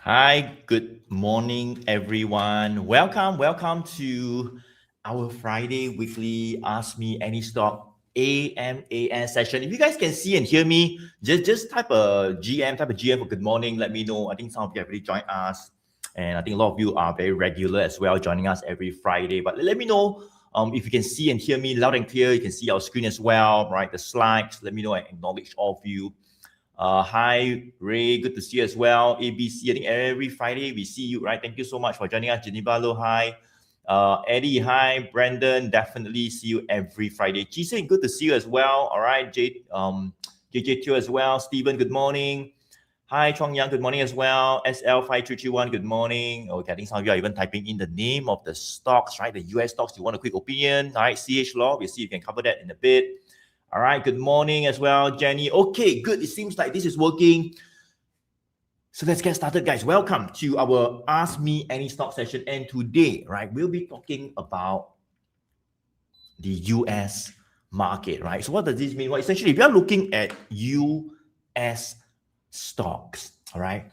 Hi, good morning, everyone. Welcome to our Friday weekly Ask Me Any Stock AMAN session. If you guys can see and hear me, just type a GM for good morning. Let me know. I think some of you have already joined us, and I think a lot of you are very regular as well, joining us every Friday. But let me know if you can see and hear me loud and clear. You can see our screen as well, right? The slides. Let me know. I acknowledge all of you. Hi, Ray. Good to see you as well. ABC, I think every Friday we see you, right? Thank you so much for joining us. Geneva, hello, hi. Eddie, hi. Brandon, definitely see you every Friday. Jising, good to see you as well. All right. JJ Teo as well. Stephen, good morning. Hi, Chong Yang, good morning as well. SL5331, good morning. Okay, I think some of you are even typing in the name of the stocks, right? The US stocks, you want a quick opinion. All right, CH Law, we'll see if you can cover that in a bit. All right, good morning as well, Jenny. Okay, good. It seems like this is working. So let's get started, guys. Welcome to our Ask Me Any Stock session. And today, right, we'll be talking about the US market, right? So what does this mean? Well, essentially, if you're looking at US stocks, all right,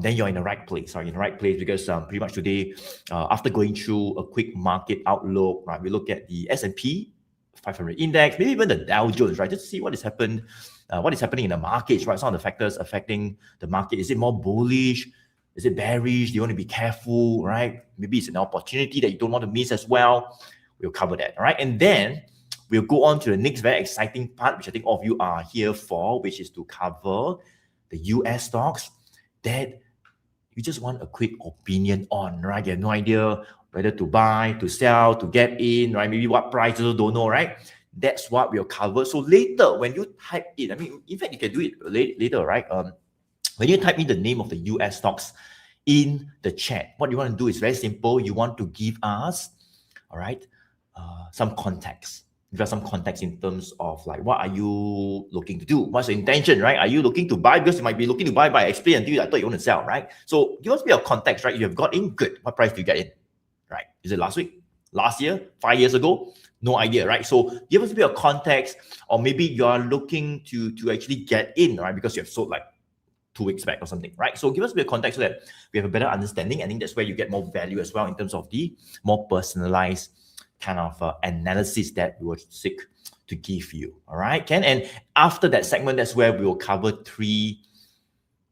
then you're in the right place. Sorry, in the right place because pretty much today, after going through a quick market outlook, right, we look at the S&P 500 index, maybe even the Dow Jones, right? Just to see what has happened, what is happening in the markets, right? Some of the factors affecting the market. Is it more bullish? Is it bearish? Do you want to be careful, right? Maybe it's an opportunity that you don't want to miss as well. We'll cover that, all right? And then we'll go on to the next very exciting part, which I think all of you are here for, which is to cover the US stocks that you just want a quick opinion on, right? You have no idea whether to buy, to sell, to get in, right? Maybe what price, you don't know, right? That's what we'll cover. So later, when you type in, I mean, in fact, you can do it later, right? When you type in the name of the US stocks in the chat, what you want to do is very simple. You want to give us, all right, some context. Give us some context in terms of like, what are you looking to do? What's the intention, right? Are you looking to buy? Because you might be looking to buy, but I explain until I thought you want to sell, right? So give us a bit of context, right? You have got in, good. What price do you get in, right? Is it last week? Last year? 5 years ago? No idea, right? So give us a bit of context, or maybe you are looking to actually get in, right? Because you have sold like 2 weeks back or something, right? So give us a bit of context so that we have a better understanding. I think that's where you get more value as well in terms of the more personalized kind of analysis that we will seek to give you. All right, Ken? And after that segment, that's where we will cover 3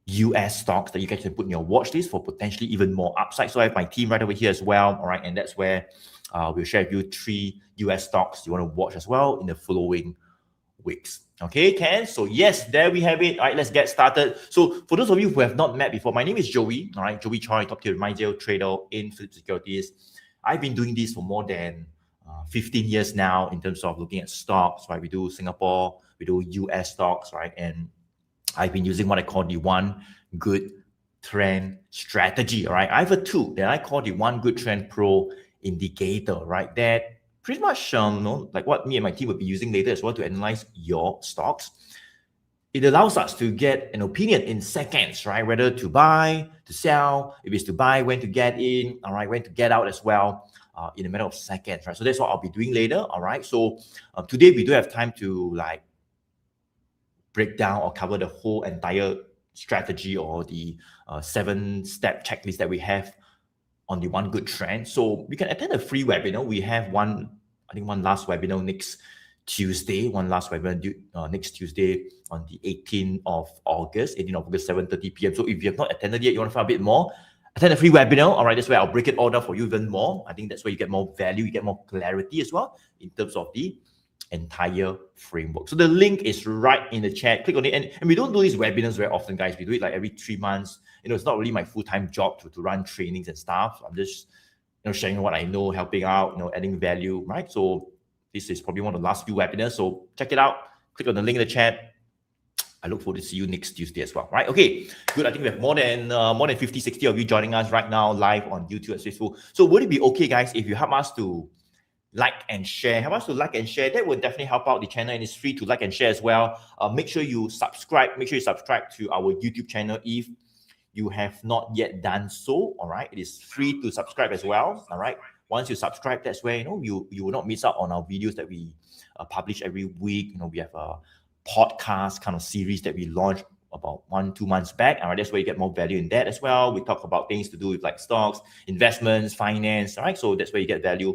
US stocks that you guys can put in your watch list for potentially even more upside. So I have my team right over here as well. All right, and that's where we'll share with you 3 US stocks you want to watch as well in the following weeks. Okay, Ken? So yes, there we have it. All right, let's get started. So for those of you who have not met before, my name is Joey. All right, Joey Choy, top tier retail trader in Phillip Securities. I've been doing this for more than 15 years now in terms of looking at stocks, right? We do Singapore, we do US stocks, right? And I've been using what I call the one good trend strategy, all right? I have a tool that I call the One Good Trend Pro indicator, right? That pretty much, like what me and my team will be using later as well to analyze your stocks. It allows us to get an opinion in seconds, right? Whether to buy, to sell, if it's to buy, when to get in, all right, when to get out as well. In a matter of seconds, right? So that's what I'll be doing later, all right? So today we do have time to like break down or cover the whole entire strategy or the 7-step checklist that we have on the One Good Trend. So we can attend a free webinar. We have one last webinar next Tuesday, next Tuesday on the 18th of August, 7:30 p.m. So if you have not attended yet, you want to find a bit more, attend a free webinar. All right, that's where I'll break it all down for you even more. I think that's where you get more value, you get more clarity as well in terms of the entire framework. So the link is right in the chat. Click on it. And we don't do these webinars very often, guys. We do it like every 3 months. It's not really my full-time job to run trainings and stuff. I'm just sharing what I know, helping out, adding value, right? So this is probably one of the last few webinars. So check it out. Click on the link in the chat. I look forward to see you next Tuesday as well, right? Okay, good. I think we have more than 50, 60 of you joining us right now live on YouTube and Facebook. So would it be okay, guys, if you help us to like and share? Help us to like and share. That would definitely help out the channel, and it's free to like and share as well. Make sure you subscribe. Make sure you subscribe to our YouTube channel if you have not yet done so. All right, it is free to subscribe as well. All right. Once you subscribe, that's where you will not miss out on our videos that we publish every week. We have a podcast kind of series that we launch about 1-2 months back. All right, that's where you get more value in that as well. We talk about things to do with like stocks, investments, finance. All right, so that's where you get value.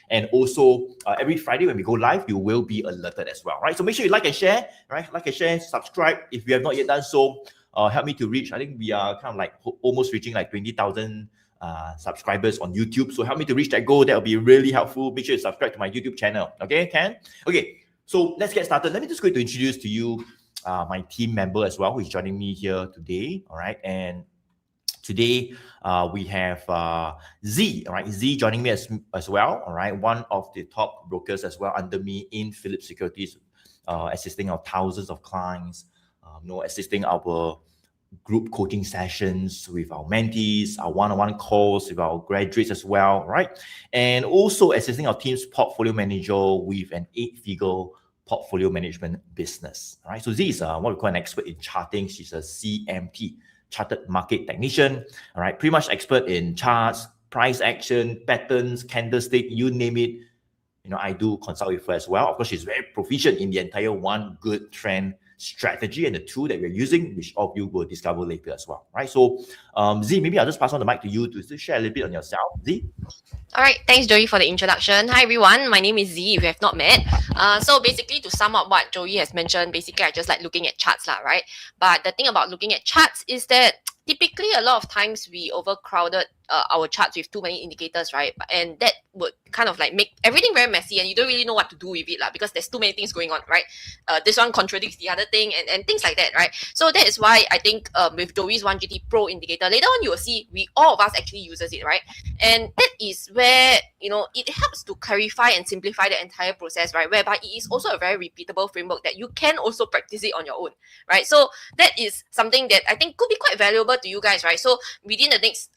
And also every Friday when we go live, you will be alerted as well. Right, so make sure you like and share. Right, like and share, subscribe if you have not yet done so. Help me to reach. I think we are kind of like almost reaching like 20,000 subscribers on YouTube. So help me to reach that goal. That will be really helpful. Make sure you subscribe to my YouTube channel. Okay, Ken? Okay, so let's get started. Let me just go to introduce to you my team member as well, who is joining me here today. All right, and today we have Z. All right, Z joining me as well. All right, one of the top brokers as well under me in Philips Securities, assisting our thousands of clients. Assisting our group coaching sessions with our mentees, our one-on-one calls with our graduates as well, right? And also assisting our team's portfolio manager with an 8-figure portfolio management business, all right? So Z is what we call an expert in charting. She's a CMT, Chartered Market Technician, all right? Pretty much expert in charts, price action, patterns, candlestick, you name it. I do consult with her as well. Of course, she's very proficient in the entire one good trend strategy and the tool that we're using, which all of you will discover later as well, right? So, Z, maybe I'll just pass on the mic to you to share a little bit on yourself. Z? All right, thanks Joey for the introduction. Hi everyone, my name is Z if you have not met. So basically to sum up what Joey has mentioned, basically I just like looking at charts lah, right? But the thing about looking at charts is that typically a lot of times we overcrowded our charts with too many indicators, right? And that would kind of like make everything very messy and you don't really know what to do with it lah, because there's too many things going on, right? This one contradicts the other thing and things like that, right? So that is why I think with Joey's 1GT Pro indicator, later on you will see all of us actually uses it, right? And that is where, it helps to clarify and simplify the entire process, right? Whereby it is also a very repeatable framework that you can also practice it on your own, right? So that is something that I think could be quite valuable to you guys, right? So within the next,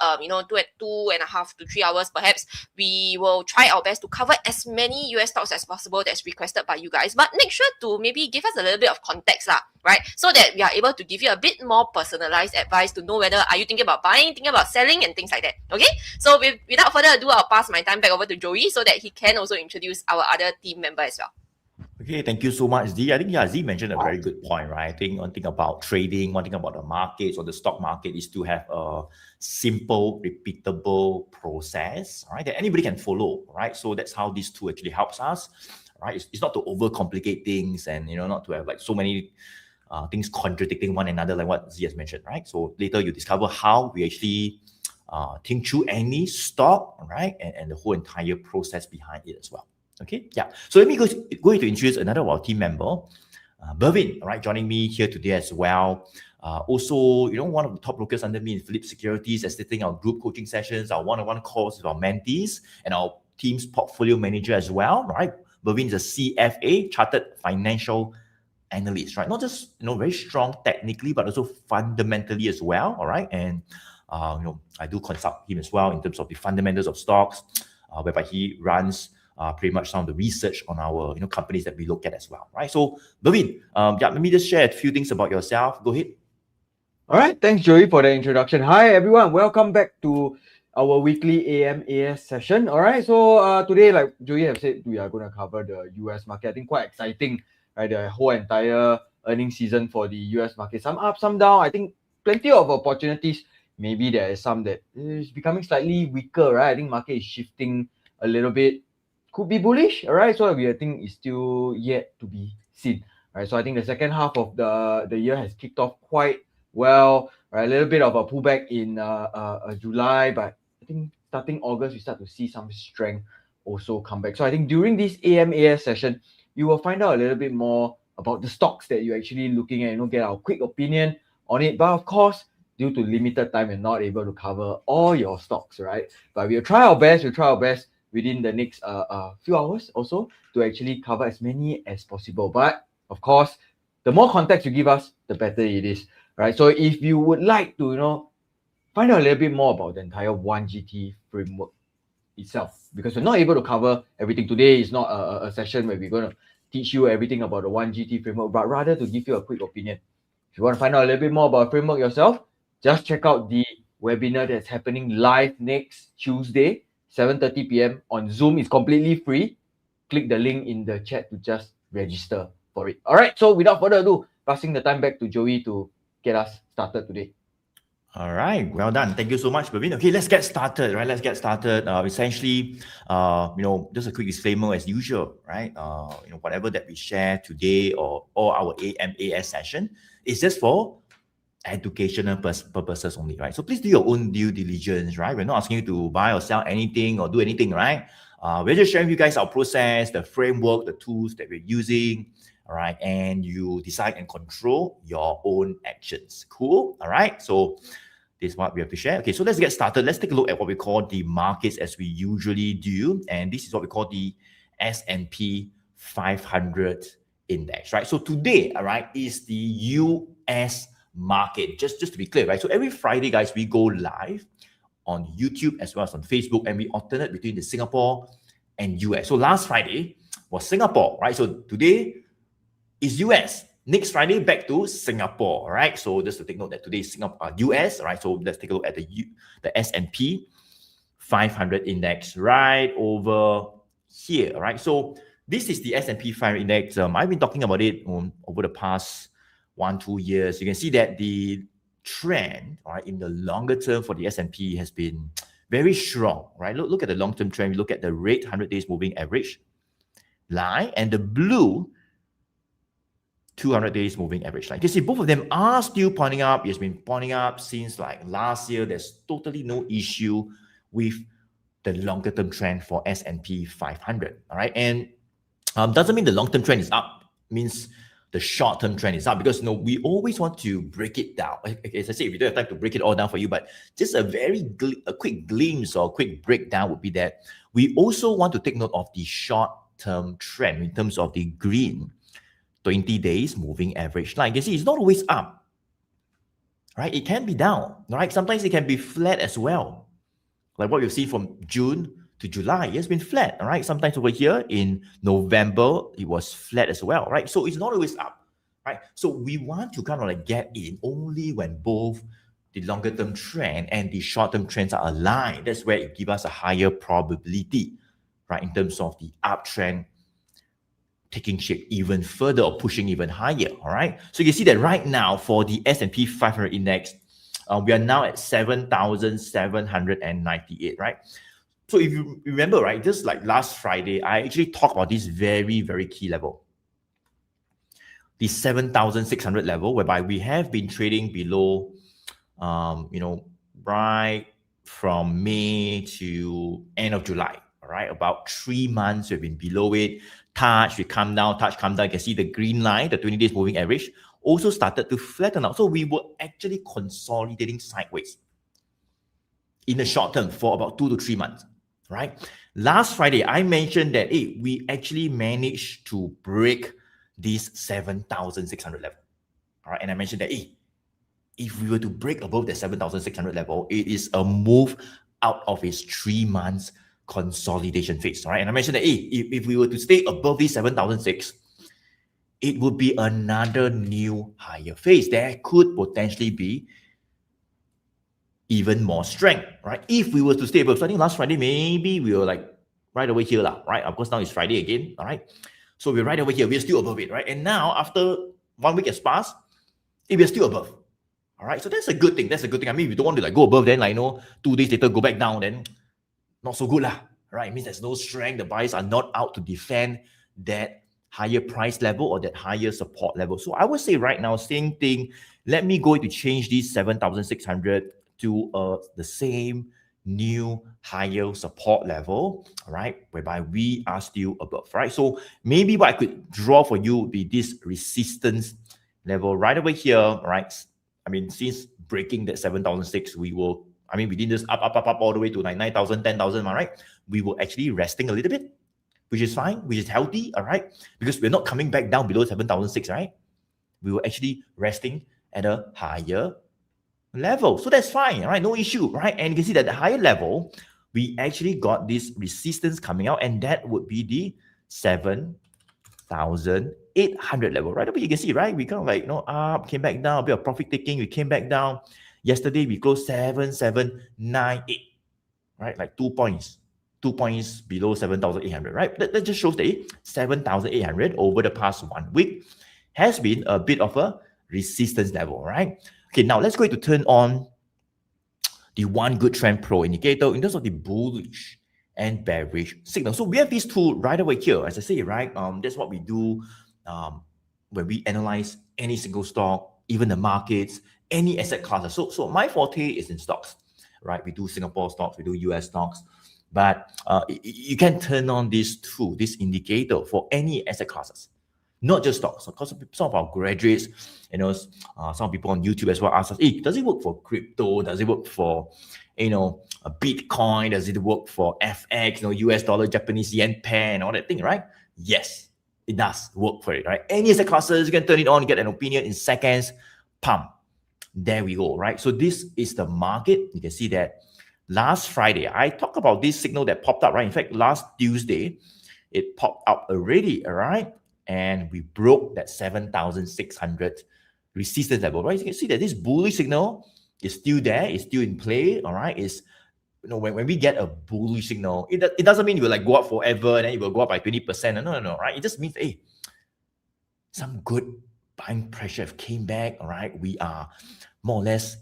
2.5 to 3 hours, perhaps we will try our best to cover as many US stocks as possible that's requested by you guys. But make sure to maybe give us a little bit of context, lah, right? So that we are able to give you a bit more personalized advice to know whether are you thinking about buying, thinking about selling, and things like that. Okay? So without further ado, I'll pass my time back over to Joey so that he can also introduce our other team member as well. Okay, thank you so much, Z. I think, Z mentioned a very good point, right? I think one thing about trading, one thing about the markets or the stock market is to have a simple, repeatable process, right, that anybody can follow, right? So that's how this tool actually helps us, right? It's not to overcomplicate things and, not to have like so many things contradicting one another like what Z has mentioned, right? So later you discover how we actually think through any stock, right? And the whole entire process behind it as well. Okay, yeah. So let me go to introduce another of our team member, Bervin, all right, joining me here today as well. Also, one of the top brokers under me in Philips Securities, assisting our group coaching sessions, our one-on-one calls with our mentees, and our team's portfolio manager as well, right? Bervin is a CFA, Chartered Financial Analyst, right? Not just, very strong technically, but also fundamentally as well, all right? And, I do consult him as well in terms of the fundamentals of stocks, whereby he runs pretty much some of the research on our companies that we look at as well, right? So, Bervin, let me just share a few things about yourself. Go ahead. All right, thanks Joey for the introduction. Hi everyone, welcome back to our weekly AMAS session. All right, so today, like Joey have said, we are going to cover the US market. I think quite exciting, right? The whole entire earnings season for the US market. Some up, some down. I think plenty of opportunities. Maybe there is some that is becoming slightly weaker, right? I think market is shifting a little bit. Could be bullish, all right? So I think it's still yet to be seen, right? So I think the second half of the year has kicked off quite well, right? A little bit of a pullback in July, but I think starting August, we start to see some strength also come back. So I think during this AMAS session, you will find out a little bit more about the stocks that you're actually looking at, get our quick opinion on it. But of course, due to limited time, we're not able to cover all your stocks, right? But we'll try our best. Within the next few hours or so to actually cover as many as possible. But of course, the more context you give us, the better it is, right? So if you would like to, find out a little bit more about the entire 1GT framework itself, because we're not able to cover everything today. It's not a session where we're going to teach you everything about the 1GT framework, but rather to give you a quick opinion. If you want to find out a little bit more about framework yourself, just check out the webinar that's happening live next Tuesday, 7:30 p.m. on Zoom. Is completely free. Click the link in the chat to just register for it. All right. So without further ado, passing the time back to Joey to get us started today. All right, well done. Thank you so much, Praveen. Okay, let's get started, right? Let's get started. Essentially, just a quick disclaimer as usual, right? Whatever that we share today or our AMAS session is just for educational purposes only, right? So please do your own due diligence, right? We're not asking you to buy or sell anything or do anything, right? We're just sharing with you guys our process, the framework, the tools that we're using, all right? And you decide and control your own actions. Cool? All right? So this is what we have to share. Okay, so let's get started. Let's take a look at what we call the markets as we usually do. And this is what we call the S&P 500 index, right? So today, all right, is the US market. Just to be clear, right? So every Friday, guys, we go live on YouTube as well as on Facebook, and we alternate between the Singapore and US. So last Friday was Singapore, right? So today is US. Next Friday, back to Singapore, right? So just to take note that today is Singapore, US, right? So let's take a look at the S&P 500 index right over here, right? So this is the S&P 500 index. I've been talking about it over the past 1-2 years. You can see that the trend, right, in the longer term for the S&P has been very strong, right? Look at the long-term trend. We look at the red 100 days moving average line and the blue 200 days moving average line. You can see both of them are still pointing up. It's been pointing up since like last year. There's totally no issue with the longer term trend for S&P 500. All right, and doesn't mean the long term trend is up. It means the short term trend is up, because we always want to break it down. As I say, we don't have time to break it all down for you, but just a quick glimpse or quick breakdown would be that we also want to take note of the short term trend in terms of the green 20 days moving average line. You can see it's not always up, right? It can be down, right? Sometimes it can be flat as well. Like what we've seen from June to July, it has been flat, all right? Sometimes over here in November, it was flat as well, right? So it's not always up, right? So we want to kind of like get in only when both the longer term trend and the short term trends are aligned. That's where it gives us a higher probability, right? In terms of the uptrend taking shape even further or pushing even higher, all right? So you can see that right now for the S&P 500 index, we are now at 7,798, right? So if you remember, right, just like last Friday, I actually talked about this very, very key level, the 7,600 level, whereby we have been trading below, right from May to end of July, all right? About 3 months, we've been below it. We come down, come down. You can see the green line, the 20 days moving average, also started to flatten out. So we were actually consolidating sideways in the short term for about 2 to 3 months, right? Last Friday, I mentioned that we actually managed to break this 7,600 level, all right? And I mentioned that if we were to break above the 7,600 level, it is a move out of its 3 months consolidation phase, all right? And I mentioned that if we were to stay above this 7,006, it would be another new higher phase. There could potentially be even more strength, right? If we were to stay above, so I think last Friday, maybe we were like right over here, right? Of course, now it's Friday again, all right? So we're right over here. We're still above it, right? And now, after 1 week has passed, we're still above, all right? So that's a good thing. That's a good thing. I mean, if you don't want to like go above, then 2 days later, go back down, then not so good lah, right? It means there's no strength. The buyers are not out to defend that higher price level or that higher support level. So I would say right now, same thing. Let me go to change these 7,600 to the same new higher support level, all right, whereby we are still above, right? So maybe what I could draw for you would be this resistance level right over here, right? I mean, since breaking that 7,006, we didn't just up all the way to like 9,000, 10,000, right? We were actually resting a little bit, which is fine, which is healthy, all right? Because we're not coming back down below 7,006, right? We were actually resting at a higher level. So that's fine, right? No issue, right? And you can see that the higher level, we actually got this resistance coming out, and that would be the 7,800 level, right? But you can see, right? We kind of like, up, came back down, a bit of profit taking, we came back down. Yesterday, we closed 7,798, right? Like 2 points below 7,800, right? That just shows that 7,800 over the past 1 week has been a bit of a resistance level, right? Okay, now let's go to turn on the one good trend pro indicator in terms of the bullish and bearish signal. So we have these two right away here. As I say, right, that's what we do when we analyze any single stock, even the markets, any asset classes. So my forte is in stocks, right? We do Singapore stocks, we do US stocks, but you can turn on this tool, this indicator for any asset classes, not just stocks. Of course, some of our graduates, some people on YouTube as well ask us, hey, does it work for crypto? Does it work for, a Bitcoin? Does it work for FX, US dollar, Japanese yen pair and all that thing, right? Yes, it does work for it, right? Any asset classes, you can turn it on, get an opinion in seconds, pump. There we go, right? So this is the market. You can see that last Friday, I talked about this signal that popped up, right? In fact, last Tuesday, it popped up already, all right? And we broke that 7,600 resistance level, right? You can see that this bullish signal is still there, it's still in play, all right? It's, when we get a bullish signal, it doesn't mean it will like go up forever and then it will go up by 20%. No, right? It just means, hey, some good buying pressure came back, all right? We are more or less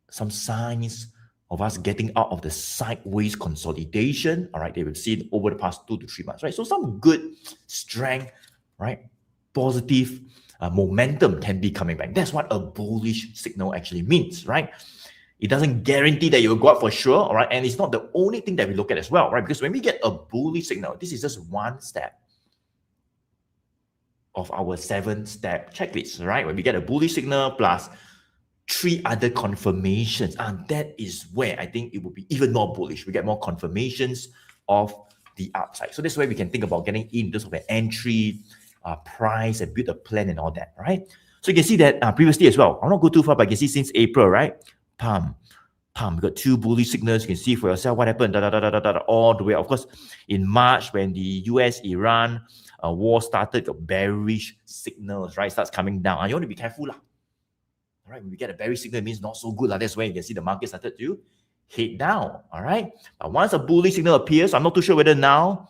some signs of us getting out of the sideways consolidation, all right? They will see it over the past 2 to 3 months, right? So some good strength, right? Positive momentum can be coming back. That's what a bullish signal actually means, right? It doesn't guarantee that it will go up for sure, all right? And it's not the only thing that we look at as well, right? Because when we get a bullish signal, this is just one step of our 7-step checklist, right? When we get a bullish signal plus 3 other confirmations, and that is where I think it will be even more bullish. We get more confirmations of the upside. So that's where we can think about getting in terms of an entry, price, and build a plan and all that, right? So you can see that previously as well. I'll not go too far, but you can see since April, right? Pump. We got 2 bullish signals. You can see for yourself what happened, all the way. Of course, in March, when the US-Iran war started, got bearish signals, right? Starts coming down. You want to be careful, lah. All right, when we get a bearish signal, it means not so good. That's where you can see the market started to head down. All right. But once a bullish signal appears, I'm not too sure whether now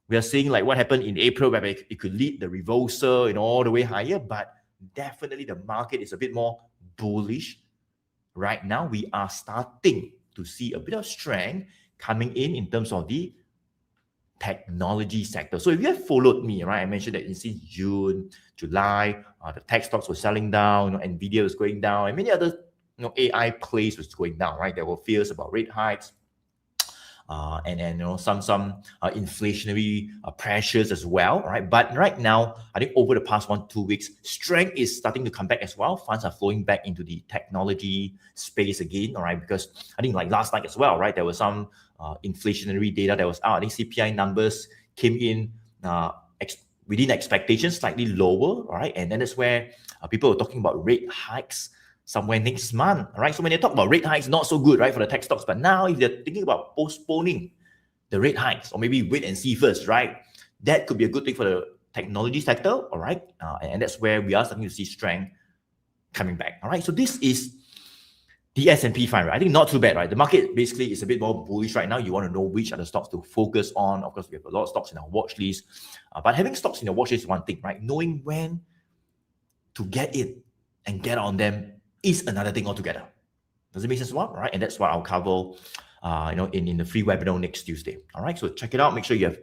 we are seeing like what happened in April, where it could lead the reversal all the way higher. But definitely the market is a bit more bullish. Right now, we are starting to see a bit of strength coming in terms of the technology sector. So if you have followed me, right, I mentioned that since June, July, the tech stocks were selling down, NVDA was going down, and many other AI plays was going down, right? There were fears about rate hikes, and some inflationary pressures as well, right? But right now, I think over the past 1-2 weeks, strength is starting to come back as well. Funds are flowing back into the technology space again, all right? Because I think like last night as well, right? There was some inflationary data that was out. I think CPI numbers came in within expectations, slightly lower, all right? And then that's where people were talking about rate hikes somewhere next month, right? So when they talk about rate hikes, not so good, right, for the tech stocks. But now if they're thinking about postponing the rate hikes or maybe wait and see first, right, that could be a good thing for the technology sector, all right? And that's where we are starting to see strength coming back, all right? So this is the S&P 500, right? I think not too bad, right? The market basically is a bit more bullish right now. You want to know which are the stocks to focus on. Of course, we have a lot of stocks in our watch list. But having stocks in your watch list is one thing, right? Knowing when to get it and get on them is another thing altogether. Does it make sense? All right? And that's what I'll cover, in the free webinar next Tuesday. All right. So check it out. Make sure you have,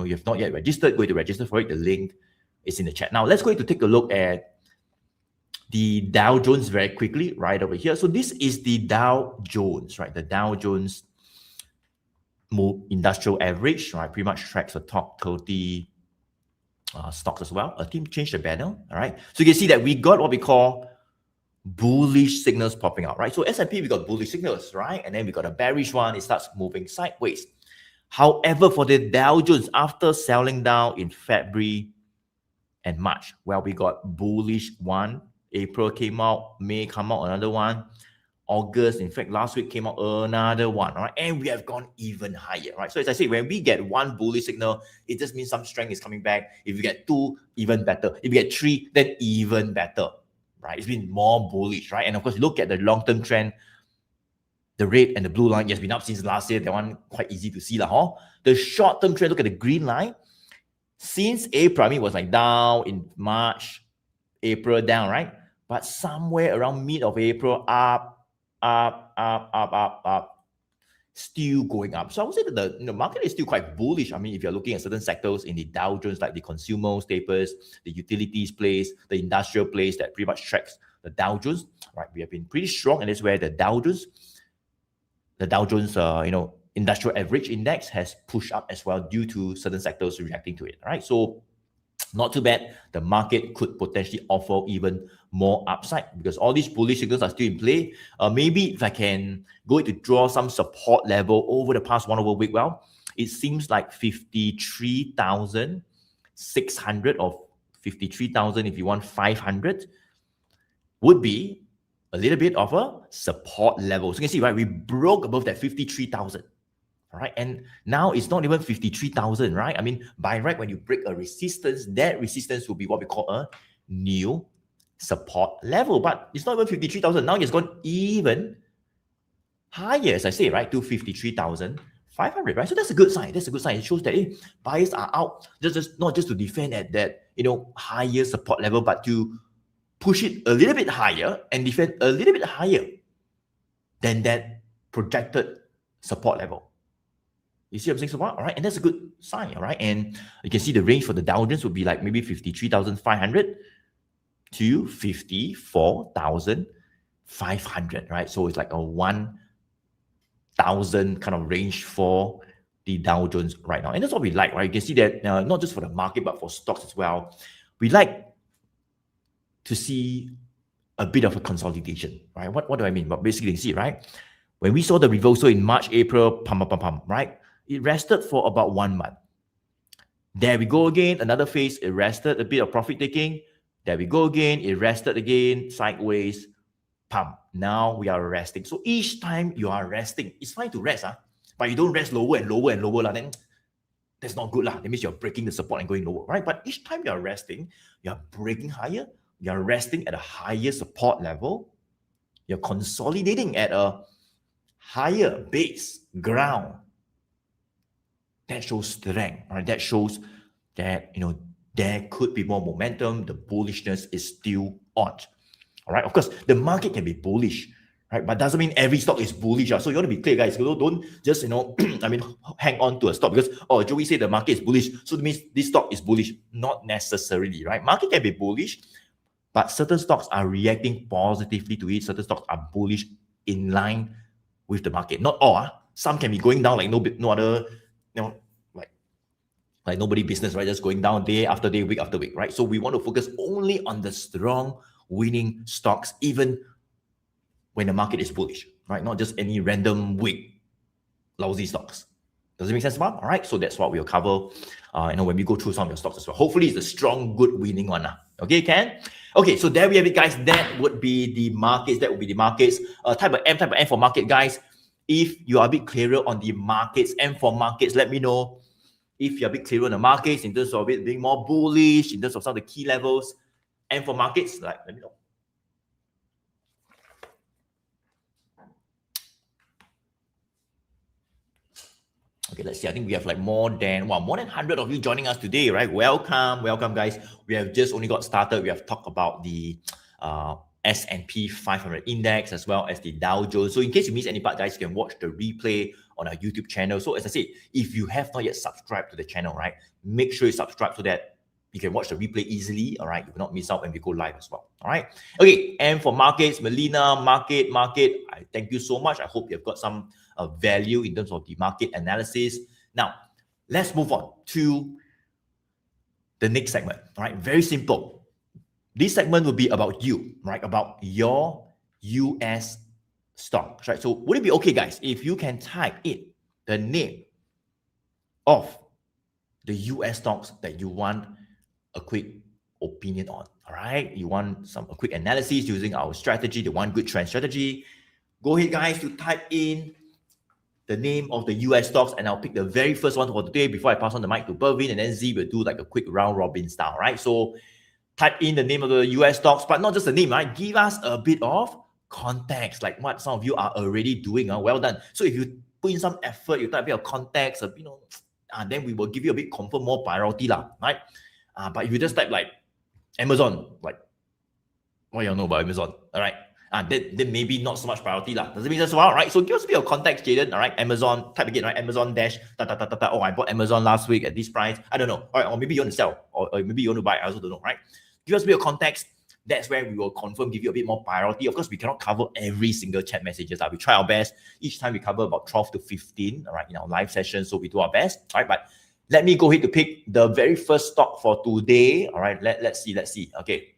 you have not yet registered. Go to register for it. The link is in the chat. Now let's go to take a look at the Dow Jones very quickly, right over here. So this is the Dow Jones, right? The Dow Jones industrial average, right? Pretty much tracks the top 30 stocks as well. A team changed the banner. All right. So you can see that we got what we call bullish signals popping out, right? So S&P, we got bullish signals, right? And then we got a bearish one. It starts moving sideways. However, for the Dow Jones, after selling down in February and March, well, we got bullish one. April came out, May come out, another one. August, in fact, last week came out another one, all right? And we have gone even higher, right? So as I say, when we get one bullish signal, it just means some strength is coming back. If you get 2, even better. If you get 3, then even better, right? It's been more bullish, right? And of course, look at the long-term trend. The red and the blue line has been up since last year. That one quite easy to see, huh? The short-term trend, look at the green line. Since April, I mean, it was like down in March, April down, right? But somewhere around mid of April, up, still going up. So I would say that the market is still quite bullish. I mean, if you're looking at certain sectors in the Dow Jones, like the consumer staples, the utilities place, the industrial place that pretty much tracks the Dow Jones, right? We have been pretty strong, and that's where the Dow Jones, industrial average index has pushed up as well due to certain sectors reacting to it, right? So not too bad. The market could potentially offer even more upside because all these bullish signals are still in play. Maybe if I can go to draw some support level over the past 1 hour week, well, it seems like 53,600 or 53,000 if you want 500 would be a little bit of a support level. So you can see, right, we broke above that 53,000. All right, and now it's not even 53,000, right? I mean, by right, when you break a resistance, that resistance will be what we call a new support level. But it's not even 53,000. Now it's gone even higher, as I say, right, to 53,500, right? So that's a good sign. That's a good sign. It shows that buyers are out, just not just to defend at that higher support level, but to push it a little bit higher and defend a little bit higher than that projected support level. You see what I'm saying so far? All right, and that's a good sign, all right? And you can see the range for the Dow Jones would be like maybe 53,500 to 54,500, right? So it's like a 1,000 kind of range for the Dow Jones right now. And that's what we like, right? You can see that not just for the market, but for stocks as well. We like to see a bit of a consolidation, right? What do I mean? But basically, you see, right? When we saw the reversal in March, April, right? It rested for about 1 month. There we go again, another phase, it rested, a bit of profit taking. There we go again, it rested again, sideways, pump. Now we are resting. So each time you are resting, it's fine to rest, but you don't rest lower and lower and lower, then that's not good. That means you're breaking the support and going lower, right? But each time you're resting, you're breaking higher, you're resting at a higher support level, you're consolidating at a higher base ground. That shows strength, right? That shows that, there could be more momentum. The bullishness is still on, all right? Of course, the market can be bullish, right? But doesn't mean every stock is bullish. So you want to be clear, guys. Don't just, hang on to a stock because, Joey said the market is bullish, so that means this stock is bullish. Not necessarily, right? Market can be bullish, but certain stocks are reacting positively to it. Certain stocks are bullish in line with the market. Not all. Some can be going down like no other, like nobody business, right? Just going down day after day, week after week, right? So we want to focus only on the strong winning stocks, even when the market is bullish, right? Not just any random week lousy stocks. Does it make sense, Bob? All right, so that's what we'll cover, when we go through some of your stocks as well. Hopefully, it's a strong, good winning one. Okay, Ken? Okay, so there we have it, guys. That would be the markets. Type of M for market, guys. If you are a bit clearer on the markets, M for markets, let me know. If you're a bit clearer on the markets in terms of it being more bullish, in terms of some of the key levels, M for markets, let me know. Okay, let's see. I think we have like more than 100 of you joining us today, right? Welcome, guys. We have just only got started. We have talked about the S&P 500 index as well as the Dow Jones. So in case you miss any part, guys, you can watch the replay on our YouTube channel. So as I said, if you have not yet subscribed to the channel, right, make sure you subscribe so that you can watch the replay easily. All right, you will not miss out when we go live as well. All right. Okay, and for markets, Melina, market. I thank you so much. I hope you've got some value in terms of the market analysis. Now, let's move on to the next segment. All right, very simple. This segment will be about you, right? About your US stocks, right? So would it be okay, guys, if you can type in the name of the US stocks that you want a quick opinion on, all right? You want a quick analysis using our strategy, the one good trend strategy. Go ahead, guys, to type in the name of the US stocks, and I'll pick the very first one for today before I pass on the mic to Bervin, and then Z will do like a quick round robin style, right? So type in the name of the US stocks, but not just the name, right? Give us a bit of context, like what some of you are already doing. Well done. So if you put in some effort, you type a bit of context, then we will give you a bit more priority, right? But if you just type like Amazon, like what you know about Amazon? All right. Then maybe not so much priority lah. Does it mean that's well, right? So give us a bit of context, Jaden. All right, Amazon, type again, right? Amazon dash Oh, I bought Amazon last week at this price. I don't know. All right, or maybe you want to sell, or maybe you want to buy. I also don't know, right? Give us a bit of context. That's where we will confirm, give you a bit more priority. Of course, we cannot cover every single chat messages. We try our best. Each time we cover about 12 to 15, all right, in our live session. So we do our best, all right? But let me go ahead to pick the very first stock for today. All right, let's see. Okay.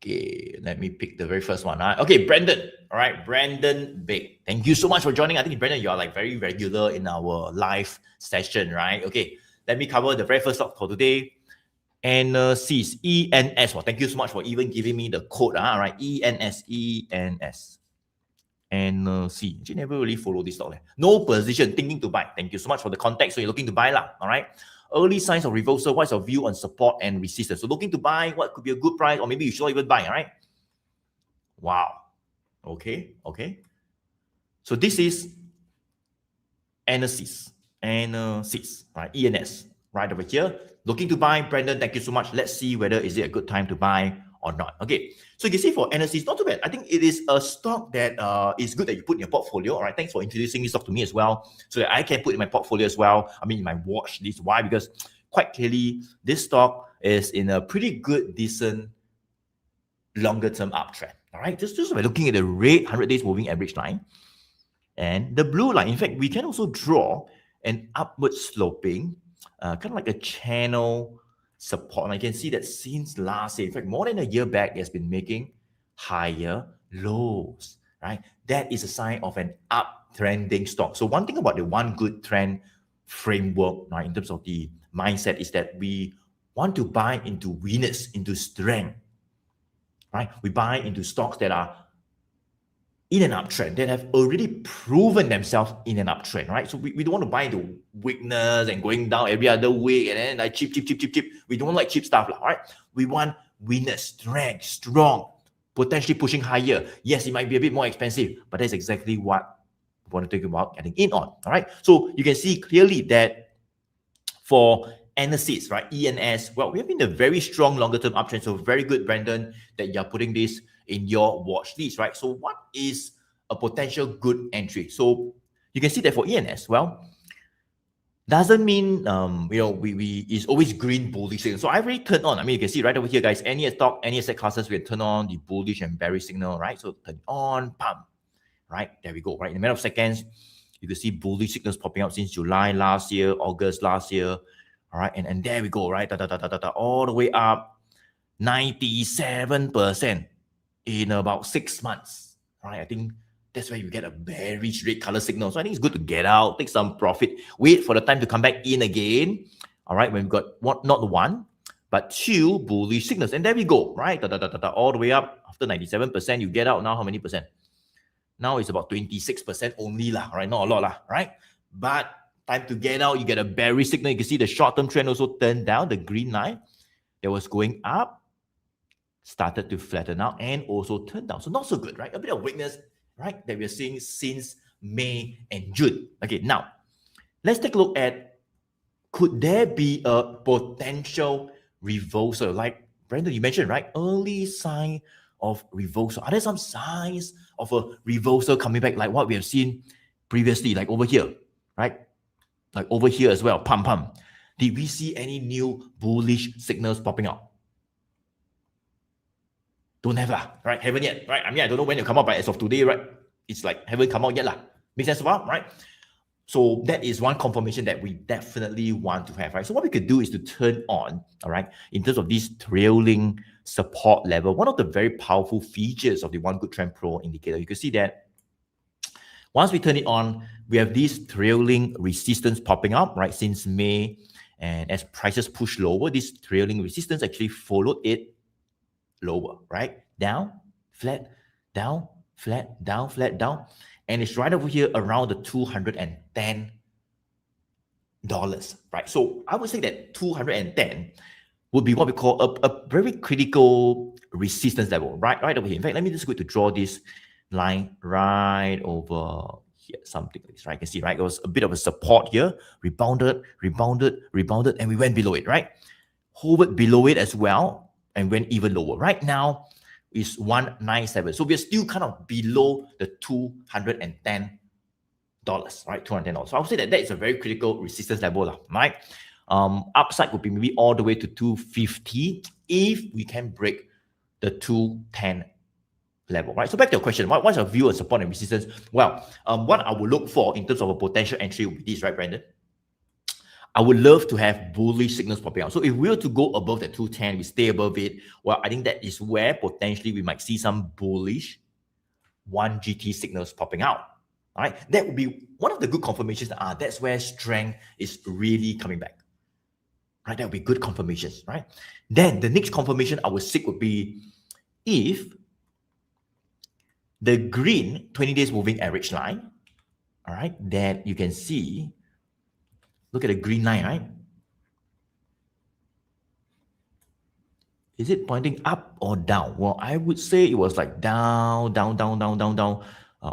Okay, let me pick the very first one. Okay, Brandon. All right, Brandon Big. Thank you so much for joining. I think, Brandon, you are like very regular in our live session, right? Okay, let me cover the very first stock for today. ENS. ENS. Well, thank you so much for even giving me the code. All right, ENS. NC. You never really follow this stock. No position, thinking to buy. Thank you so much for the context. So you're looking to buy lah. All right. Early signs of reversal. What's your view on support and resistance? So looking to buy, what could be a good price, or maybe you should not even buy. All right. Wow. Okay. So this is NC. Right? ENS. Right over here. Looking to buy, Brandon. Thank you so much. Let's see whether is it a good time to buy or not. Okay, so you can see for NFLX, it's not too bad. I think it is a stock that is good that you put in your portfolio. All right, thanks for introducing this stock to me as well, so that I can put in my portfolio as well. I mean, in my watch list. Why? Because quite clearly, this stock is in a pretty good, decent, longer-term uptrend. All right, just by looking at the red 100 days moving average line and the blue line. In fact, we can also draw an upward sloping, kind of like a channel support. And I can see that since last year, in fact, more than a year back, it has been making higher lows, right? That is a sign of an uptrending stock. So one thing about the one good trend framework, right, in terms of the mindset, is that we want to buy into winners, into strength, right? We buy into stocks that are in an uptrend, that have already proven themselves in an uptrend, right? So we don't want to buy into weakness and going down every other week and then like cheap. We don't like cheap stuff, right? We want winners, strength, strong, potentially pushing higher. Yes, it might be a bit more expensive, but that's exactly what we want to think about getting in on, all right? So you can see clearly that for NSIs, right, ENS, well, we have been a very strong longer-term uptrend. So very good, Brandon, that you're putting this in your watch list, right? So what is a potential good entry? So you can see that for ENS, well, doesn't mean we is always green bullish signal. So I already turned on. I mean, you can see right over here, guys. Any stock, any asset classes, we turn on the bullish and bearish signal, right? So turn on, pump, right? There we go, right? In a matter of seconds, you can see bullish signals popping out since July last year, August last year, all right? And there we go, right? All the way up, 97%. In about 6 months, right? I think that's where you get a bearish red color signal. So I think it's good to get out, take some profit, wait for the time to come back in again. All right, when we've got not one, but two bullish signals. And there we go, right? All the way up after 97%, you get out now how many percent? Now it's about 26% only, right? Not a lot, right? But time to get out, you get a bearish signal. You can see the short-term trend also turned down, the green line that was going up started to flatten out and also turn down. So not so good, right? A bit of weakness, right, that we're seeing since May and June. Okay, now let's take a look at, could there be a potential reversal? Like Brandon, you mentioned, right? Early sign of reversal. Are there some signs of a reversal coming back, like what we have seen previously, like over here, right? Like over here as well, pump. Did we see any new bullish signals popping out? Don't have right? Haven't yet, right? I mean, I don't know when it'll come out, but as of today, right? It's like haven't come out yet Makes sense, right? So that is one confirmation that we definitely want to have, right? So what we could do is to turn on, all right, in terms of this trailing support level, one of the very powerful features of the One Good Trend Pro indicator. You can see that once we turn it on, we have this trailing resistance popping up, right, since May. And as prices push lower, this trailing resistance actually followed it lower, right? Down, flat, down, flat, down, flat, down. And it's right over here around the $210, right? So I would say that 210 would be what we call a very critical resistance level, right over here. In fact, let me just go to draw this line right over here, something like this, right? You can see, right? There was a bit of a support here, rebounded, and we went below it, right? Hovered below it as well. and went even lower. Right now is 197. So we're still kind of below the $210, right? $210. So I would say that that is a very critical resistance level, right? Upside would be maybe all the way to 250 if we can break the 210 level, right? So back to your question, what's your view on support and resistance? Well, what I would look for in terms of a potential entry with this, right, Brandon? I would love to have bullish signals popping out. So if we were to go above the 210, we stay above it, well, I think that is where potentially we might see some bullish 1GT signals popping out. All right, that would be one of the good confirmations. That's where strength is really coming back. Right, that would be good confirmations, right? Then the next confirmation I would seek would be if the green 20 days moving average line, all right, that you can see, look at the green line, right? Is it pointing up or down? Well, I would say it was like down.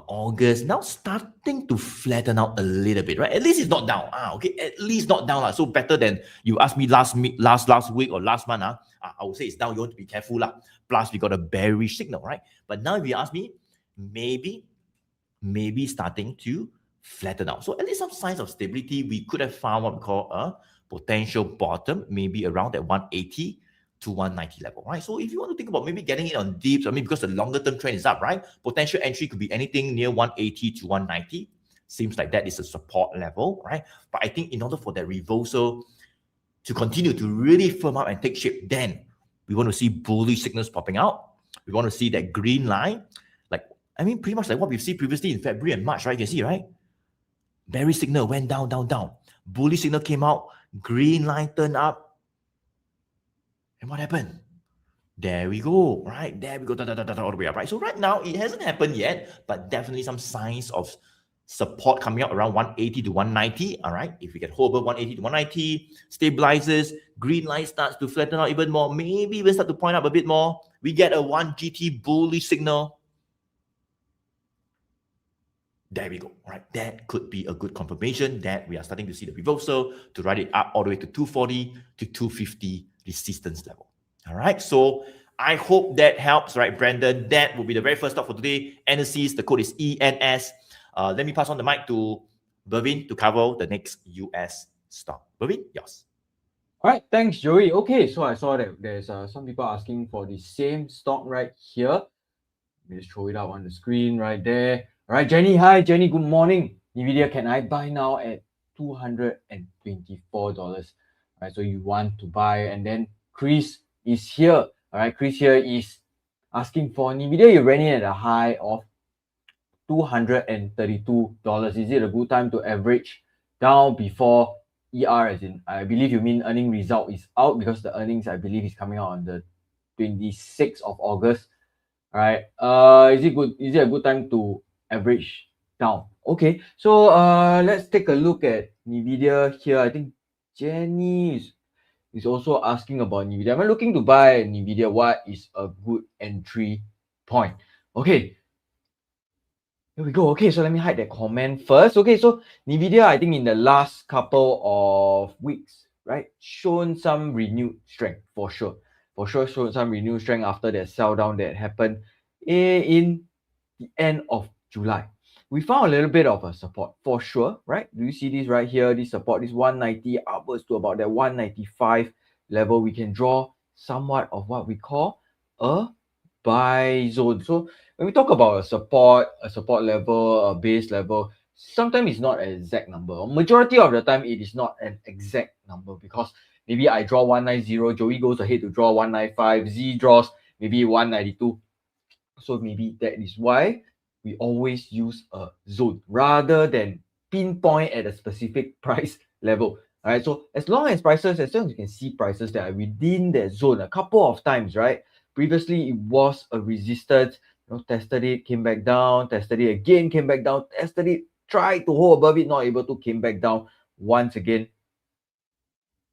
August, now starting to flatten out a little bit, right? At least it's not down. Okay, at least not down. So better than you asked me last week or last month. I would say it's down. You want to be careful. Plus, we got a bearish signal, right? But now if you ask me, maybe starting to flatten out. So at least some signs of stability. We could have found what we call a potential bottom, maybe around that 180 to 190 level, right? So if you want to think about maybe getting it on dips, I mean, because the longer term trend is up, right? Potential entry could be anything near 180 to 190. Seems like that is a support level, right? But I think in order for that reversal to continue to really firm up and take shape, then we want to see bullish signals popping out. We want to see that green line, pretty much like what we've seen previously in February and March, right? You can see, right? Bearish signal went down. Bullish signal came out, green line turned up. And what happened? There we go, right? There we go, all the way up, right? So right now, it hasn't happened yet, but definitely some signs of support coming out around 180 to 190, all right? If we get hold over 180 to 190, stabilizes, green line starts to flatten out even more, maybe even start to point up a bit more, we get a 1GT bullish signal. There we go, right? That could be a good confirmation that we are starting to see the reversal to ride it up all the way to 240 to 250 resistance level. All right, so I hope that helps, right, Brandon? That will be the very first stock for today. NSCs, the code is ENS. Let me pass on the mic to Bervin to cover the next US stock. Bervin, yours. All right, thanks, Joey. Okay, so I saw that there's some people asking for the same stock right here. Let me just throw it out on the screen right there. All right, Jenny. Hi, Jenny. Good morning. NVIDIA, can I buy now at $224? All right, so you want to buy, and then Chris is here. All right, Chris here is asking for NVIDIA. You ran in at a high of $232. Is it a good time to average down before ER, as in, I believe you mean earning result is out, because the earnings, I believe, is coming out on the 26th of August. All right. Is it a good time to average down? Okay. So let's take a look at NVIDIA here. I think Jenny is also asking about NVIDIA. I'm looking to buy NVIDIA. What is a good entry point? Okay. Here we go. Okay, so let me hide that comment first. Okay, so NVIDIA, I think in the last couple of weeks, right, shown some renewed strength for sure. For sure, showed some renewed strength after that sell down that happened in the end of July. We found a little bit of a support for sure, right? Do you see this right here? This support is 190 upwards to about that 195 level. We can draw somewhat of what we call a buy zone. So when we talk about a support level, a base level, sometimes it's not an exact number. Majority of the time, it is not an exact number, because maybe I draw 190, Joey goes ahead to draw 195, Z draws maybe 192. So maybe that is why we always use a zone rather than pinpoint at a specific price level. All right, so as long as you can see prices that are within that zone a couple of times, right? Previously, it was a resistance, tested it, came back down, tested it again, came back down, tested it, tried to hold above it, not able to, came back down once again,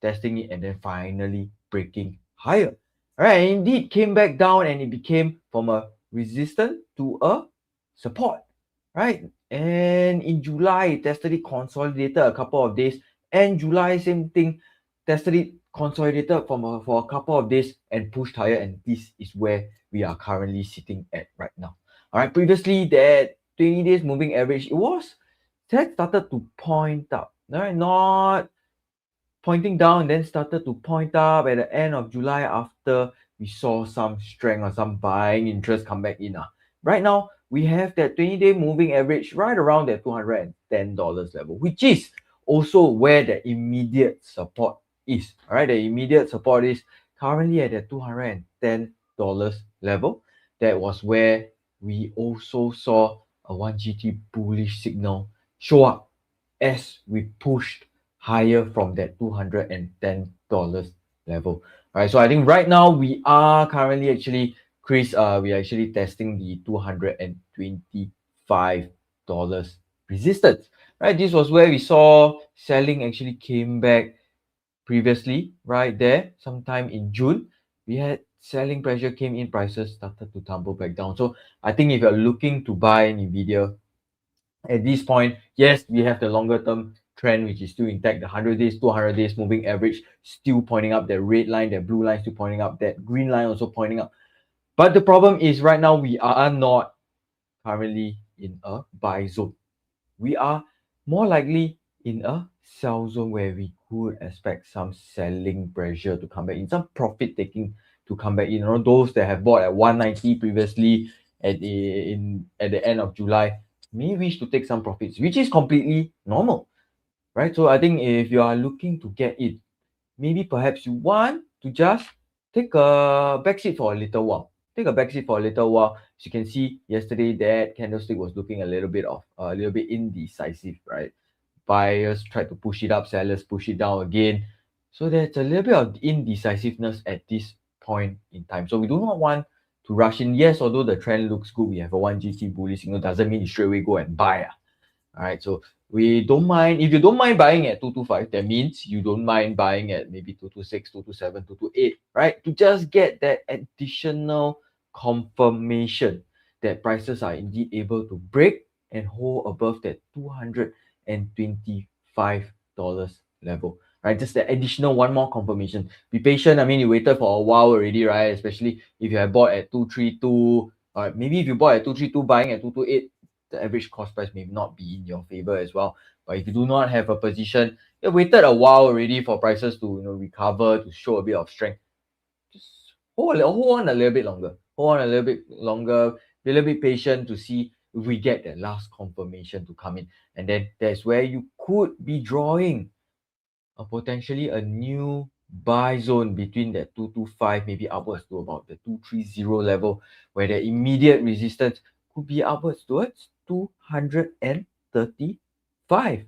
testing it, and then finally breaking higher. All right, indeed came back down, and it became from a resistance to a support, right? And in July, it tested it, consolidated a couple of days, and July, same thing, tested it, consolidated for a couple of days and pushed higher, and this is where we are currently sitting at right now. All right, previously that 20 days moving average, that started to point up, all right, not pointing down, then started to point up at the end of July after we saw some strength or some buying interest come back in. Right now, we have that 20-day moving average right around that $210 level, which is also where the immediate support is. All right, the immediate support is currently at the $210 level. That was where we also saw a 1GT bullish signal show up as we pushed higher from that $210 level. All right, so I think right now we are currently actually, Chris, we are actually testing the $225 resistance. Right, this was where we saw selling actually came back previously, right there, sometime in June. We had selling pressure came in, prices started to tumble back down. So I think if you're looking to buy NVIDIA at this point, yes, we have the longer term trend, which is still intact. The 100 days, 200 days moving average still pointing up. The red line, the blue line still pointing up. That green line also pointing up. But the problem is right now we are not currently in a buy zone. We are more likely in a sell zone where we could expect some selling pressure to come back in, some profit taking to come back in. You know, those that have bought at 190 previously at the end of July may wish to take some profits, which is completely normal, right? So I think if you are looking to get it, maybe perhaps you want to just take a backseat for a little while. Take a backseat for a little while. As you can see, yesterday that candlestick was looking a little bit indecisive, right? Buyers tried to push it up, sellers push it down again. So there's a little bit of indecisiveness at this point in time. So we do not want to rush in. Yes, although the trend looks good, we have a 1GT bullish signal, doesn't mean you straight away go and buy. All right, so we don't mind, if you don't mind buying at 225, that means you don't mind buying at maybe 226, 227, 228, right? To just get that additional confirmation that prices are indeed able to break and hold above that $225 level, right? Just the additional one more confirmation. Be patient. I mean, you waited for a while already, right? Especially if you have bought at 232, maybe if you bought at 232, buying at 228, the average cost price may not be in your favor as well. But if you do not have a position, you waited a while already for prices to recover, to show a bit of strength, just hold on a little bit longer. Hold on a little bit longer, be a little bit patient to see if we get the last confirmation to come in. And then that's where you could be drawing potentially a new buy zone between that 225, maybe upwards to about the 230 level, where the immediate resistance could be upwards towards 235.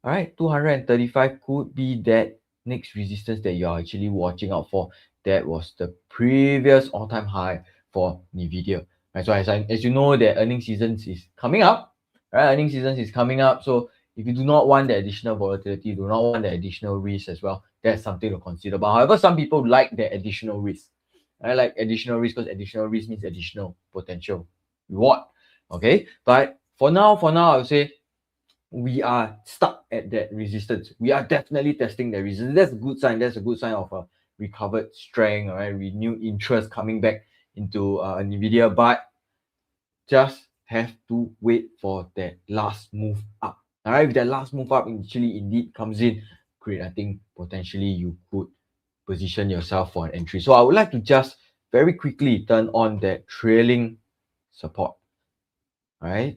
All right, 235 could be that next resistance that you're actually watching out for. That was the previous all-time high for NVIDIA. Right, so as you know, that earnings season is coming up. Right, earnings season is coming up. So if you do not want the additional volatility, you do not want the additional risk as well, that's something to consider. But however, some people like the additional risk. I like additional risk because additional risk means additional potential reward. Okay, but for now, I would say we are stuck at that resistance. We are definitely testing the resistance. That's a good sign. That's a good sign of a recovered strength, all right, renewed interest coming back into NVIDIA, but just have to wait for that last move up. All right, if that last move up actually indeed comes in, great. I think potentially you could position yourself for an entry. So I would like to just very quickly turn on that trailing support. All right,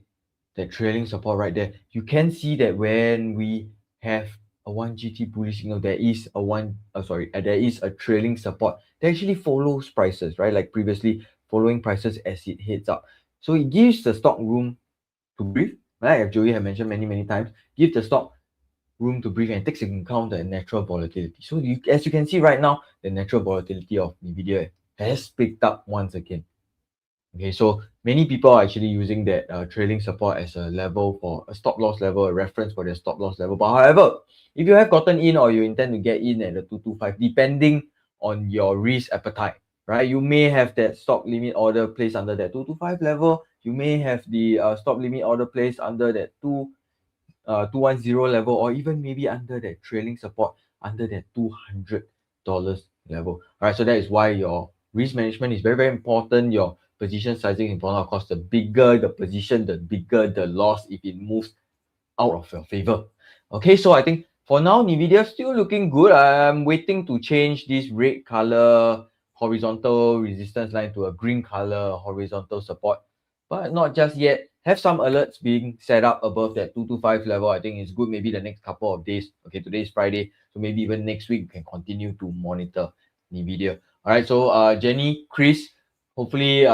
that trailing support right there. You can see that when we have a 1GT bullish signal, there is a trailing support that actually follows prices, right? Like previously, following prices as it heads up. So it gives the stock room to breathe, right? As Joey had mentioned many times, give the stock room to breathe and takes into account the natural volatility. So as you can see right now, the natural volatility of NVIDIA has picked up once again. Okay, so many people are actually using that trailing support as a level for a stop loss level, a reference for their stop loss level. But however, if you have gotten in or you intend to get in at the 225, depending on your risk appetite, right? You may have that stop limit order placed under that 225 level. You may have the stop limit order placed under that 210 level, or even maybe under that trailing support under that $200 level. All right, so that is why your risk management is very, very important. Your position sizing is important. Of course, the bigger the position, the bigger the loss if it moves out of your favor. Okay, so I think for now, NVIDIA still looking good. I'm waiting to change this red color horizontal resistance line to a green color horizontal support, but not just yet. Have some alerts being set up above that 225 level. I think it's good. Maybe the next couple of days. Okay, today is Friday, so maybe even next week we can continue to monitor NVIDIA. All right, so Jenny, Chris, hopefully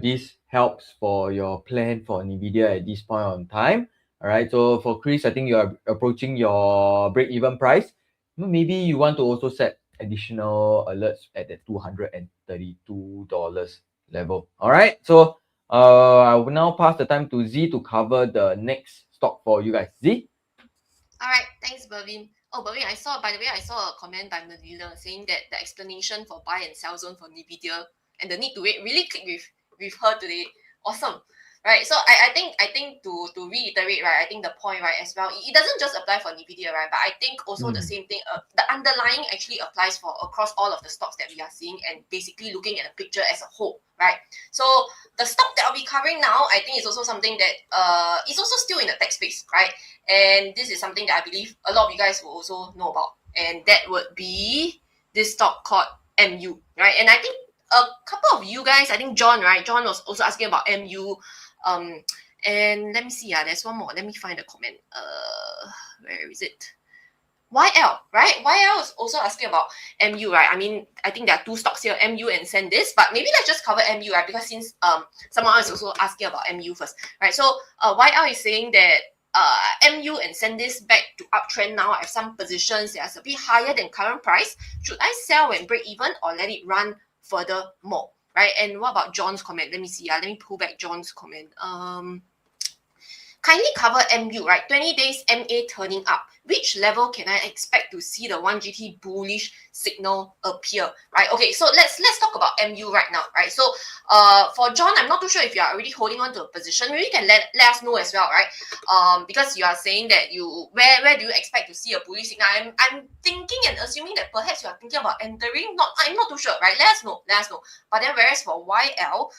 this helps for your plan for NVIDIA at this point on time. All right, so for Chris, I think you are approaching your break-even price. Maybe you want to also set additional alerts at the $232 level. All right, so I will now pass the time to Z to cover the next stock for you guys. Z? All right, thanks, Bervin. Oh, Bervin, by the way, I saw a comment by Melina saying that the explanation for buy and sell zone for NVIDIA and the need to wait really clicked with her today. Awesome. Right, so I think to reiterate, right, I think the point, right, as well, it doesn't just apply for NVIDIA, right, but I think also the same thing, the underlying actually applies for across all of the stocks that we are seeing and basically looking at the picture as a whole, right? So the stock that I'll be covering now, I think is also something that is also still in the tech space, right? And this is something that I believe a lot of you guys will also know about, and that would be this stock called MU, right? And I think a couple of you guys, I think John, right? John was also asking about MU. And let me see. There's one more. Let me find the comment. Where is it? YL, right? YL is also asking about MU, right? I mean, I think there are two stocks here, MU and SanDisk, but maybe let's just cover MU, right? Because since someone else is also asking about MU first, right? So YL is saying that MU and SanDisk back to uptrend now. I have some positions that's a bit higher than current price. Should I sell when break even or let it run further more? Right, and what about John's comment? Let me see. Let me pull back John's comment. Kindly cover MU, right? 20 days MA turning up. Which level can I expect to see the 1GT bullish signal appear, right? Okay, so let's talk about MU right now, right? So for John, I'm not too sure if you are already holding on to a position. Maybe you can let us know as well, right? Because you are saying that where do you expect to see a bullish signal? I'm thinking and assuming that perhaps you are thinking about entering. I'm not too sure, right? Let us know. But then whereas for YL,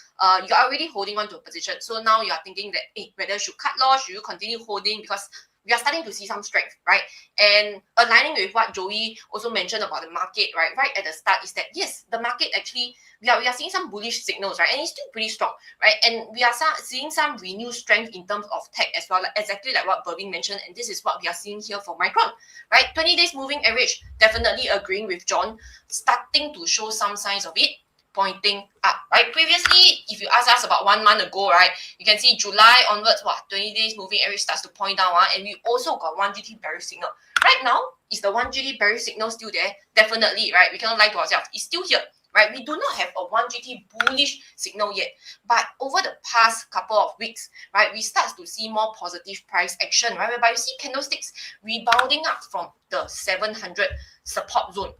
you are already holding on to a position. So now you are thinking that whether you should cut loss, should you continue holding, because we are starting to see some strength, right? And aligning with what Joey also mentioned about the market, right at the start, is that yes, the market actually, we are seeing some bullish signals, right? And it's still pretty strong, right? And we are seeing some renewed strength in terms of tech as well, exactly like what Bervin mentioned. And this is what we are seeing here for Micron, right? 20 days moving average, definitely agreeing with John, starting to show some signs of it pointing up, right? Previously, if you ask us about 1 month ago, right, you can see July onwards, 20 days moving average starts to point down, and we also got 1GT bearish signal. Right now, is the 1GT bearish signal still there? Definitely, right? We cannot lie to ourselves. It's still here, right? We do not have a 1GT bullish signal yet, but over the past couple of weeks, right, we start to see more positive price action, right? Whereby you see candlesticks rebounding up from the 700 support zone.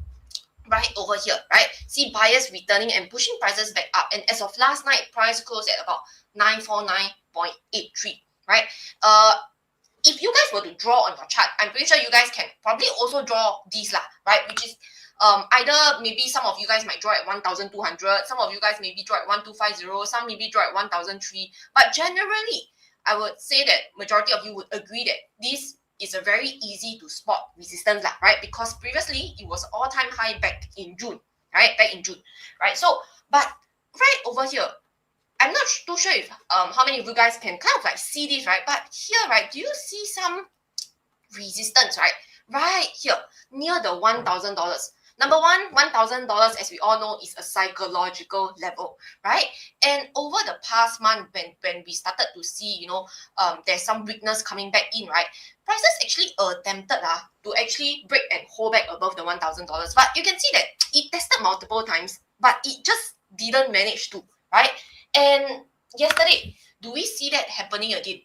Right over here, right? See buyers returning and pushing prices back up. And as of last night, price closed at about 949.83, right? If you guys were to draw on your chart, I'm pretty sure you guys can probably also draw these, right? Which is either maybe some of you guys might draw at 1,200, some of you guys maybe draw at 1,250, some maybe draw at 1,003. But generally, I would say that majority of you would agree that this is a very easy to spot resistance, right? Because previously it was all-time high back in June, right? So, but right over here, I'm not too sure if how many of you guys can kind of like see this, right? But here, right, do you see some resistance, right? Right here, near the $1,000. Number one, $1,000, as we all know, is a psychological level, right? And over the past month, when we started to see, there's some weakness coming back in, right? Prices actually attempted to actually break and hold back above the $1,000. But you can see that it tested multiple times, but it just didn't manage to, right? And yesterday, do we see that happening again?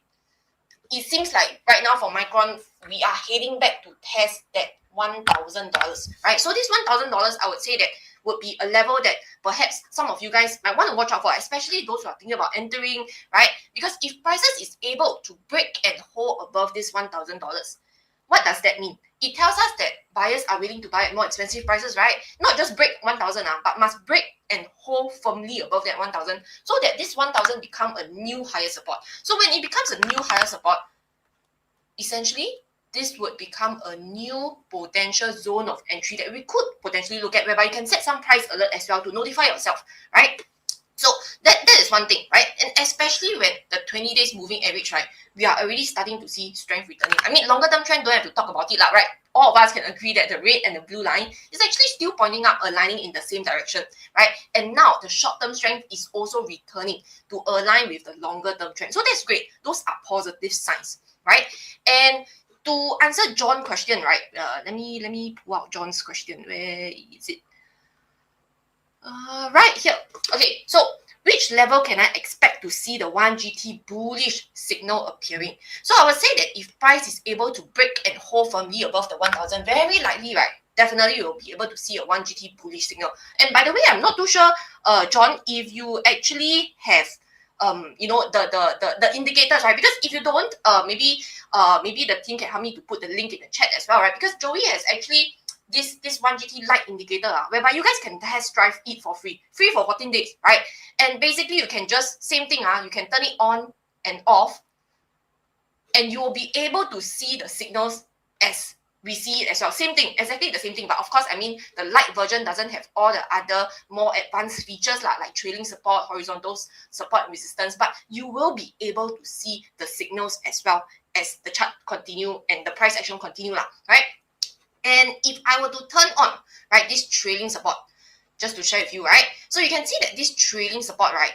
It seems like right now for Micron, we are heading back to test that $1,000, right? So this $1,000, I would say that would be a level that perhaps some of you guys might want to watch out for, especially those who are thinking about entering, right? Because if prices is able to break and hold above this $1,000, What does that mean? It tells us that buyers are willing to buy at more expensive prices, right? Not just break 1,000, but must break and hold firmly above that 1,000 so that this 1,000 become a new higher support. So when it becomes a new higher support, essentially, this would become a new potential zone of entry that we could potentially look at, whereby you can set some price alert as well to notify yourself, right? So that is one thing, right? And especially when the 20 days moving average, right, we are already starting to see strength returning. I mean, longer term trend, don't have to talk about it, right? All of us can agree that the red and the blue line is actually still pointing up, aligning in the same direction, right? And now the short-term strength is also returning to align with the longer-term trend. So that's great. Those are positive signs, right? And to answer John's question, right? Let me pull out John's question. Where is it? Right here. Okay, so which level can I expect to see the 1GT bullish signal appearing? So I would say that if price is able to break and hold firmly above the 1,000, very likely, right? Definitely you'll be able to see a 1GT bullish signal. And by the way, I'm not too sure, John, if you actually have the indicators, right? Because if you don't, maybe the team can help me to put the link in the chat as well, right? Because Joey has actually this 1GT light indicator, whereby you guys can test drive it for free for 14 days, right? And basically you can just, same thing, you can turn it on and off, and you will be able to see the signals as we see it as well. Same thing, exactly the same thing. But of course, I mean, the light version doesn't have all the other more advanced features like trailing support, horizontal support and resistance, but you will be able to see the signals as well as the chart continue and the price action continue, right? And if I were to turn on, right, this trailing support, just to share with you, right? So you can see that this trailing support, right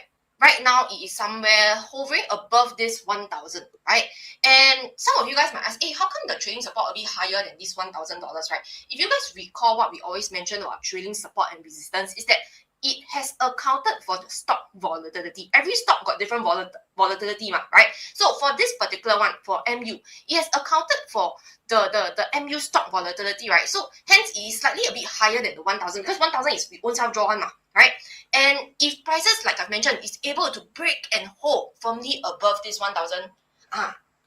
now it is somewhere hovering above this 1,000, right? And some of you guys might ask, hey, how come the trailing support a bit higher than this $1,000, right? If you guys recall what we always mention about trailing support and resistance is that it has accounted for the stock volatility. Every stock got different volatility, right? So for this particular one, for MU, it has accounted for the MU stock volatility, right? So hence it is slightly a bit higher than the 1,000 because 1,000 is we own self draw on, right? And if prices, like I've mentioned, is able to break and hold firmly above this 1,000,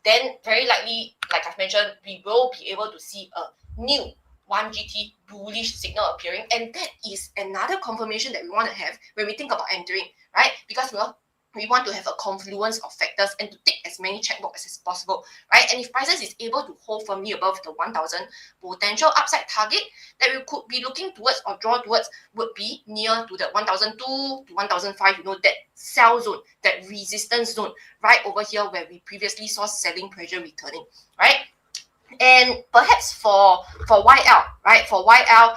then very likely, like I've mentioned, we will be able to see a new 1GT bullish signal appearing, and that is another confirmation that we want to have when we think about entering, right? Because we want to have a confluence of factors and to tick as many checkboxes as possible, right? And if prices is able to hold firmly above the 1,000, potential upside target that we could be looking towards or draw towards would be near to the 1,002 to 1,005, that sell zone, that resistance zone right over here where we previously saw selling pressure returning, right? And perhaps for YL, right? For YL,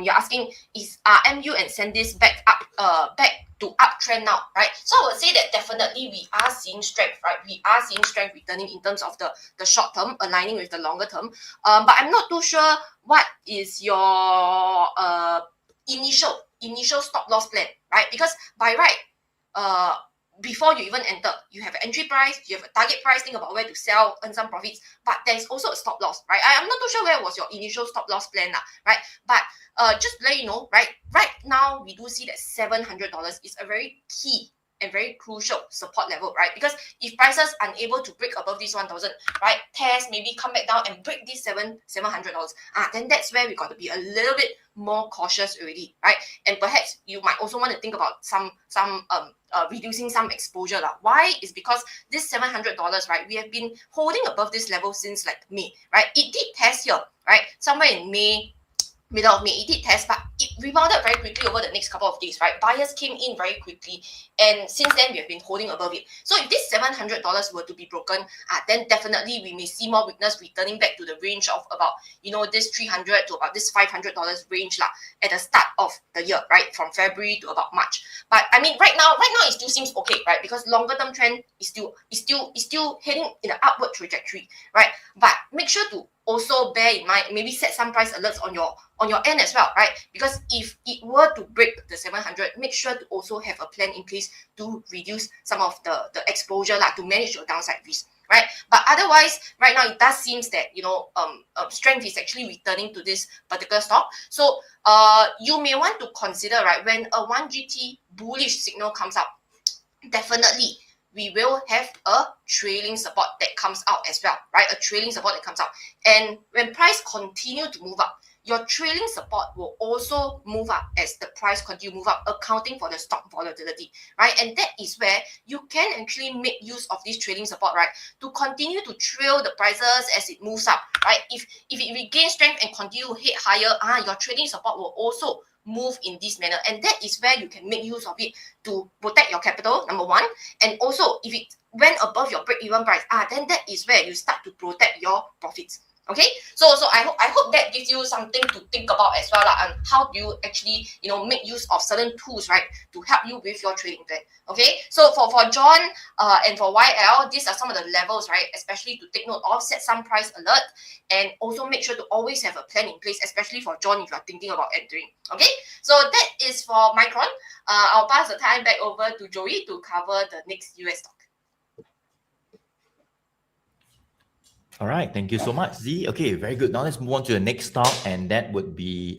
you're asking, is MU and Sandis back to uptrend now, right? So I would say that definitely we are seeing strength, right? We are seeing strength returning in terms of the short term, aligning with the longer term. But I'm not too sure what is your initial stop loss plan, right? Because by right, before you even enter, you have an entry price, you have a target price, think about where to sell, earn some profits, but there's also a stop loss, right? I'm not too sure where was your initial stop loss plan, right? But just to let you know, right now we do see that $700 is a very key and very crucial support level, right? Because if prices unable to break above this 1,000, right, test, maybe come back down and break this $700, then that's where we got to be a little bit more cautious already, right? And perhaps you might also want to think about some reducing some exposure. Why? Is because this $700, right, we have been holding above this level since like May, right? It did test here, right? Somewhere in May, middle of May, it did test, but it rebounded very quickly over the next couple of days, right? Buyers came in very quickly, and since then we have been holding above it. So if this $700 were to be broken, then definitely we may see more weakness returning back to the range of about, this $300 to about this $500 range at the start of the year, right? From February to about March. But I mean, right now it still seems okay, right? Because longer term trend is still heading in an upward trajectory, right? But make sure to also bear in mind, maybe set some price alerts on your end as well, right? Because if it were to break the 700, make sure to also have a plan in place to reduce some of the exposure, to manage your downside risk, right? But otherwise, right now it does seem that strength is actually returning to this particular stock. So you may want to consider, right, when a 1GT bullish signal comes out, definitely we will have a trailing support that comes out as well, right? A trailing support that comes out. And when price continue to move up, your trailing support will also move up as the price continue to move up, accounting for the stock volatility, right? And that is where you can actually make use of this trailing support, right? To continue to trail the prices as it moves up, right? If it regains strength and continue to hit higher, your trading support will also move in this manner. And that is where you can make use of it to protect your capital, number one. And also, if it went above your break-even price, then that is where you start to protect your profits. Okay, so I hope that gives you something to think about as well, and how do you actually make use of certain tools, right, to help you with your trading plan. Okay, so for John and for YL, these are some of the levels, right, especially to take note of. Set some price alert, and also make sure to always have a plan in place, especially for John if you are thinking about entering. Okay, so that is for Micron. I'll pass the time back over to Joey to cover the next US stock. All right, thank you so much, Z. Okay, very good. Now let's move on to the next stock, and that would be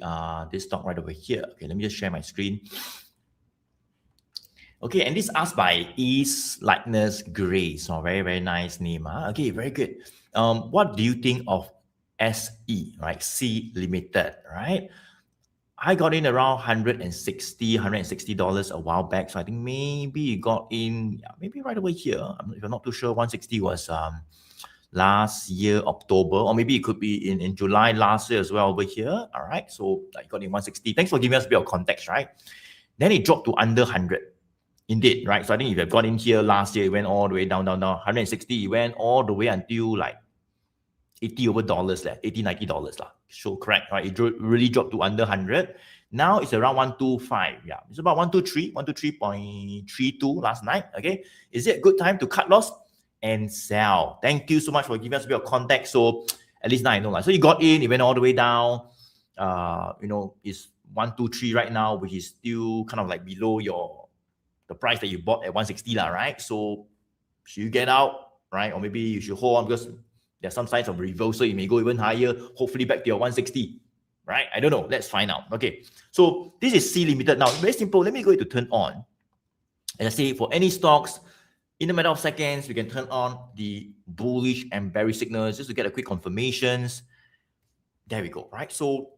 this stock right over here. Okay, let me just share my screen. Okay, and this asked by East Likeness Grace. Oh, very, very nice name. Okay, very good. What do you think of SE, right? C Limited, right? I got in around $160 a while back. So I think maybe you got in, maybe right over here. If I'm not too sure, 160 was last year, October, or maybe it could be in July last year as well over here. All right, so I got in 160. Thanks for giving us a bit of context, right? Then it dropped to under 100. Indeed, right? So I think if you've got in here last year, it went all the way down, 160. It went all the way until like $80 over dollars, $80, $90. So correct, right? It really dropped to under 100. Now it's around 125. Yeah, it's about 123.32 last night. Okay, is it a good time to cut loss and sell? Thank you so much for giving us a bit of context. So at least now I know. So you got in, it went all the way down. It's 123 right now, which is still kind of like below the price that you bought at 160, right? So should you get out, right? Or maybe you should hold on because there's some signs of reversal. You may go even higher, hopefully back to your 160, right? I don't know. Let's find out. Okay, so this is C Limited. Now, very simple. Let me go to turn on. And I say for any stocks, in a matter of seconds, we can turn on the bullish and bearish signals just to get a quick confirmations. There we go, right? So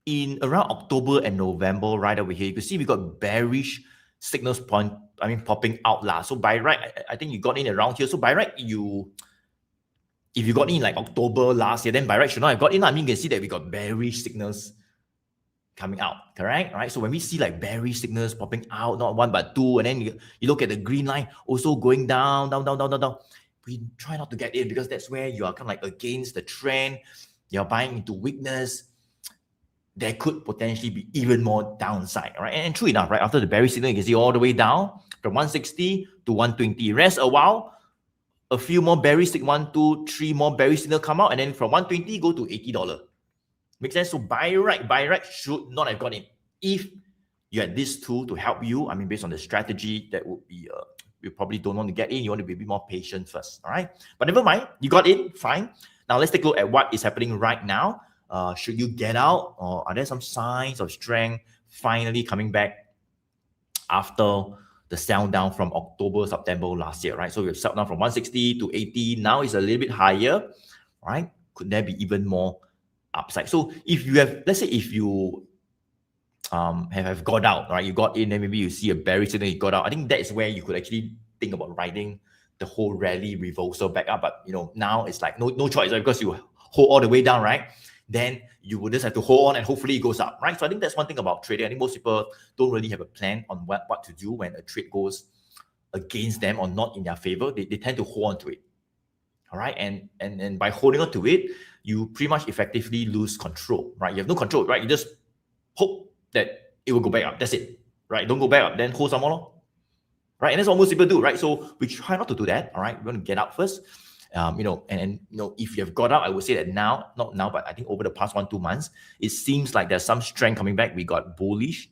in around October and November, right over here, you can see we got bearish signals popping out last. So by right, I think you got in around here. So by right, if you got in like October last year, then by right should not have got in. I mean, you can see that we got bearish signals coming out, correct? Right? So when we see like bearish signals popping out, not one but two, and then you look at the green line also going down, we try not to get in because that's where you are kind of like against the trend. You're buying into weakness. There could potentially be even more downside, right? And true enough, right? After the bearish signal, you can see all the way down from 160 to 120. Rest a while, a few more bearish signal, 1, 2, 3 more bearish signal come out, and then from 120 go to $80. Makes sense? So buy right should not have got in. If you had this tool to help you, I mean, based on the strategy, that would be you probably don't want to get in. You want to be a bit more patient first, all right? But never mind, you got in, fine. Now let's take a look at what is happening right now. Should you get out, or are there some signs of strength finally coming back after the sell down from October, September last year, right? So we've sold down from 160 to 80. Now it's a little bit higher, right? Could there be even more upside? So if you have, let's say if you have got out, right? You got in and maybe you see a bearish signal, you got out. I think that's where you could actually think about riding the whole rally reversal back up. But now it's like no choice, right? Because you hold all the way down, right? Then you would just have to hold on and hopefully it goes up, right? So I think that's one thing about trading. I think most people don't really have a plan on what to do when a trade goes against them or not in their favor. They tend to hold on to it, all right? And by holding on to it, you pretty much effectively lose control, right? You have no control, right? You just hope that it will go back up. That's it, right? Don't go back up, then hold some more, right? And that's what most people do, right? So we try not to do that, all right? We want to get out first. If you have got out, I would say that now, not now, but I think over the past 1-2 months, it seems like there's some strength coming back. We got bullish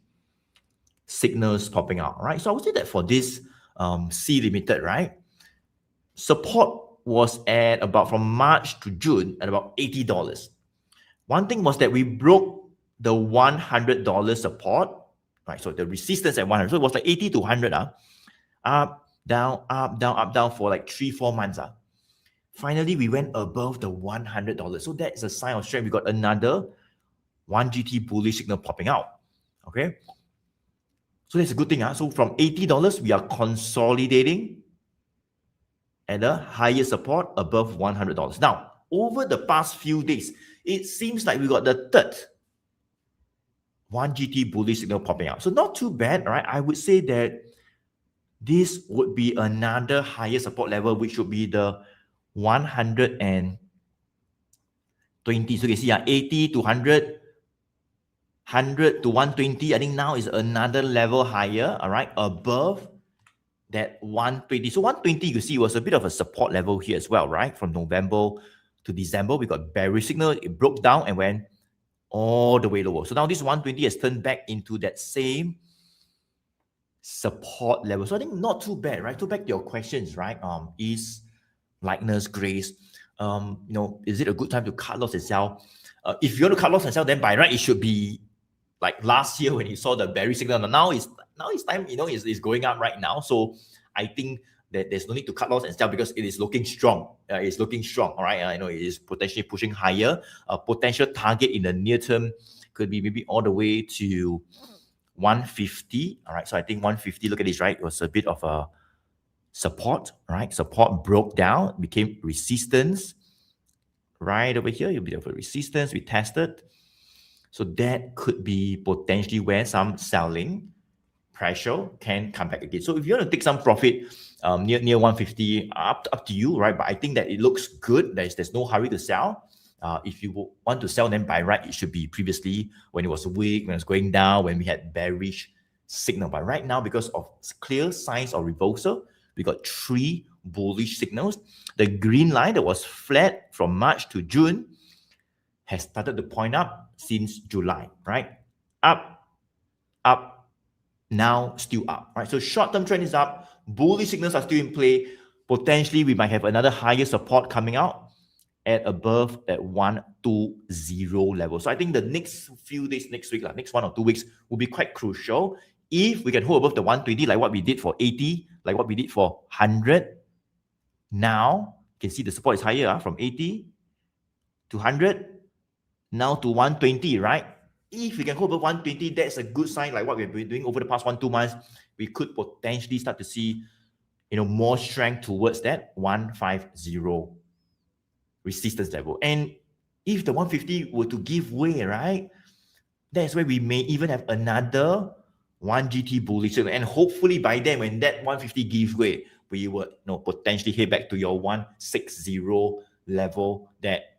signals popping out, right? So I would say that for this C Limited, right, support was at about from March to June at about $80. One thing was that we broke the $100 support, right? So the resistance at 100, so it was like 80 to 100. down, up, down, up, down for like 3-4 months. Finally, we went above the $100. So that is a sign of strength. We got another 1 GT bullish signal popping out. Okay. So that's a good thing. So from $80, we are consolidating at a higher support above $100. Now, over the past few days, it seems like we got the third 1 GT bullish signal popping out. So not too bad, right? I would say that this would be another higher support level, which would be the 120. So you can see 80 to 100, 100 to 120. I think now is another level higher, all right, above that 120. So 120, you see, was a bit of a support level here as well, right? From November to December, we got bearish signal. It broke down and went all the way lower. So now this 120 has turned back into that same support level. So I think not too bad, right? To back to your questions, right? Is likeness, grace, is it a good time to cut loss and sell? If you want to cut loss and sell, then by right, it should be like last year when you saw the bearish signal. Now it's time, it's going up right now. So I think that there's no need to cut loss and sell because it is looking strong. It's looking strong, all right? I know it is potentially pushing higher. A potential target in the near term could be maybe all the way to 150, all right? So I think 150, look at this, right? It was a bit of a support, right? Support broke down, became resistance. Right over here, a bit of a resistance. We tested. So that could be potentially where some selling pressure can come back again. So if you want to take some profit near 150, up to you, right? But I think that it looks good. There's no hurry to sell. If you want to sell, then by right, it should be previously when it was weak, when it was going down, when we had bearish signal. But right now, because of clear signs of reversal, we got 3 bullish signals. The green line that was flat from March to June has started to point up since July, right? Up, up, now still up, right? So short-term trend is up. Bullish signals are still in play. Potentially, we might have another higher support coming out at above that 120 level. So I think the next few days, next week, next 1 or 2 weeks will be quite crucial. If we can hold above the 120, like what we did for 80, like what we did for 100, now you can see the support is higher from 80 to 100, now to 120, right? If we can hold above 120, that's a good sign, like what we've been doing over the past 1-2 months. We could potentially start to see, more strength towards that 150 resistance level. And if the 150 were to give way, right, that's where we may even have another 1 GT bullish. And hopefully by then, when that 150 gives way, we would potentially head back to your 160 level that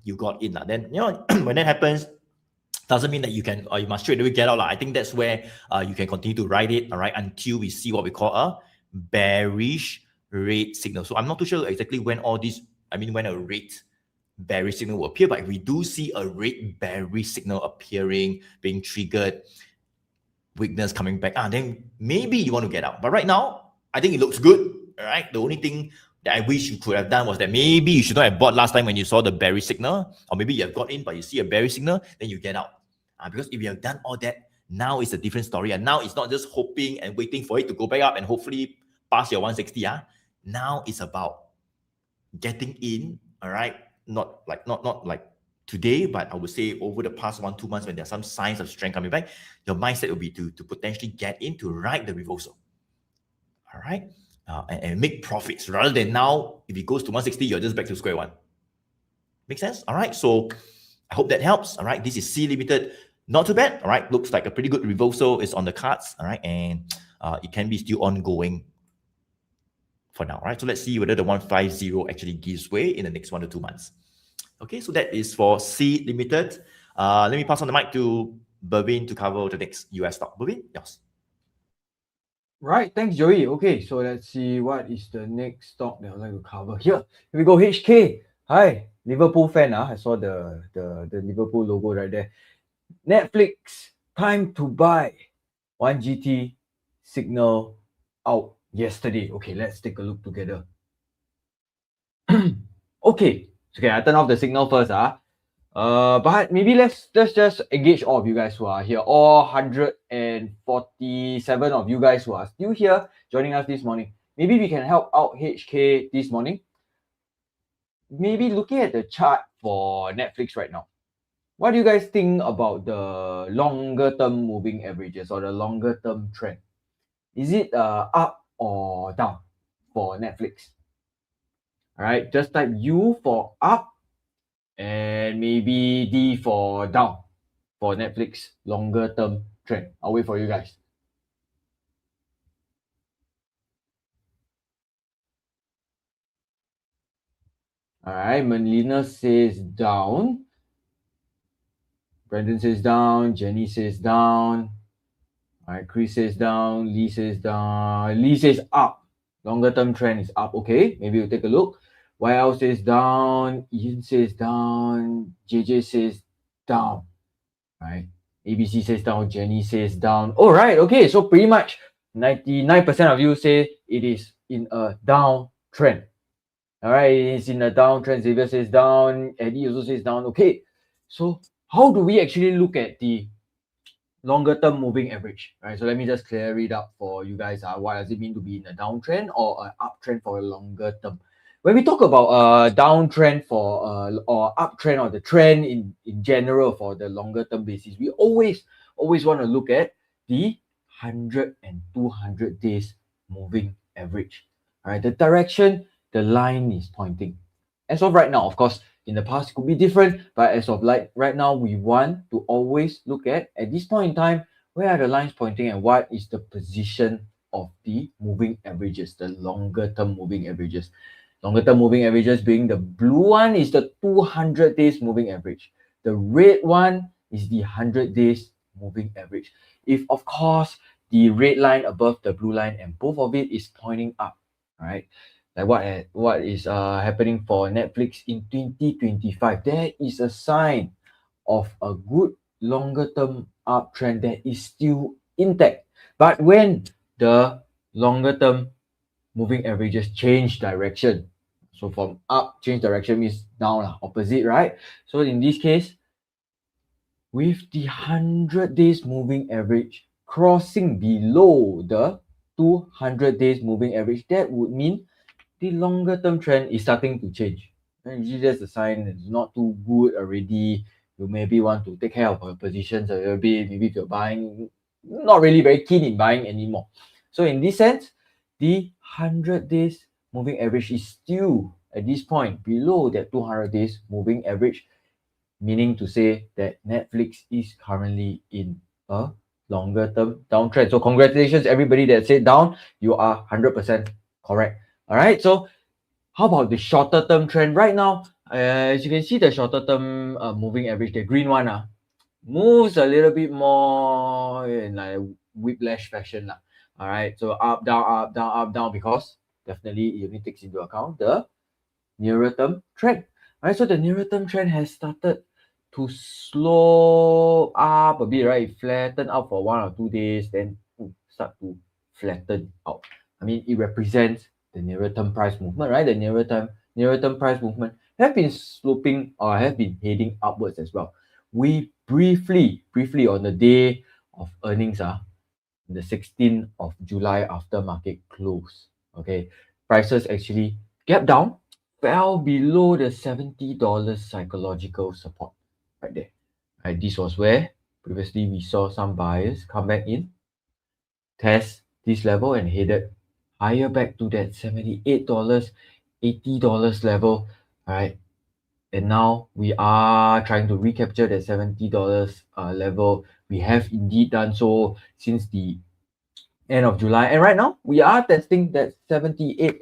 you got in. Then, when that happens, doesn't mean that you can, or you must straight away get out. I think that's where you can continue to ride it, all right, until we see what we call a bearish rate signal. So I'm not too sure exactly when when a rate bearish signal will appear, but if we do see a rate bearish signal appearing, being triggered, weakness coming back, then maybe you want to get out. But right now, I think it looks good, all right? The only thing that I wish you could have done was that maybe you should not have bought last time when you saw the bearish signal, or maybe you have got in, but you see a bearish signal, then you get out. Because if you have done all that, now it's a different story. And now it's not just hoping and waiting for it to go back up and hopefully pass your 160. Now it's about getting in, all right? Not like today, but I would say over the past 1-2 months when there are some signs of strength coming back, your mindset will be to potentially get in to ride the reversal. All right? And make profits rather than now, if it goes to 160, you're just back to square one. Make sense? All right. So I hope that helps. All right. This is C Limited. Not too bad. All right. Looks like a pretty good reversal is on the cards. All right. And it can be still ongoing for now. All right. So let's see whether the 150 actually gives way in the next 1 to 2 months. Okay. So that is for C Limited. Let me pass on the mic to Bervin to cover the next US stock. Bervin, yes. Right, thanks Joey. Okay, so let's see what is the next stock that I'd like to cover. Here we go. HK. Hi, Liverpool fan. I saw the Liverpool logo right there. Netflix, time to buy. 1 GT signal out yesterday. Okay, let's take a look together. Okay, I turn off the signal first. But maybe let's just engage all of you guys who are here, all 147 of you guys who are still here joining us this morning. maybe we can help out HK this morning. Maybe looking at the chart for Netflix right now. What do you guys think about the longer term moving averages or the longer term trend? Is it up or down for Netflix? All right, just type U for up and maybe D for down for Netflix longer term trend. I'll wait for you guys. All right, Melina says down. Brandon says down. Jenny says down. All right, Chris says down. Lee says down. Lee says up. Longer term trend is up. Okay, maybe we'll take a look. YL says down. Ian says down. JJ says down. Right. ABC says down. Jenny says down. All right. Okay. So pretty much 99% of you say it is in a down trend. All right. It's in a down trend. Xavier says down. Eddie also says down. Okay. So how do we actually look at the longer term moving average? Right. So let me just clear it up for you guys. What does it mean to be in a downtrend or an uptrend for a longer term? When we talk about a downtrend for or uptrend or the trend in general for the longer term basis, we always want to look at the 100 and 200 days moving average. All right, the direction the line is pointing. As of right now, of course, in the past it could be different, but as of right now, we want to always look at this point in time, where are the lines pointing and what is the position of the moving averages, the longer term moving averages. Longer term moving averages being the blue one is the 200 days moving average. The red one is the 100 days moving average. If, of course, the red line above the blue line and both of it is pointing up, right? Like what is happening for Netflix in 2025, there is a sign of a good longer term uptrend that is still intact. But when the longer term moving averages change direction, so from up change direction means down, opposite, right? So in this case, with the 100 days moving average crossing below the 200 days moving average, that would mean the longer term trend is starting to change. And usually that's a sign it's not too good already. You maybe want to take care of your positions a little bit. Maybe if you're buying, not really very keen in buying anymore. So in this sense, the 100 days moving average is still at this point below that 200 days moving average, meaning to say that Netflix is currently in a longer term downtrend. So congratulations everybody that said down, you are 100% correct. All right, so how about the shorter term trend right now? As you can see, the shorter term moving average, the green one, moves a little bit more in like whiplash fashion. All right, so up, down, up, down, up, down, because definitely it only takes into account the nearer term trend. All right, so the nearer term trend has started to slow up a bit, right? It flattened out for 1 or 2 days, then start to flatten out. I mean, it represents the nearer term price movement, right? The nearer term price movement have been sloping or have been heading upwards as well. We briefly on the day of earnings, the 16th of July after market close, okay, prices actually gapped down, fell below the $70 psychological support right there. Right, this was where previously we saw some buyers come back in, test this level and headed higher back to that $78, $80 level, right? And now we are trying to recapture that $70 level. We have indeed done so since the end of July. And right now we are testing that $78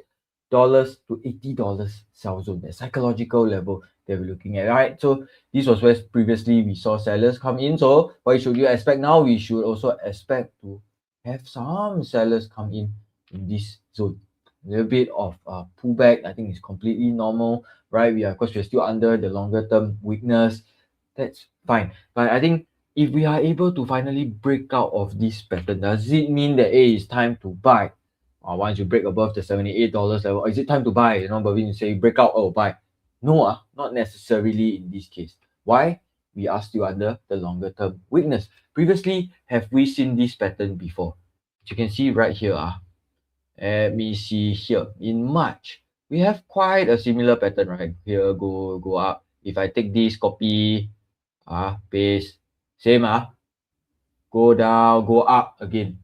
to $80 sell zone, that psychological level that we're looking at. All right, so this was where previously we saw sellers come in. So what should you expect now? We should also expect to have some sellers come in this zone. A little bit of pullback, I think, is completely normal, right? Of course, we're still under the longer term weakness. That's fine. But I think if we are able to finally break out of this pattern, does it mean that it's time to buy? Or once you break above the $78 level, is it time to buy? But when you say break out, buy. No, not necessarily in this case. Why? We are still under the longer term weakness. Previously, have we seen this pattern before? As you can see right here, Let me see here. In March, we have quite a similar pattern, right? Here, go up. If I take this, copy, paste, same, go down, go up again.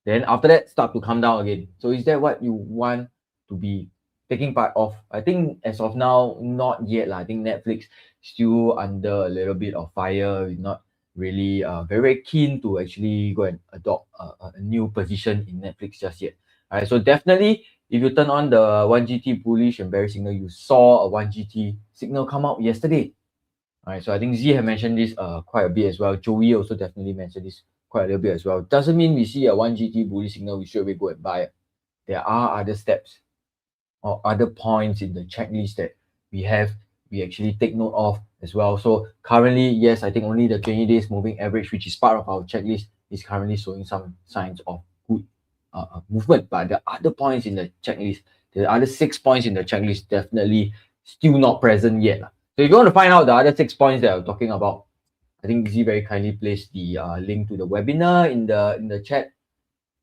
Then after that, start to come down again. So is that what you want to be taking part of? I think as of now, not yet. I think Netflix still under a little bit of fire. We're not really very keen to actually go and adopt a new position in Netflix just yet. All right, so definitely, if you turn on the 1GT bullish and bearish signal, you saw a 1GT signal come out yesterday. All right, so I think Z had mentioned this quite a bit as well. Joey also definitely mentioned this quite a little bit as well. Doesn't mean we see a 1GT bullish signal, we should go and buy it. There are other steps or other points in the checklist that we actually take note of as well. So currently, yes, I think only the 20 days moving average, which is part of our checklist, is currently showing some signs of good movement. But the other points in the checklist, the other 6 points in the checklist, definitely still not present yet. So if you want to find out the other 6 points that I'm talking about, I think Z very kindly placed the link to the webinar in the chat.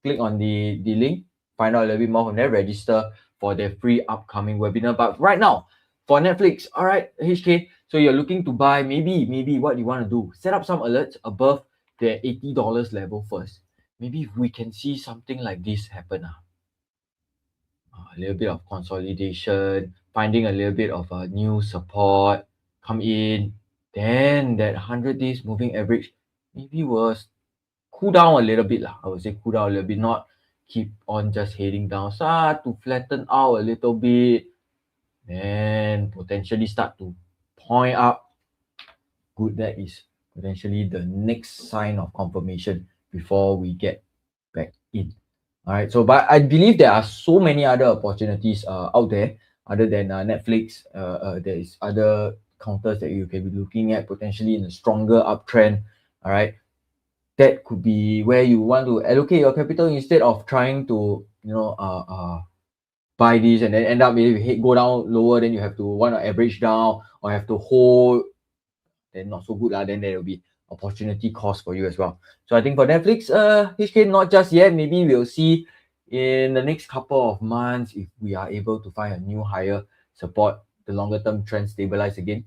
Click on the link, find out a little bit more from there, register for the free upcoming webinar. But right now, for Netflix, all right, HK, so you're looking to buy, maybe what you want to do, set up some alerts above the $80 level first. Maybe if we can see something like this happen. A little bit of consolidation, finding a little bit of a new support, come in, then that 100 days moving average maybe was cool down a little bit. I would say cool down a little bit, not keep on just heading down, start to flatten out a little bit, then potentially start to point up. Good, that is potentially the next sign of confirmation before we get back in. All right, so but I believe there are so many other opportunities out there other than Netflix. There is other counters that you can be looking at potentially in a stronger uptrend. All right, that could be where you want to allocate your capital instead of trying to buy these and then end up maybe go down lower. Then you have to want to average down or have to hold. Then not so good. Then there will be opportunity cost for you as well. So I think for Netflix, HK, not just yet. Maybe we'll see in the next couple of months if we are able to find a new higher support, the longer term trend stabilize again.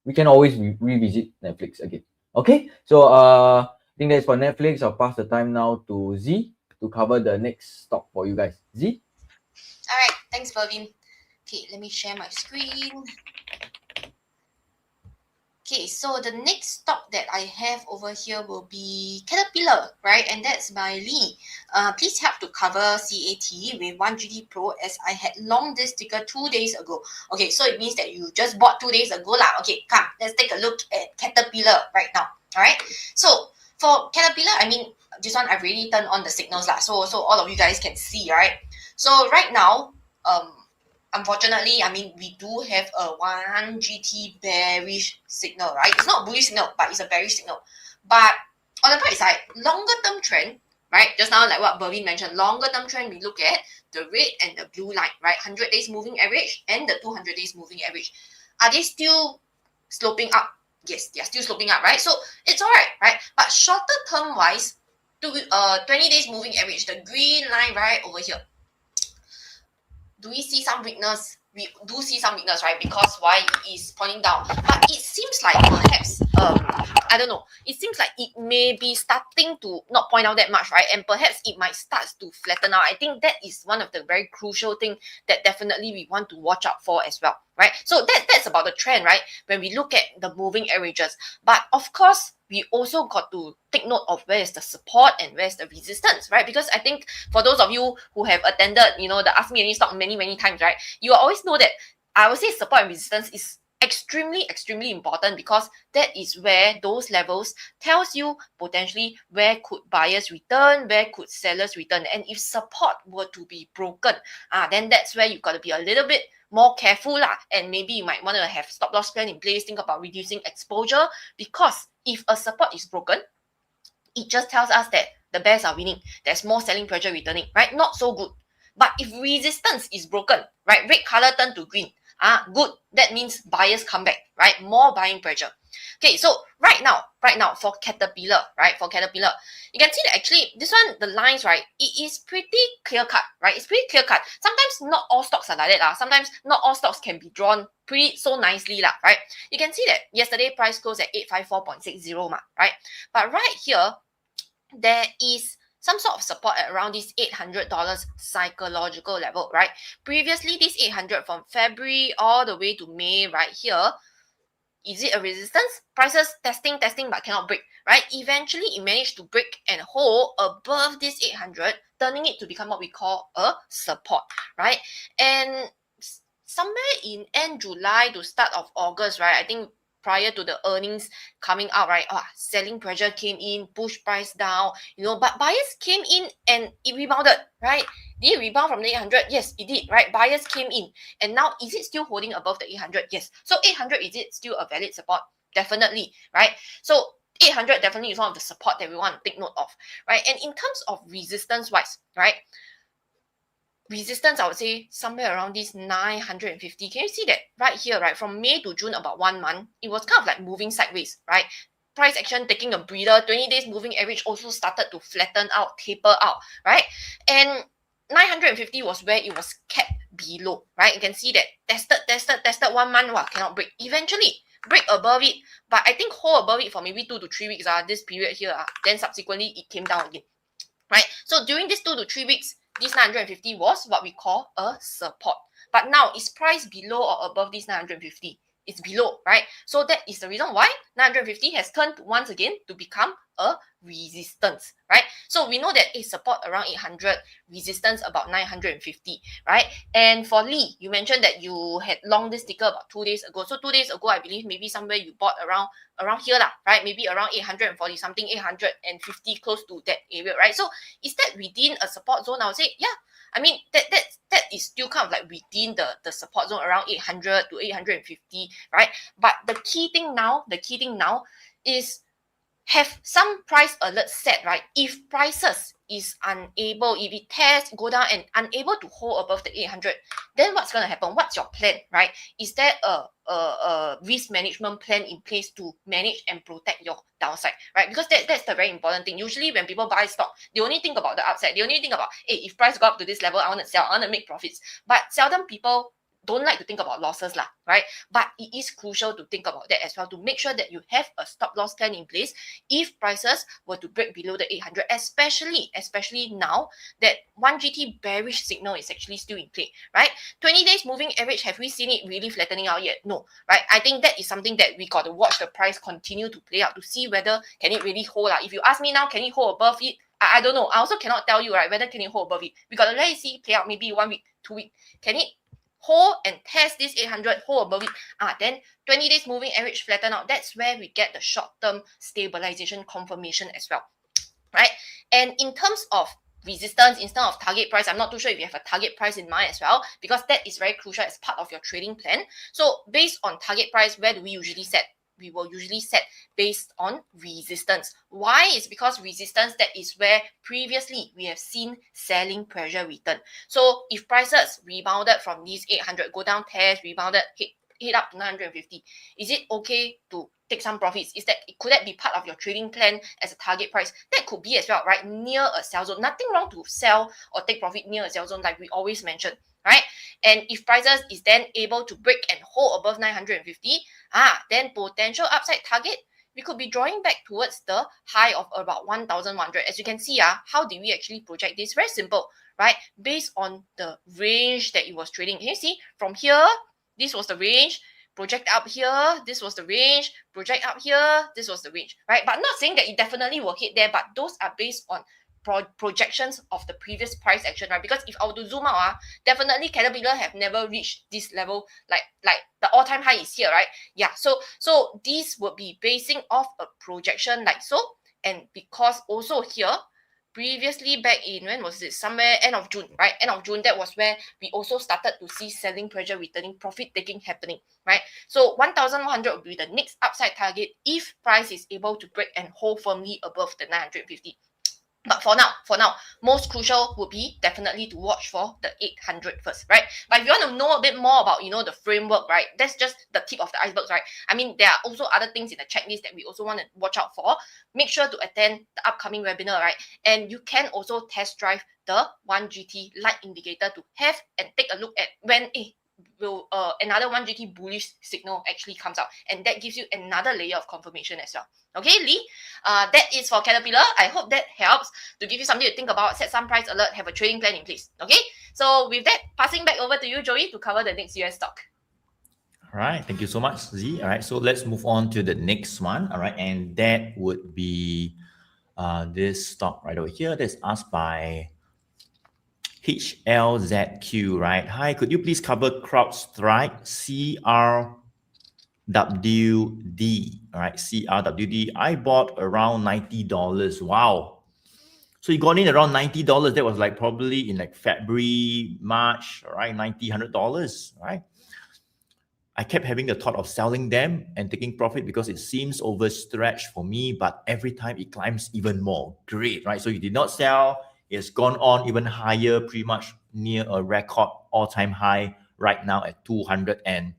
We can always revisit Netflix again. Okay, so I think that's for Netflix. I'll pass the time now to Z to cover the next stock for you guys. Z? All right, thanks, Bervin. Okay, let me share my screen. Okay, so the next stock that I have over here will be Caterpillar, right? And that's by Lee. Please help to cover CAT with 1GT Pro as I had long this ticker 2 days ago. Okay, so it means that you just bought 2 days ago lah. Okay, come, let's take a look at Caterpillar right now. All right, so for Caterpillar, I mean, this one I've already turned on the signals lah. So all of you guys can see, right? So right now, unfortunately, I mean, we do have a 1GT bearish signal, right? It's not a bullish signal, but it's a bearish signal. But on the bright side, longer term trend, right? Just now, like what Bervin mentioned, longer term trend, we look at the red and the blue line, right? 100 days moving average and the 200 days moving average. Are they still sloping up? Yes, they are still sloping up, right? So it's all right? But shorter term wise, 20 days moving average, the green line right over here. Do we see some weakness? We do see some weakness, right? Because why it is pointing down. But it seems like perhaps, I don't know. It seems like it may be starting to not point out that much, right? And perhaps it might start to flatten out. I think that is one of the very crucial thing that definitely we want to watch out for as well, right? So that's about the trend, right? When we look at the moving averages. But of course, we also got to take note of where is the support and where's the resistance, right? Because I think for those of you who have attended, the Ask Me Any Stock many times, right? You always know that I would say support and resistance is extremely important because that is where those levels tells you potentially where could buyers return, where could sellers return. And if support were to be broken, then that's where you got to be a little bit more careful lah, and maybe you might want to have stop loss plan in place, think about reducing exposure, because if a support is broken, it just tells us that the bears are winning. There's more selling pressure returning, right? Not so good. But if resistance is broken, right, red color turn to green, Good. That means buyers come back, right? More buying pressure. Okay, so right now, for Caterpillar, right? For Caterpillar, you can see that actually this one, the lines, right? It is pretty clear cut, right? It's pretty clear cut. Sometimes not all stocks are like that. Sometimes not all stocks can be drawn pretty so nicely, right? You can see that yesterday price closed at 854.60, right? But right here, there is some sort of support at around this $800 psychological level, right? Previously, this 800 from February all the way to May, right here, is it a resistance? Prices testing, but cannot break, right? Eventually, it managed to break and hold above this 800, turning it to become what we call a support, right? And somewhere in end July to start of August, right? I think prior to the earnings coming out, right? Selling pressure came in, push price down, but buyers came in and it rebounded, right? Did it rebound from the 800? Yes, it did, right? Buyers came in. And now, is it still holding above the 800? Yes. So 800, is it still a valid support? Definitely, right? So 800 definitely is one of the support that we want to take note of, right? And in terms of resistance-wise, right? Resistance, I would say somewhere around this 950. Can you see that right here, right? From May to June, about 1 month, it was kind of like moving sideways, right? Price action taking a breather, 20 days moving average also started to flatten out, taper out, right? And 950 was where it was kept below, right? You can see that tested 1 month, cannot break. Eventually, break above it, but I think hold above it for maybe 2 to 3 weeks, this period here, then subsequently it came down again, right? So during these 2 to 3 weeks, this 950 was what we call a support. But now, is price below or above this 950? It's below, right? So that is the reason why 950 has turned once again to become a resistance, right? So we know that a support around 800, resistance about 950, right? And for Lee, you mentioned that you had long this ticker about 2 days ago. So 2 days ago, I believe maybe somewhere you bought around here, right? Maybe around 840 something, 850, close to that area, right? So is that within a support zone? I would say, yeah. I mean, that is still kind of like within the support zone around 800 to 850, right? But the key thing now is have some price alert set, right? If prices is unable, if it tests, go down and unable to hold above the 800, then what's going to happen? What's your plan, right? Is there a risk management plan in place to manage and protect your downside, right? Because that's the very important thing. Usually when people buy stock, they only think about the upside. They only think about, hey, if price go up to this level, I want to sell, I want to make profits. But seldom people don't like to think about losses, right? But it is crucial to think about that as well, to make sure that you have a stop loss plan in place if prices were to break below the 800, especially now that 1GT bearish signal is actually still in play, right? 20 days moving average, have we seen it really flattening out yet? No, right? I think that is something that we got to watch the price continue to play out to see whether can it really hold. If you ask me now, can it hold above it? I don't know. I also cannot tell you, right, whether can it hold above it. We got to let it see play out maybe 1 week, 2 weeks. Can it hold and test this 800, hold above it, then 20 days moving average flatten out. That's where we get the short-term stabilization confirmation as well, right? And in terms of resistance instead of target price, I'm not too sure if you have a target price in mind as well, because that is very crucial as part of your trading plan. So based on target price, where do we usually set? We will usually set based on resistance. Why? It's because resistance, that is where previously we have seen selling pressure return. So if prices rebounded from these 800, go down, test, rebounded, hit up to 950, is it okay to take some profits? Could that be part of your trading plan as a target price? That could be as well, right? Near a sell zone. Nothing wrong to sell or take profit near a sell zone, like we always mention, right? And if prices is then able to break and hold above 950, then potential upside target, we could be drawing back towards the high of about 1,100. As you can see, how did we actually project this? Very simple, right? Based on the range that it was trading. Can you see from here? This was the range. Project up here, this was the range. Project up here, this was the range, right? But not saying that it definitely will hit there, but those are based on projections of the previous price action, right? Because if I were to zoom out, definitely Caterpillar have never reached this level, like the all-time high is here, right? Yeah, so this would be basing off a projection like so, and because also here, previously back in, when was it? Somewhere end of June, right? End of June, that was where we also started to see selling pressure returning, profit taking happening, right? So 1,100 will be the next upside target if price is able to break and hold firmly above the 950. But for now, most crucial would be definitely to watch for the 800 first, right? But if you want to know a bit more about, the framework, right, that's just the tip of the iceberg, right? I mean, there are also other things in the checklist that we also want to watch out for. Make sure to attend the upcoming webinar, right? And you can also test drive the 1GT light indicator to have and take a look at when will another 1GT bullish signal actually comes out, and that gives you another layer of confirmation as well. Okay, Lee, that is for Caterpillar. I hope that helps to give you something to think about, set some price alert, have a trading plan in place. Okay, so with that, passing back over to you, Joey, to cover the next US stock. All right, thank you so much, Z. All right, so let's move on to the next one. All right, and that would be this stock right over here that's asked by HLZQ, right? Hi, could you please cover CrowdStrike, CRWD, all right, CRWD. I bought around $90. Wow. So you got in around $90. That was like probably in like February, March, all right, $90, $100, right? I kept having the thought of selling them and taking profit because it seems overstretched for me, but every time it climbs even more. Great, right? So you did not sell. It's gone on even higher, pretty much near a record all-time high right now at $225.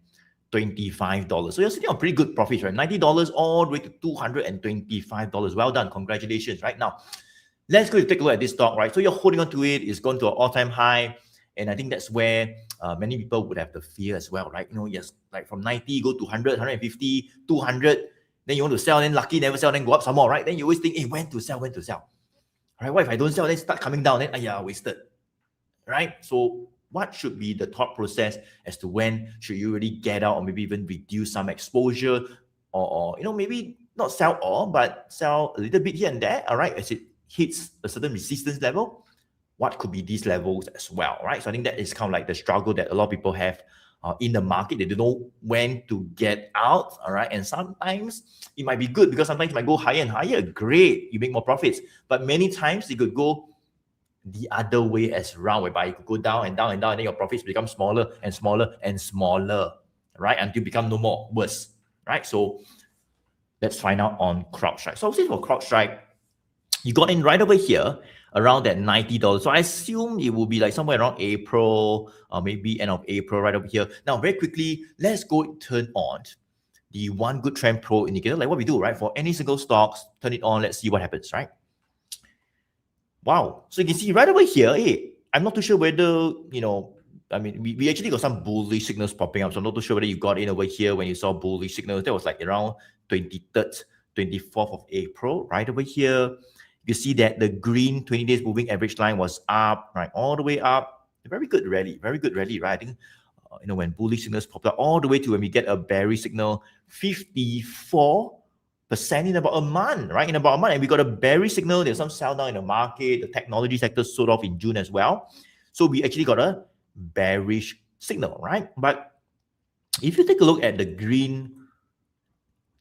So you're sitting on pretty good profits, right? $90 all the way to $225. Well done. Congratulations. Right now, let's go take a look at this stock, right? So you're holding on to it. It's gone to an all-time high. And I think that's where many people would have the fear as well, right? Yes, like from 90, go to 100, 150, 200. Then you want to sell, then lucky never sell, then go up some more, right? Then you always think, hey, when to sell? All right, what if I don't sell, then start coming down, then, wasted, right? So what should be the thought process as to when should you really get out or maybe even reduce some exposure or maybe not sell all, but sell a little bit here and there, all right, as it hits a certain resistance level? What could be these levels as well, right? So I think that is kind of like the struggle that a lot of people have in the market. They don't know when to get out, all right? And sometimes it might be good because sometimes it might go higher and higher. Great, you make more profits. But many times it could go the other way as well, whereby you could go down and down and down, and then your profits become smaller and smaller and smaller, right? Until become no more, worse, right? So let's find out on CrowdStrike. So since for CrowdStrike, you got in right over here, around that $90. So I assume it will be like somewhere around April or maybe end of April right over here. Now, very quickly, let's go turn on the One Good Trend Pro indicator, like what we do, right? For any single stocks, turn it on, let's see what happens, right? Wow. So you can see right over here, hey, I'm not too sure whether, we actually got some bullish signals popping up. So I'm not too sure whether you got in over here when you saw bullish signals. That was like around 23rd, 24th of April, right over here. You see that the green 20 days moving average line was up, right, all the way up. Very good rally, right? I think, when bullish signals popped up all the way to when we get a bearish signal, 54% in about a month, right? In about a month, and we got a bearish signal. There's some sell down in the market. The technology sector sold off in June as well. So we actually got a bearish signal, right? But if you take a look at the green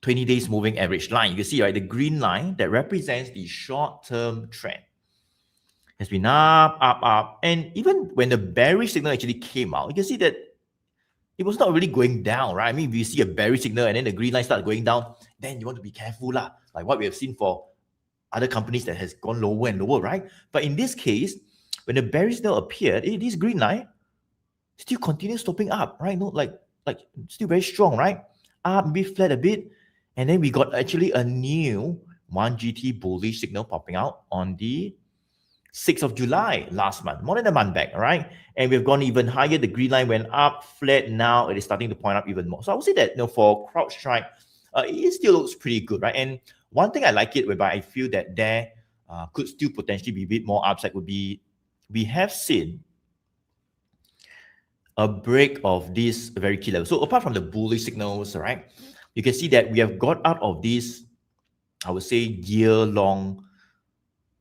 20 days moving average line, you can see, right, the green line that represents the short-term trend has been up. And even when the bearish signal actually came out, you can see that it was not really going down, right? I mean, if you see a bearish signal and then the green line starts going down, then you want to be careful, like what we have seen for other companies that has gone lower and lower, right? But in this case, when the bearish signal appeared, this green line still continues stopping up, right? Like still very strong, right? Up, maybe flat a bit. And then we got actually a new 1GT bullish signal popping out on the 6th of July last month, more than a month back, right? And we've gone even higher. The green line went up, flat. Now it is starting to point up even more. So I would say that for CrowdStrike, it still looks pretty good, right? And one thing I like it, whereby I feel that there could still potentially be a bit more upside, would be we have seen a break of this very key level. So apart from the bullish signals, right, you can see that we have got out of this, I would say, year-long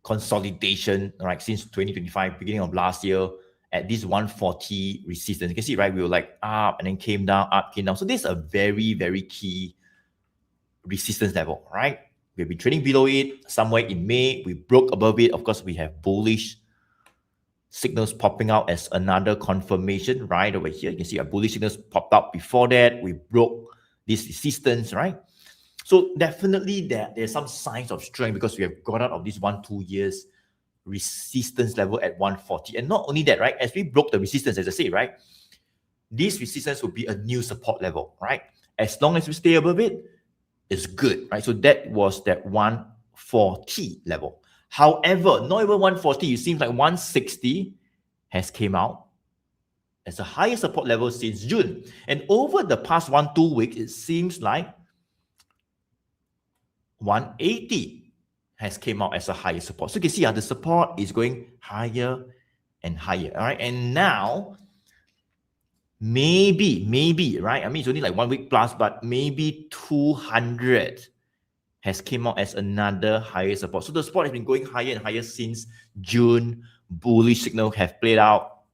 consolidation, right, since 2025, beginning of last year, at this 140 resistance. You can see, right, we were like up and then came down, up, came down. So this is a very, very key resistance level, right? We've been trading below it somewhere in May. We broke above it. Of course, we have bullish signals popping out as another confirmation right over here. You can see our bullish signals popped out before that. We broke this resistance, right? So definitely there's some signs of strength because we have got out of this 1-2 years resistance level at 140. And not only that, right? As we broke the resistance, as I say, right? This resistance will be a new support level, right? As long as we stay above it, it's good, right? So that was that 140 level. However, not even 140, it seems like 160 has came out as the highest support level since June. And over the past 1-2 weeks, it seems like 180 has came out as a higher support. So you can see the support is going higher and higher, all right? And now, maybe, right? I mean, it's only like 1 week plus, but maybe 200 has came out as another higher support. So the support has been going higher and higher since June. Bullish signal have played out.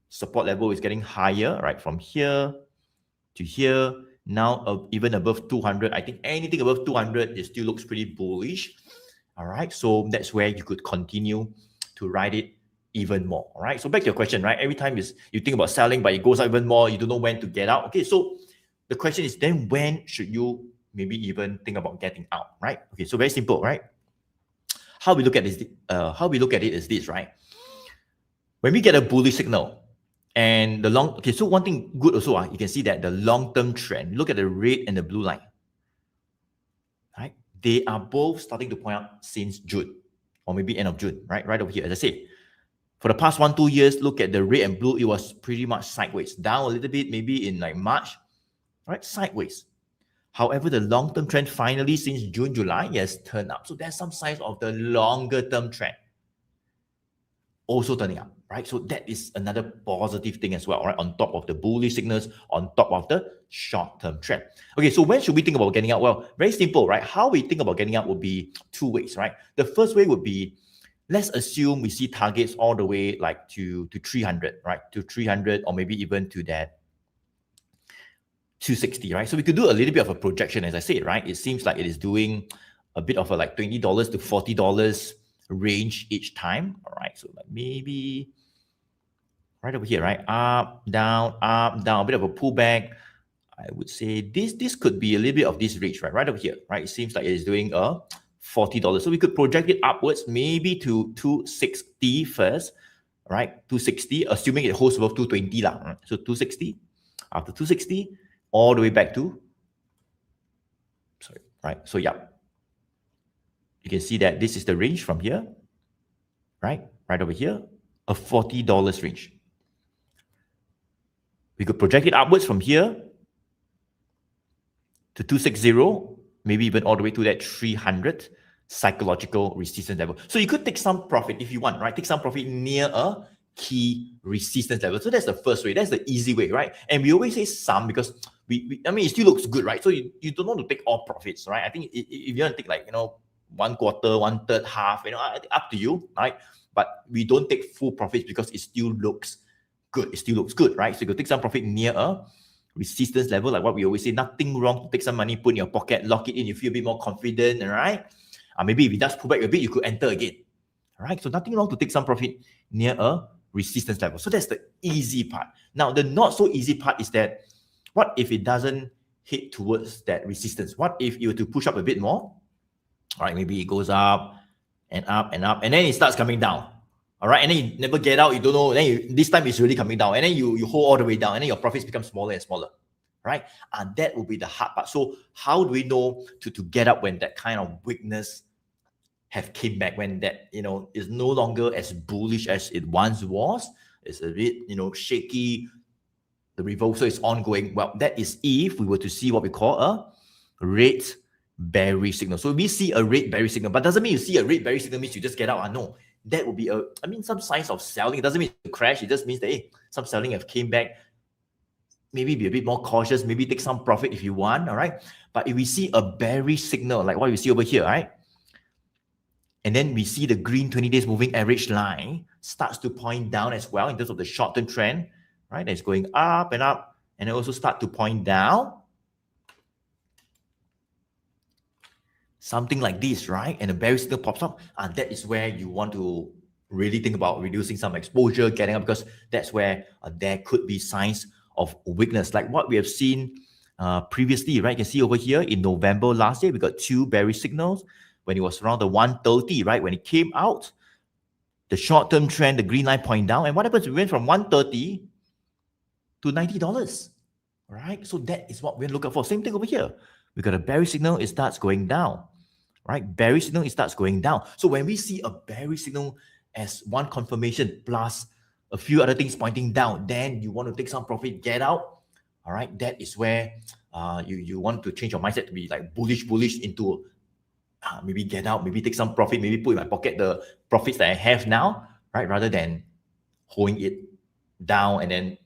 Support level is getting higher, right? From here to here. Now, even above 200. I think anything above 200, it still looks pretty bullish. All right. So that's where you could continue to ride it even more. All right. So back to your question, right? Every time you think about selling, but it goes up even more, you don't know when to get out. Okay. So the question is then when should you maybe even think about getting out, right? Okay. So very simple, right? How we look at this, it is this, right? When we get a bullish signal and the long, okay, so one thing good also, you can see that the long-term trend, look at the red and the blue line, right? They are both starting to point out since June or maybe end of June, right? Right over here, as I say. For the past 1-2 years, look at the red and blue, it was pretty much sideways, down a little bit, maybe in like March, right? Sideways. However, the long-term trend finally since June, July has turned up. So there's some signs of the longer-term trend also turning up, right? So that is another positive thing as well, right? On top of the bullish signals, on top of the short-term trend. Okay, so when should we think about getting out? Well, very simple, right? How we think about getting out would be 2 ways, right? The first way would be, let's assume we see targets all the way like to 300, right? To 300 or maybe even to that 260, right? So we could do a little bit of a projection, as I said, right? It seems like it is doing a bit of a like $20 to $40 range each time. All right, so like maybe right over here, right? Up, down, a bit of a pullback. I would say this could be a little bit of this range, right? Right over here, right? It seems like it is doing a $40. So we could project it upwards, maybe to 260 first, right? 260, assuming it holds above 220 lah. Right? So 260, after 260, all the way back to, sorry, right? So yeah, you can see that this is the range from here, right? Right over here, a $40 range. We could project it upwards from here to 260, maybe even all the way to that 300 psychological resistance level. So you could take some profit if you want, right? Take some profit near a key resistance level. So that's the first way. That's the easy way, right? And we always say some because I mean, it still looks good, right? So you don't want to take all profits, right? I think if you want to take like, 1 quarter, 1/3, half, up to you, right? But we don't take full profits because it still looks good. It still looks good, right? So you could take some profit near a resistance level, like what we always say, nothing wrong to take some money, put in your pocket, lock it in, you feel a bit more confident, right? Maybe if it does pull back a bit, you could enter again, all right? So nothing wrong to take some profit near a resistance level. So that's the easy part. Now, the not so easy part is that, what if it doesn't hit towards that resistance? What if you were to push up a bit more? All right, maybe it goes up and up and up, and then it starts coming down. All right, and then you never get out, you don't know, then this time it's really coming down, and then you hold all the way down, and then your profits become smaller and smaller, right? And that will be the hard part. So how do we know to get up when that kind of weakness have came back, when that, is no longer as bullish as it once was? It's a bit, shaky, the reversal is ongoing. Well, that is if we were to see what we call a red bearish signal. So we see a red bearish signal, but doesn't mean you see a red bearish signal means you just get out. No, that would be some signs of selling. It doesn't mean to crash. It just means that, hey, some selling have came back. Maybe be a bit more cautious. Maybe take some profit if you want. All right. But if we see a bearish signal, like what we see over here, right? And then we see the green 20 days moving average line starts to point down as well in terms of the short-term trend, right? It's going up, and it also start to point down. Something like this, right? And a bearish signal pops up, and that is where you want to really think about reducing some exposure, getting up, because that's where there could be signs of weakness, like what we have seen previously, right? You can see over here in November last year, we got 2 bearish signals when it was around the 130, right? When it came out, the short-term trend, the green line point down. And what happens? We went from 130 to $90. All right. So that is what we're looking for. Same thing over here. We got a bearish signal, it starts going down. Right? Bearish signal, it starts going down. So when we see a bearish signal as one confirmation plus a few other things pointing down, then you want to take some profit, get out. All right. That is where you want to change your mindset to be like bullish into maybe get out, maybe take some profit, maybe put in my pocket the profits that I have now, right? Rather than holding it down and then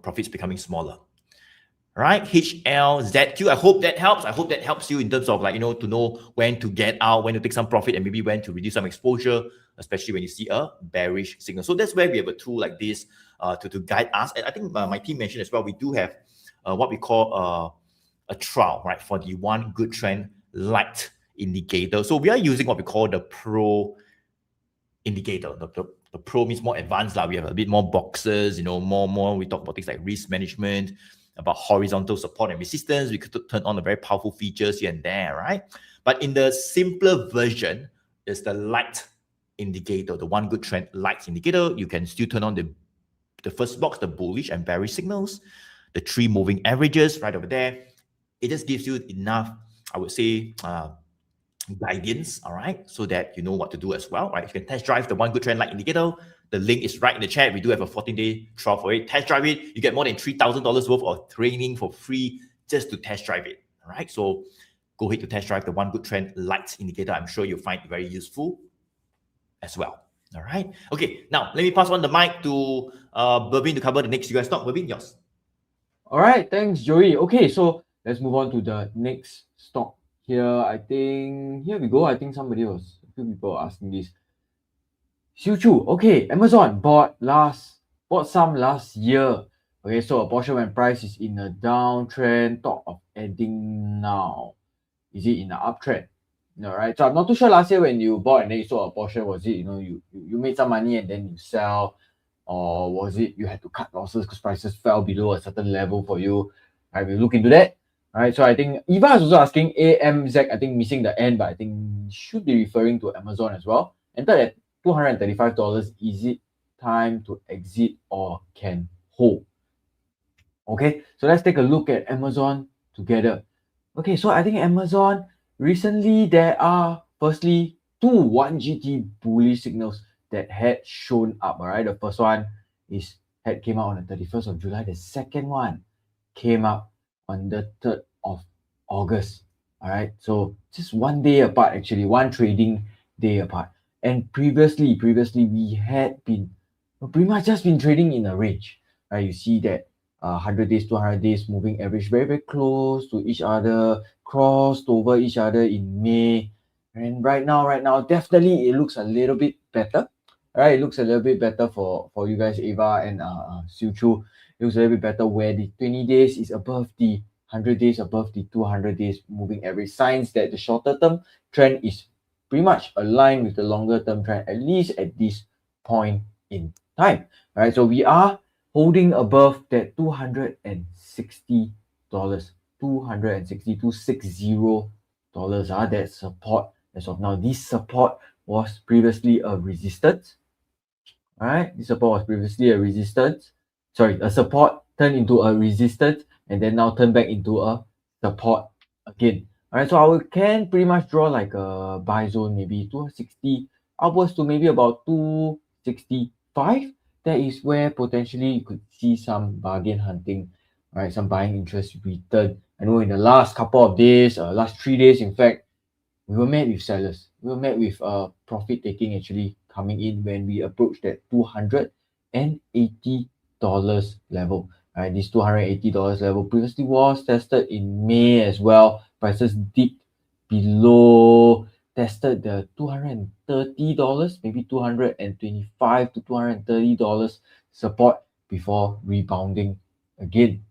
profits becoming smaller. Right? HLZQ. I hope that helps. I hope that helps you in terms of like, to know when to get out, when to take some profit, and maybe when to reduce some exposure, especially when you see a bearish signal. So that's where we have a tool like this to guide us. And I think my team mentioned as well, we do have what we call a trial, right? For the one good trend light indicator. So we are using what we call the Pro indicator. The Pro means more advanced. We have a bit more boxes, more. We talk about things like risk management, about horizontal support and resistance. We could turn on the very powerful features here and there, right? But in the simpler version, is the light indicator, the one good trend light indicator. You can still turn on the first box, the bullish and bearish signals, the 3 moving averages right over there. It just gives you enough, I would say, guidance, all right, so that you know what to do as well, right? You can test drive the one good trend light indicator. The link is right in the chat. We do have a 14-day trial for it. Test drive it. You get more than $3,000 worth of training for free just to test drive it, all right? So go ahead to test drive the one good trend light indicator. I'm sure you'll find it very useful as well, all right? Okay, now let me pass on the mic to Bervin to cover the next US stock. Bervin, yours. All right, thanks, Joey. Okay, so let's move on to the next stock. Here, I think, here we go. I think a few people asking this. Xiu Chu, okay, Amazon bought some last year. Okay, so a portion when price is in a downtrend, thought of adding now. Is it in an uptrend? All right, so I'm not too sure last year when you bought and then you saw a portion, was it, you made some money and then you sell, or was it you had to cut losses because prices fell below a certain level for you? All right, we'll look into that. All right, so I think Eva is also asking AMZN, I think missing the N, but I think should be referring to Amazon as well. Entered at $235. Is it time to exit or can hold? Okay, so let's take a look at Amazon together. Okay, so I think Amazon, recently there are firstly 2 1GT bullish signals that had shown up. All right, the first one came out on the 31st of July. The second one came up on the 3rd of August. All right, so just 1 day apart, actually, 1 trading day apart. And previously we had been pretty much just been trading in a range, right? You see that 100 days, 200 days moving average very, very close to each other, crossed over each other in May. And right now, definitely it looks a little bit better. All right, it looks a little bit better for you guys, Eva and Xiu Chu. It looks a little bit better where the 20 days is above the 100 days, above the 200 days moving average. Signs that the shorter term trend is pretty much aligned with the longer term trend, at least at this point in time. All right, so we are holding above that $260, $260 that support as of now. This support was previously a resistance. All right, this support was previously a resistance. Sorry, a support turned into a resistance and then now turned back into a support again. All right, so I can pretty much draw like a buy zone, maybe 260 upwards to maybe about 265. That is where potentially you could see some bargain hunting, all right, some buying interest return. I know in the last couple of days, last 3 days, in fact, we were met with sellers. We were met with profit taking actually coming in when we approached that $280 level. All right, this $280 level previously was tested in May as well. Prices dipped below, tested the $230, maybe $225 to $230 support before rebounding again.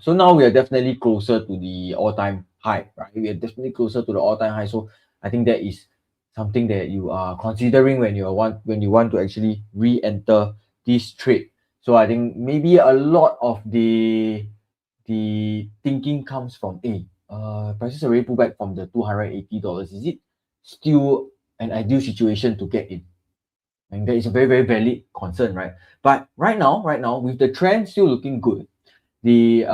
So now we are definitely closer to the all-time high, right? We are definitely closer to the all-time high. So I think that is something that you are considering when you want to actually re-enter this trade. So I think maybe a lot of the thinking comes from prices already pulled back from the $280. Is it still an ideal situation to get in? And that is a very, very valid concern, right? But right now, with the trend still looking good, the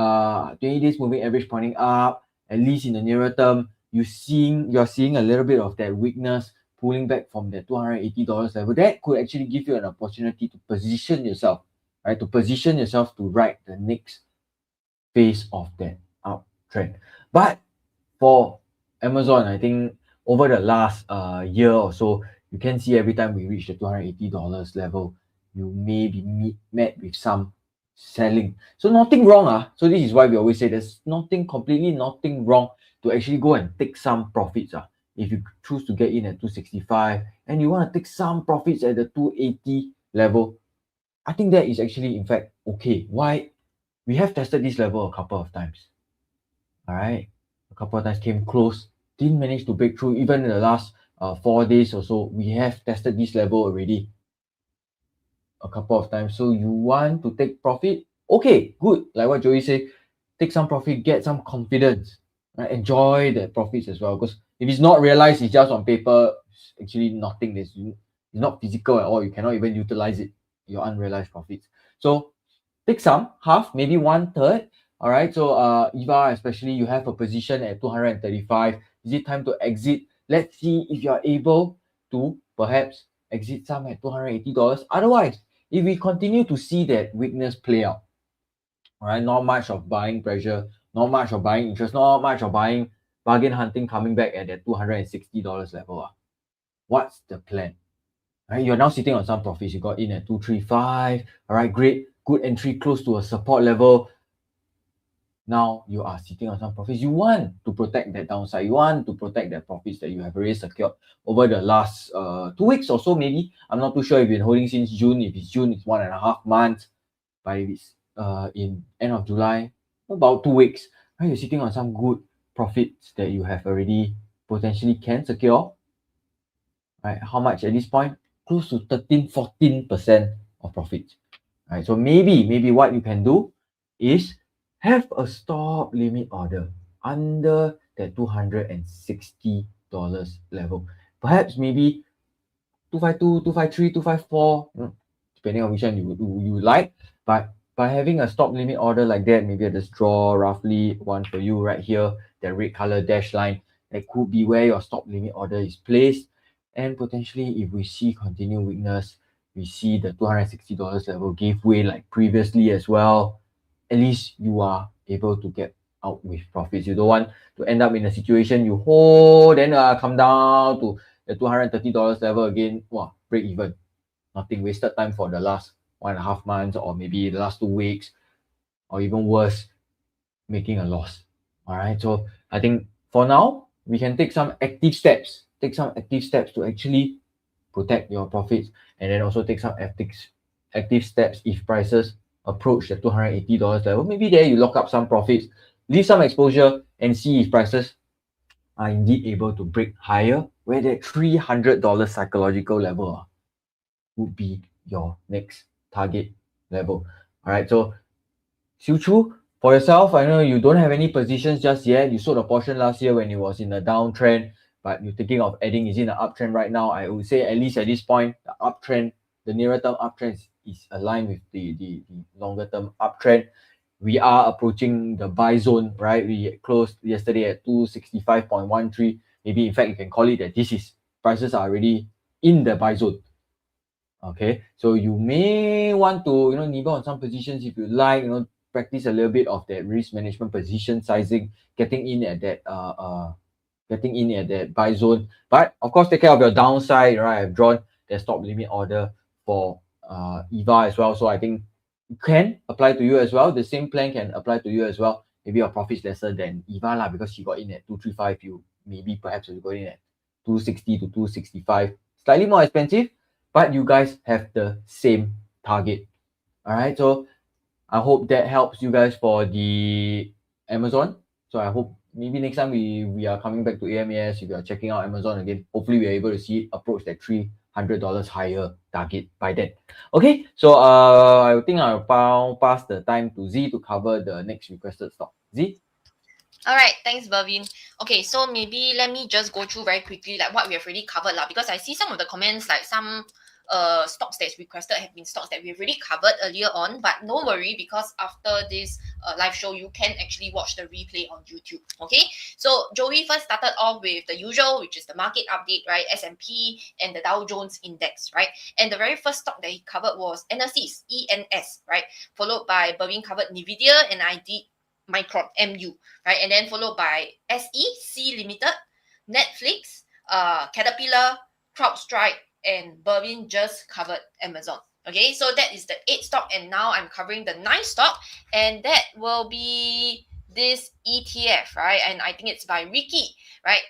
20 days moving average pointing up, at least in the nearer term, you're seeing a little bit of that weakness pulling back from that $280 level. That could actually give you an opportunity to position yourself, right? To position yourself to ride the next phase of that uptrend. But for Amazon, I think over the last year or so, you can see every time we reach the $280 level, you may be met with some selling. So nothing wrong. So this is why we always say there's completely nothing wrong to actually go and take some profits. If you choose to get in at 265 and you want to take some profits at the 280 level, I think that is actually in fact okay. Why? We have tested this level a couple of times. All right, a couple of times came close, didn't manage to break through. Even in the last 4 days or so, we have tested this level already a couple of times. So you want to take profit? Okay, good. Like what Joey said, take some profit, get some confidence, right? Enjoy the profits as well. Because if it's not realized, it's just on paper, it's actually nothing. It's not physical at all. You cannot even utilize it, your unrealized profits. So take some, half, maybe 1/3. All right. So EVA, especially, you have a position at 235. Is it time to exit? Let's see if you are able to perhaps exit some at $280. Otherwise, if we continue to see that weakness play out, all right, not much of buying pressure, not much of buying interest, not much of buying bargain hunting coming back at that $260 level. What's the plan? Right, you're now sitting on some profits. You got in at 235. All right, great, good entry close to a support level. Now you are sitting on some profits. You want to protect that downside. You want to protect that profits that you have already secured over the last 2 weeks or so, maybe. I'm not too sure if you've been holding since June. If it's June, it's 1.5 months. But if it's in end of July, about 2 weeks, right? You're sitting on some good profits that you have already potentially can secure. Right? How much at this point? Close to 13-14% of profits. Right? So maybe what you can do is have a stop limit order under that $260 level. Perhaps maybe 252, 253, 254, depending on which one you like. But by having a stop limit order like that, maybe I just draw roughly one for you right here, that red color dash line. That could be where your stop limit order is placed. And potentially, if we see continued weakness, we see the $260 level give way like previously as well, at least you are able to get out with profits. You don't want to end up in a situation you hold, then come down to the $230 level again. Wow, break even. Nothing, wasted time for the last 1.5 months or maybe the last 2 weeks, or even worse, making a loss. All right, so I think for now, we can take some active steps. Take some active steps to actually protect your profits, and then also take some active steps if prices approach the $280 level. Maybe there you lock up some profits, leave some exposure, and see if prices are indeed able to break higher, where that $300 psychological level would be your next target level. All right, so Xiu Chu, for yourself, I know you don't have any positions just yet. You sold a portion last year when it was in a downtrend, but you're thinking of adding, is in an uptrend right now. I would say at least at this point, the uptrend, the nearer term uptrend is aligned with the longer term uptrend. We are approaching the buy zone, right? We closed yesterday at 265.13. Maybe in fact you can call it that this is prices are already in the buy zone. Okay, so you may want to nibble on some positions if you like, practice a little bit of that risk management, position sizing, getting in at that buy zone. But of course, take care of your downside, right? I've drawn the stop limit order for EVA as well, so I think it can apply to you as well. The same plan can apply to you as well. Maybe your profits lesser than EVA lah, because you got in at 235. You maybe perhaps you got in at 260 to 265, slightly more expensive, but you guys have the same target. All right, so I hope that helps you guys for the Amazon. So I hope maybe next time we are coming back to AMAS, if you are checking out Amazon again, hopefully we are able to see it approach that $300 higher target by then. Okay, so I think I'll pass the time to Z to cover the next requested stock. Z? All right, thanks, Bervin. Okay, so maybe let me just go through very quickly like what we have already covered lah, because I see some of the comments like some stocks that's requested have been stocks that we've already covered earlier on, but no worry, because after this live show, you can actually watch the replay on YouTube. Okay, so Joey first started off with the usual, which is the market update, right? S&P and the Dow Jones Index, right? And the very first stock that he covered was NSE's ENS, right? Followed by Berwin covered NVDA, and I did Micron, MU, right? And then followed by SEC Limited, Netflix, Caterpillar, CrowdStrike, and Berwin just covered Amazon. Okay, so that is the 8 stock, and now I'm covering the 9 stock, and that will be this ETF, right? And I think it's by Ricky, right?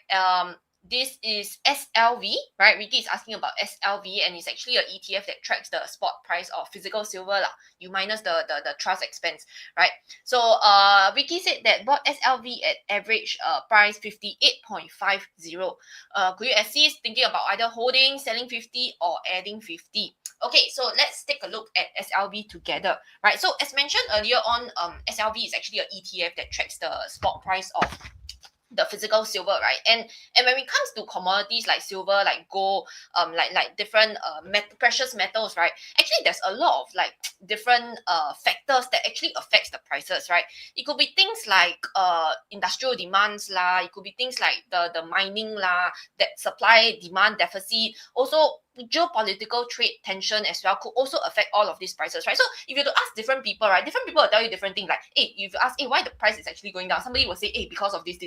This is SLV, right? Ricky is asking about SLV, and it's actually an ETF that tracks the spot price of physical silver lah. You minus the trust expense, right? So Ricky said that bought SLV at average price 58.50. Could you assist thinking about either holding, selling 50, or adding 50? Okay, so let's take a look at SLV together, right? So as mentioned earlier on, SLV is actually an ETF that tracks the spot price of the physical silver, right? And when it comes to commodities like silver, like gold, like different precious metals, right? Actually, there's a lot of like different factors that actually affects the prices, right? It could be things like industrial demands lah, it could be things like the mining lah, that supply demand deficit, also geopolitical trade tension as well could also affect all of these prices, right? So if you were to ask different people, right, different people will tell you different things. Like, hey, if you ask, hey, why the price is actually going down, somebody will say, hey, because of this,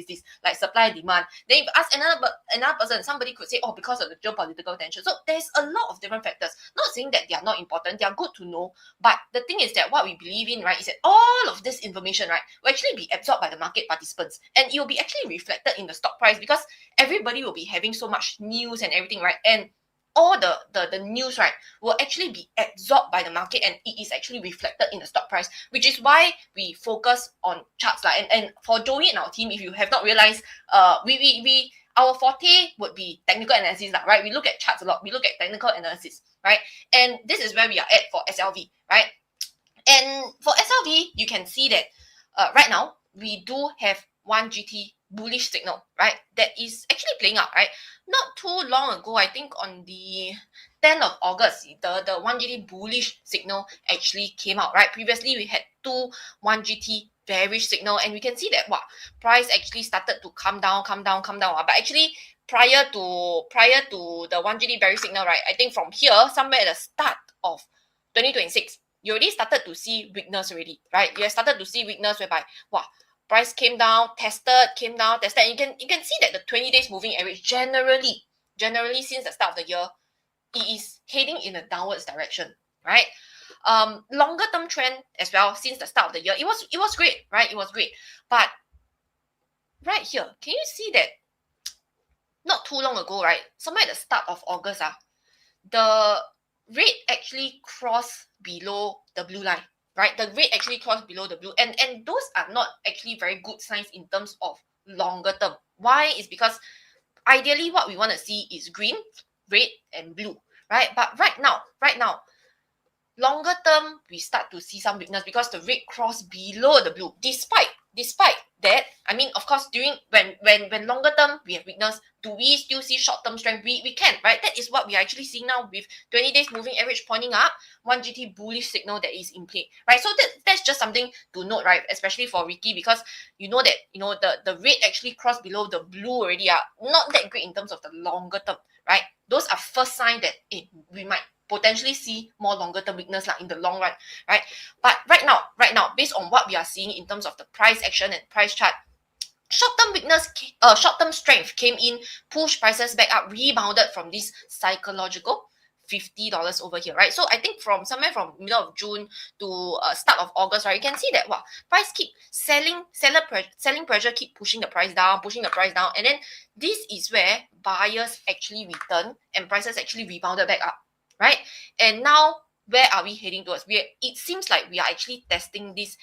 like supply and demand. Then if you ask another person, somebody could say, oh, because of the geopolitical tension. So there's a lot of different factors. Not saying that they are not important, they are good to know. But the thing is that what we believe in, right, is that all of this information, right, will actually be absorbed by the market participants, and it will be actually reflected in the stock price, because everybody will be having so much news and everything, right? And all the news, right, will actually be absorbed by the market, and it is actually reflected in the stock price, which is why we focus on charts. And for Joey and our team, if you have not realized, we our forte would be technical analysis, right? We look at charts a lot, we look at technical analysis, right? And this is where we are at for SLV, right? And for SLV, you can see that right now, we do have 1 GT bullish signal, right? That is actually playing out, right? Not too long ago, I think on the 10th of August, the 1 GT bullish signal actually came out, right? Previously, we had 2 1 GT bearish signal, and we can see that price actually started to come down. But actually, prior to the 1 GT bearish signal, right? I think from here, somewhere at the start of 2026, you already started to see weakness already, right? You have started to see weakness whereby, price came down, tested, and you can see that the 20 days moving average generally since the start of the year, it is heading in a downwards direction, right? Longer term trend as well since the start of the year, it was great, right? It was great. But right here, can you see that not too long ago, right? Somewhere at the start of August, the rate actually crossed below the blue line. Right, the rate actually crossed below the blue, and those are not actually very good signs in terms of longer term. Why? Is because ideally what we want to see is green, red, and blue, right? But right now, longer term, we start to see some weakness because the rate crossed below the blue. Despite that, I mean, of course, during when longer term we have weakness, do we still see short term strength? We can, right? That is what we are actually seeing now with 20 days moving average pointing up, 1 GT bullish signal that is in play, right? So that's just something to note, right? Especially for Ricky, because you know that the rate actually crossed below the blue already are not that great in terms of the longer term, right? Those are first sign that we might potentially see more longer term weakness in the long run, right? But right now, based on what we are seeing in terms of the price action and price chart, short-term weakness, short-term strength came in, pushed prices back up, rebounded from this psychological $50 over here, right? So I think from somewhere from middle of June to start of August, right, you can see that price keep selling pressure keep pushing the price down, and then this is where buyers actually return and prices actually rebounded back up, right? And now where are we heading towards? It seems like we are actually testing this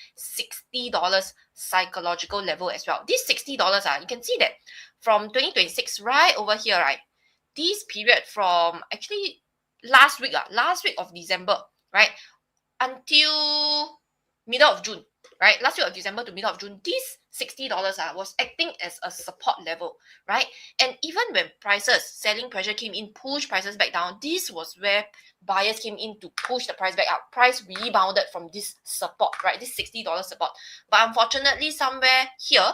$60 psychological level as well. This $60, you can see that from 2026 right over here, right? This period from actually last week of December, right, until middle of June, right? Last week of December to middle of June, this $60 was acting as a support level, right? And even when selling pressure came in, pushed prices back down, this was where buyers came in to push the price back up. Price rebounded from this support, right? This $60 support. But unfortunately, somewhere here,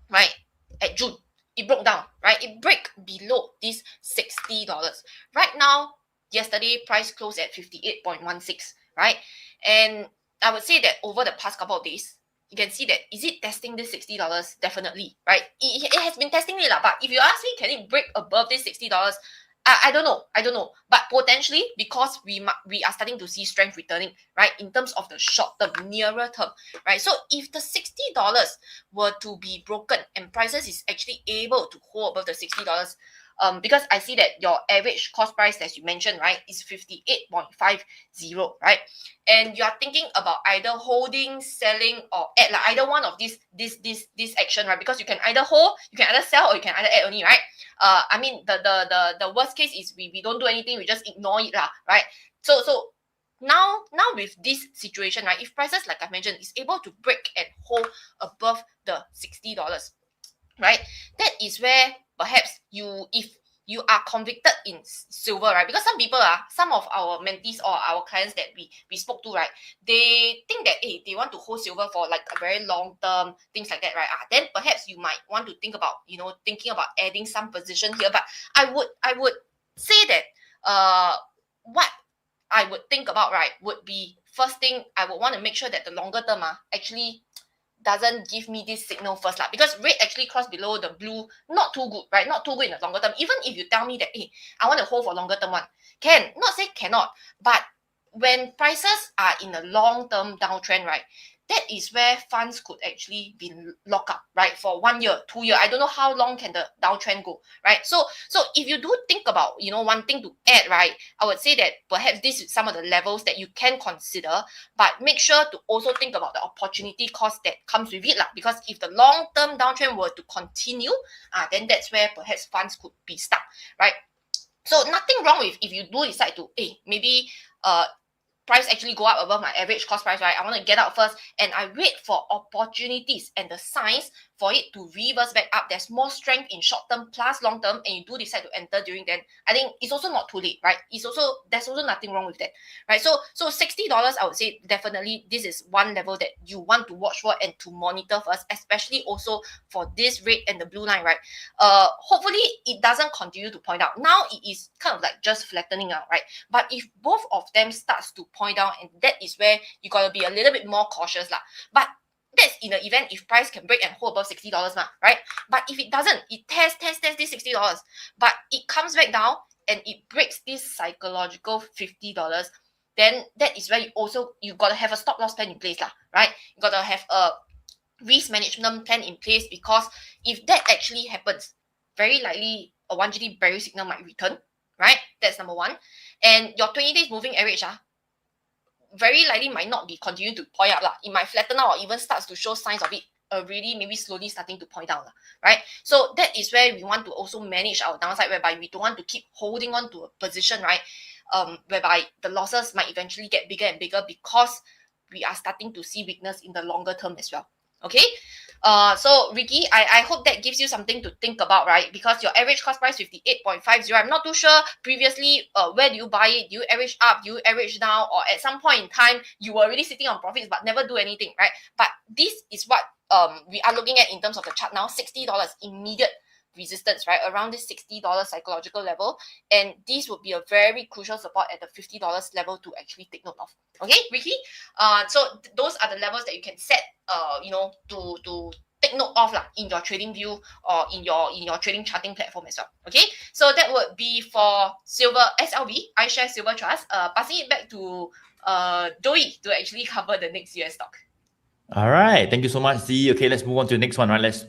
right, at June, it broke down, right? It break below this $60. Right now, yesterday, price closed at 58.16, right? And I would say that over the past couple of days, you can see that, is it testing this $60? Definitely, right? It has been testing it, but if you ask me, can it break above this $60? I don't know. But potentially, because we are starting to see strength returning, right, in terms of the short term, nearer term, right? So if the $60 were to be broken and prices is actually able to hold above the $60, because I see that your average cost price, as you mentioned, right, is 58.50, right? And you are thinking about either holding, selling, or add, like either one of this action, right? Because you can either hold, you can either sell, or you can either add only, right? I mean, the worst case is we don't do anything, we just ignore it, right? So now with this situation, right, if prices, like I mentioned, is able to break and hold above the $60, right, that is where perhaps if you are convicted in silver, right? Because some of our mentees or our clients that we spoke to, right, they think that, hey, they want to hold silver for like a very long term, things like that, right? Then perhaps you might want to think about, thinking about adding some position here. But I would say that what I would think about, right, would be, first thing, I would want to make sure that the longer term actually doesn't give me this signal first, because red actually crossed below the blue, not too good, right? Not too good in the longer term. Even if you tell me that, hey, I want to hold for longer term one, not say cannot, but when prices are in a long term downtrend, right, that is where funds could actually be locked up, right, for 1 year, 2 years. I don't know how long can the downtrend go, right? So if you do think about, wanting to add, right, I would say that perhaps this is some of the levels that you can consider, but make sure to also think about the opportunity cost that comes with it, because if the long-term downtrend were to continue, then that's where perhaps funds could be stuck, right? So nothing wrong with if you do decide to, maybe price actually go up above my average cost price, right? I want to get out first and I wait for opportunities and the signs for it to reverse back up. There's more strength in short term plus long term, and you do decide to enter during then, I think it's also not too late, right? There's also nothing wrong with that, right? So $60, I would say definitely this is one level that you want to watch for and to monitor first, especially also for this red and the blue line, right? Hopefully it doesn't continue to point out. Now it is kind of like just flattening out, right? But if both of them starts to point down, and that is where you gotta be a little bit more cautious, but that's in the event if price can break and hold above $60, right? But if it doesn't, it tests this $60, but it comes back down and it breaks this psychological $50, then that is where you gotta have a stop loss plan in place, right? You gotta have a risk management plan in place, because if that actually happens, very likely a 1GD bearish signal might return, right? That's number one. And your 20 days moving average, very likely might not be continuing to point up. It might flatten out or even starts to show signs of it already, maybe slowly starting to point down, right? So that is where we want to also manage our downside, whereby we don't want to keep holding on to a position, right? Whereby the losses might eventually get bigger and bigger because we are starting to see weakness in the longer term as well. Okay, so Ricky, I hope that gives you something to think about, right? Because your average cost price 58.50, I'm not too sure previously where do you buy it? Do you average up? Do you average down? Or at some point in time you were already sitting on profits but never do anything, right? But this is what we are looking at in terms of the chart now. $60 immediate resistance, right, around this $60 psychological level, and this would be a very crucial support at the $50 level to actually take note of. Okay, Ricky, so those are the levels that you can set to take note of in your trading view or in your trading charting platform as well. Okay, so that would be for silver SLV, iShares Silver Trust. Passing it back to Joey to actually cover the next US stock. All right, thank you so much, Z. Okay, let's move on to the next one, right? Let's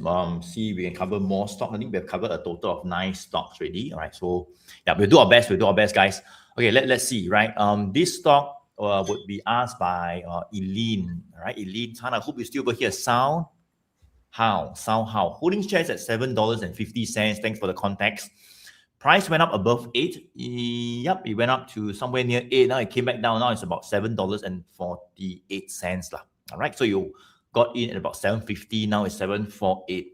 see if we can cover more stock. I think we have covered a total of 9 stocks already. All right, so yeah, we'll do our best, guys. Okay, let's see, right? This stock would be asked by Eileen, right? Eileen Tan, I hope you're still over here. SOUN How? Holding shares at $7.50. Thanks for the context. Price went up above 8. Yep, it went up to somewhere near 8. Now it came back down. Now it's about $7.48. All right, so you got in at about 7.50. Now it's 7.48.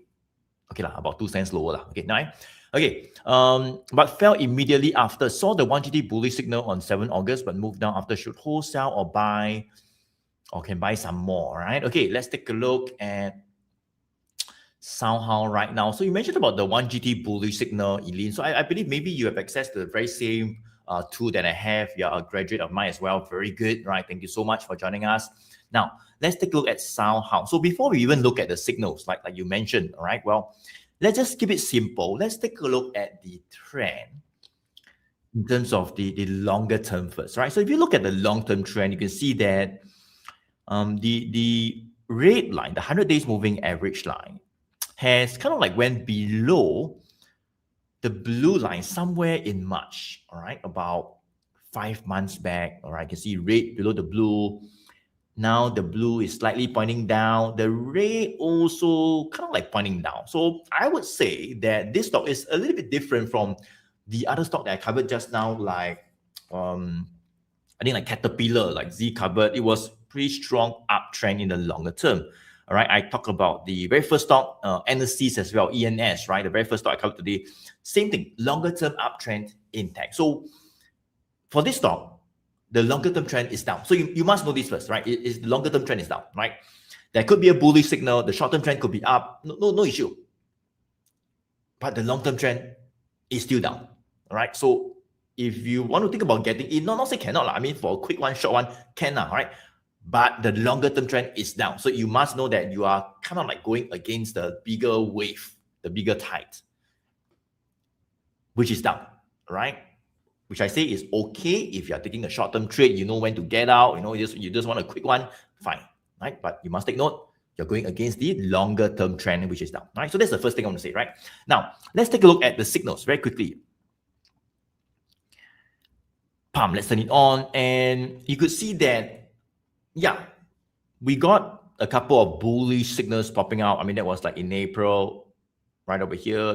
Okay, about 2 cents lower. Okay, now Okay, but fell immediately after. Saw the 1GT bullish signal on 7 August, but moved down after. Should wholesale or buy, or can buy some more, right? Okay, let's take a look at SOUN right now. So you mentioned about the 1GT bullish signal, Eileen. So I believe maybe you have access to the very same tool that I have. You're a graduate of mine as well. Very good, right? Thank you so much for joining us. Now, let's take a look at SOUN. So before we even look at the signals, like you mentioned, all right? Well, let's just keep it simple. Let's take a look at the trend in terms of the longer term first, right? So if you look at the long-term trend, you can see that the red line, the 100 days moving average line, has kind of like went below the blue line somewhere in March, all right, about 5 months back, all right, you can see red below the blue. Now the blue is slightly pointing down, the red also kind of like pointing down. So I would say that this stock is a little bit different from the other stock that I covered just now, like I think like Caterpillar, like Z covered. It was pretty strong uptrend in the longer term. All right, I talked about the very first stock, NSCs as well, ENS, right? The very first stock I covered today. Same thing, longer term uptrend intact. So for this stock, the longer term trend is down. So you must know this first, right? The longer term trend is down, right? There could be a bullish signal. The short term trend could be up. No issue. But the long term trend is still down, all right? So if you want to think about getting in, not say cannot, I mean, for a quick one, short one, can, all right? But the longer term trend is down. So you must know that you are kind of like going against the bigger wave, the bigger tide, which is down, right? Which I say is okay if you're taking a short-term trade, you know when to get out, you just want a quick one, fine, right? But you must take note, you're going against the longer-term trend, which is down, right? So that's the first thing I want to say, right? Now, let's take a look at the signals very quickly. Let's turn it on, and you could see that, yeah, we got a couple of bullish signals popping out. I mean, that was like in April, right over here,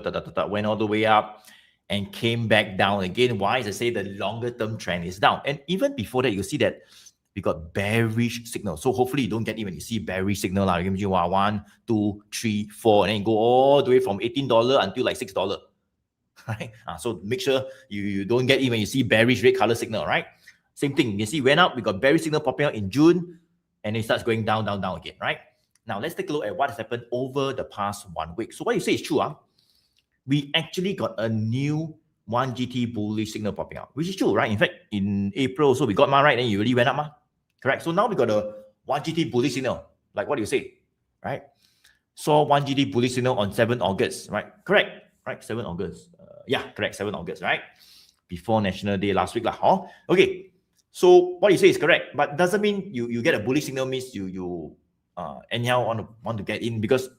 went all the way up and came back down again. Why? As I say, the longer term trend is down. And even before that, you see that we got bearish signal. So hopefully you don't get it when you see bearish signal. Like, 1, 2, 3, 4, and then you go all the way from $18 until like $6. Right? So make sure you don't get it when you see bearish red color signal, right? Same thing. You can see went up, we got bearish signal popping out in June, and it starts going down, down, down again, right? Now let's take a look at what has happened over the past 1 week. So what you say is true, we actually got a new 1GT bullish signal popping out, which is true, right? In fact, in April, so we got right, then you really went up, correct? So now we got a 1GT bullish signal, like what do you say, right? Saw 1GT bullish signal on 7 August, right? Correct, right? 7 August. Yeah, correct, 7 August, right? Before National Day last week, okay. So what you say is correct, but doesn't mean you get a bullish signal means you anyhow want to get in, because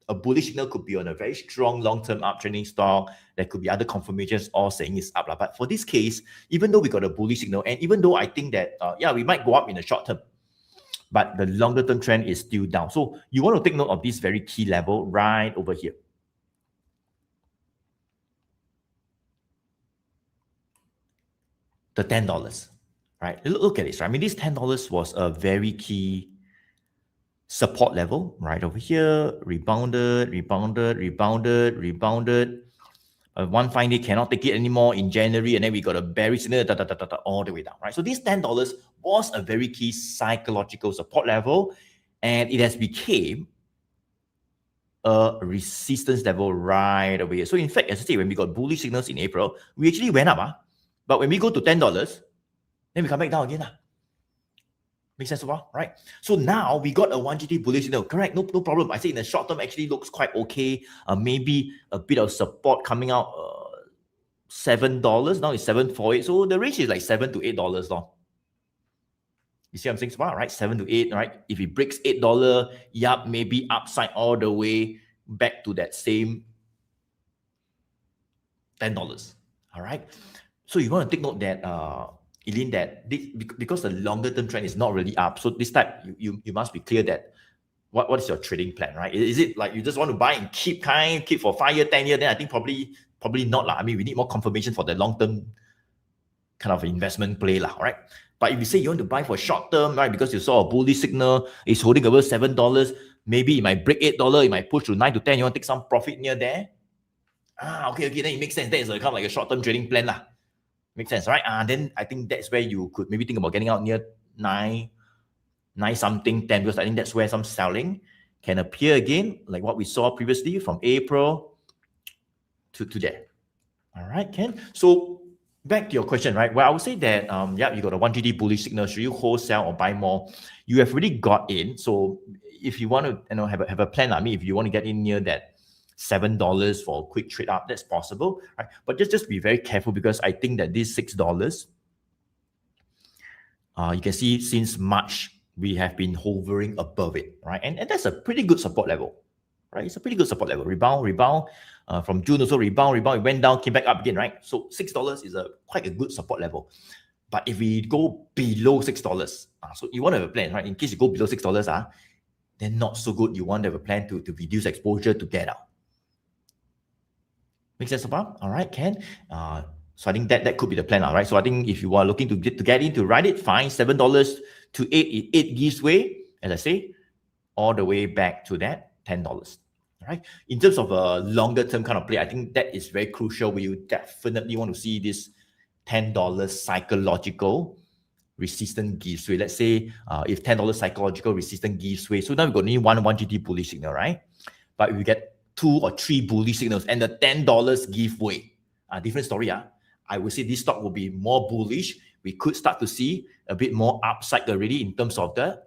a bullish signal could be on a very strong long-term uptrending stock. There could be other confirmations all saying it's up. But for this case, even though we got a bullish signal, and even though I think that, we might go up in the short term, but the longer-term trend is still down. So you want to take note of this very key level right over here. The $10, right? Look at this, right? I mean, this $10 was a very key support level right over here, rebounded. One fine day cannot take it anymore in January, and then we got a bearish signal all the way down, right? So this $10 was a very key psychological support level, and it has become a resistance level right over here. So in fact, as I say, when we got bullish signals in April, we actually went up, but when we go to $10, then we come back down again. Makes sense so far, right? So now we got a 1GT bullish signal, correct? No problem. I say in the short term actually looks quite okay. Maybe a bit of support coming out. $7 now it's $7.48. So the range is like $7 to $8 long. You see what I'm saying so far, right? 7 to 8, right? If it breaks $8, yup, maybe upside all the way back to that same $10. All right. So you want to take note that Eileen, that because the longer term trend is not really up, so this type you must be clear that what is your trading plan, right? Is it like you just want to buy and keep for 5 year, 10 year? Then I think probably not. I mean, we need more confirmation for the long term kind of investment play, right? But if you say you want to buy for short term, right, because you saw a bullish signal, it's holding above $7, maybe it might break $8, it might push to 9 to 10. You want to take some profit near there? Okay, then it makes sense. That is kind of like a short-term trading plan lah. Makes sense, right? Then I think that's where you could maybe think about getting out near 9 something 10, because I think that's where some selling can appear again, like what we saw previously from April to there. All right, Ken. So back to your question, right? Well, I would say that yeah, you got a 1GD bullish signal. Should you wholesale or buy more? You have already got in. So if you want to have a plan, I mean, if you want to get in near that $7 for a quick trade up, that's possible, right? But just be very careful, because I think that this $6, you can see since March we have been hovering above it, right? And that's a pretty good support level, right? It's a pretty good support level. Rebound. From June also rebound. It went down, came back up again, right? So $6 is quite a good support level. But if we go below $6, so you want to have a plan, right? In case you go below $6, then not so good. You want to have a plan to reduce exposure to get out. Make sense, Papa? All right, Ken. So I think that could be the plan, all right? So I think if you are looking to get in to ride it, fine. $7 to 8, it gives way, as I say, all the way back to that $10. All right. In terms of a longer term kind of play, I think that is very crucial. We definitely want to see this $10 psychological resistance gives way. Let's say if $10 psychological resistance gives way, so now we've got only one GD bullish signal, right? But if we get 2 or 3 bullish signals and the $10 give way, different story. I would say this stock will be more bullish. We could start to see a bit more upside already in terms of the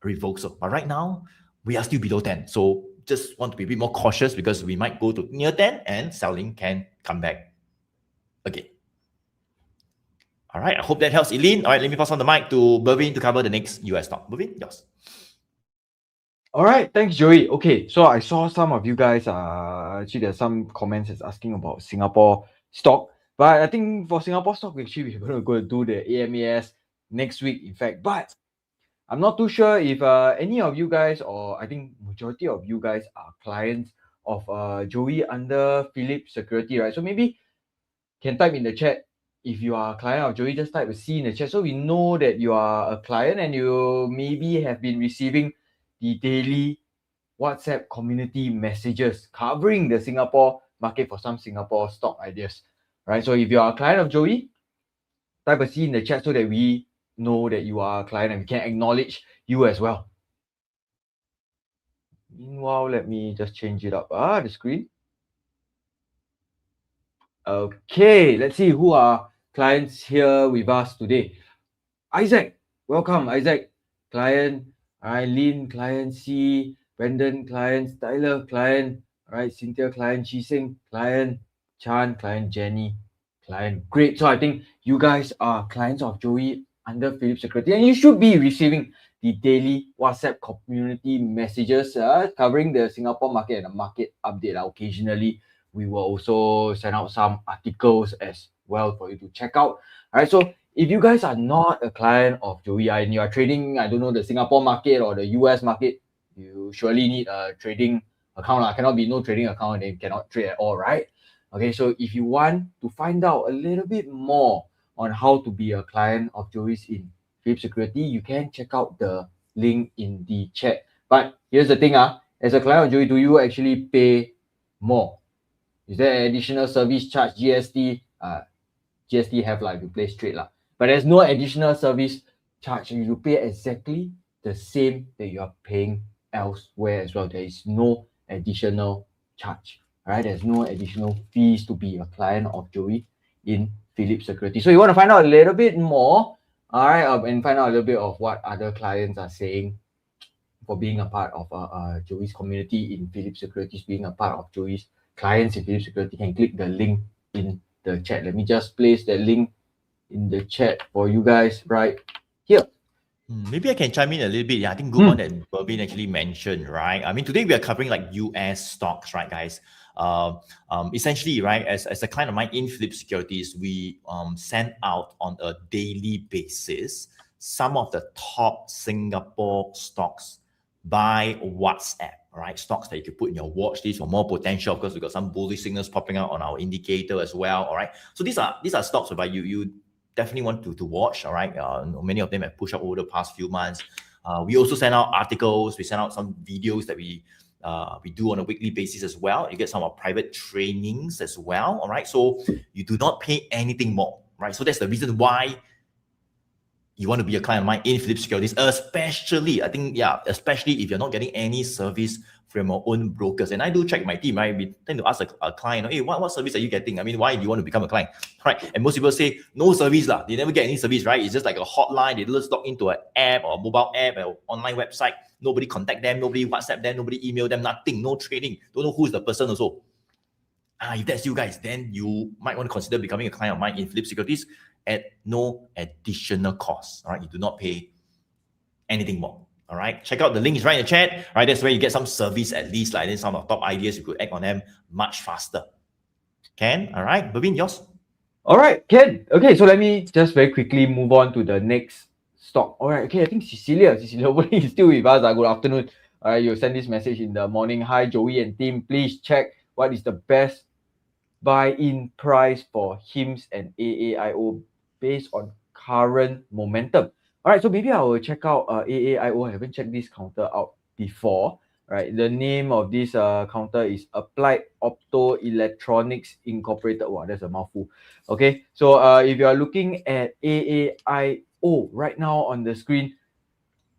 reversal. But right now, we are still below 10. So just want to be a bit more cautious, because we might go to near 10 and selling can come back again. All right, I hope that helps, Eileen. All right, let me pass on the mic to Bervin to cover the next US stock. Bervin, yours. All right, thanks, Joey. Okay, so I saw some of you guys, actually there's some comments that's asking about Singapore stock. But I think for Singapore stock, we're going to go do the AMAS next week, in fact. But I'm not too sure if any of you guys, or I think majority of you guys, are clients of Joey under Philip Security, right? So maybe can type in the chat. If you are a client of Joey, just type a C in the chat, so we know that you are a client and you maybe have been receiving the daily WhatsApp community messages covering the Singapore market for some Singapore stock ideas, right? So if you are a client of Joey, type a C in the chat so that we know that you are a client and we can acknowledge you as well. Meanwhile, let me just change it up, the screen. Okay, let's see who are clients here with us today. Isaac, welcome, Isaac. Client, Eileen, client C, Brendan, client, Tyler, client, all right, Cynthia, client, Chising, client, Chan, client, Jenny, client. Great. So I think you guys are clients of Joey under Philip Security, and you should be receiving the daily WhatsApp community messages covering the Singapore market and the market update. Occasionally, we will also send out some articles as well for you to check out. All right, so if you guys are not a client of Joey and you are trading, I don't know, the Singapore market or the US market, you surely need a trading account. Cannot be no trading account and then cannot trade at all, right? Okay, so if you want to find out a little bit more on how to be a client of Joey's in Philip Security, you can check out the link in the chat. But here's the thing, as a client of Joey, do you actually pay more? Is there additional service charge, GST? GST have if you place trade but there's no additional service charge. You pay exactly the same that you are paying elsewhere as well. There is no additional charge. All right, there's no additional fees to be a client of Joey in Philip Security. So you want to find out a little bit more, all right, and find out a little bit of what other clients are saying for being a part of Joey's community in Philip Securities, being a part of Joey's clients in Philip Security, can click the link in the chat. Let me just place the link in the chat for you guys right here. Maybe I can chime in a little bit. Yeah, I think good one that Bervin actually mentioned, right? I mean, today we are covering US stocks, right, guys? Essentially, right, as a client of mine in Philip Securities, we send out on a daily basis some of the top Singapore stocks by WhatsApp, right? Stocks that you could put in your watch list for more potential. Of course, we got some bullish signals popping out on our indicator as well. All right. So these are stocks whereby you definitely want to watch. All right. Many of them have pushed up over the past few months. We also send out articles. We send out some videos that we we do on a weekly basis as well. You get some of our private trainings as well. All right. So you do not pay anything more. Right. So that's the reason why you want to be a client of mine in Philip Securities, especially, I think, yeah, especially if you're not getting any service from our own brokers. And I do check my team, right? We tend to ask a client, hey, what service are you getting? I mean, why do you want to become a client, right? And most people say, no service lah. They never get any service, right? It's just like a hotline. They just log into an app or a mobile app or online website. Nobody contact them, nobody WhatsApp them, nobody email them, nothing, no training. Don't know who's the person also. If that's you guys, then you might want to consider becoming a client of mine in Philip Securities at no additional cost. All right, you do not pay anything more. All right, check out the links right in the chat. All right, that's where you get some service at least, like then some of the top ideas you could act on them much faster. Ken, all right, Bavin, yours. All right, Ken. Okay, so let me just very quickly move on to the next stock. All right, okay, I think Cecilia hopefully is still with us. Good afternoon. All right, you send this message in the morning. Hi, Joey and team. Please check what is the best buy-in price for HIMS and AAIO based on current momentum. All right, so maybe I will check out AAIO. I haven't checked this counter out before. Right, the name of this counter is Applied Opto Electronics Incorporated. Wow, that's a mouthful. Okay, so if you are looking at AAIO right now on the screen,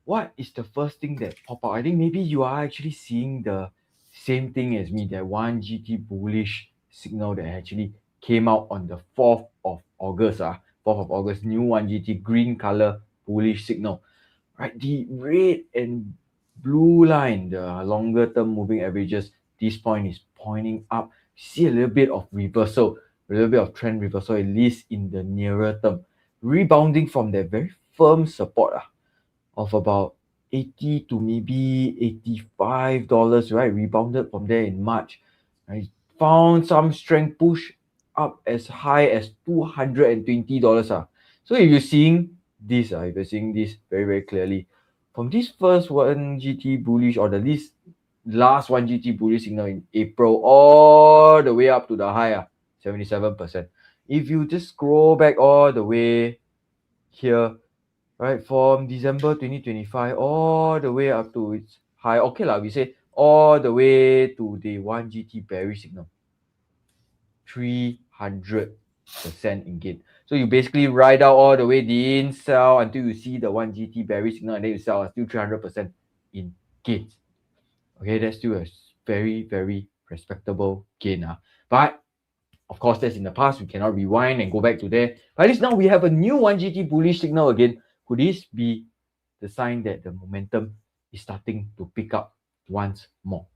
what is the first thing that pop out? I think maybe you are actually seeing the same thing as me, that 1 GT bullish signal that actually came out on the 4th of August. 4th of August, new 1 GT green color bullish signal. Right, the red and blue line, the longer term moving averages, this point is pointing up. See a little bit of reversal, a little bit of trend reversal, at least in the nearer term, rebounding from that very firm support of about 80 to maybe $85, right? Rebounded from there in March. Right? Found some strength, push up as high as $220. So if you're seeing this, if you're seeing this very, very clearly, from this first 1 GT bullish, or the last 1 GT bullish signal in April, all the way up to the high, 77%. If you just scroll back all the way here, right, from December 2025 all the way up to its high, okay lah, we say all the way to the 1 GT bearish signal, 300% in gain. So you basically ride out all the way in, sell until you see the 1 GT bearish signal, and then you sell, still 300% in gains. Okay, that's still a very, very respectable gain. But of course, that's in the past. We cannot rewind and go back to there. But at least now we have a new 1 GT bullish signal again. Could this be the sign that the momentum is starting to pick up once more?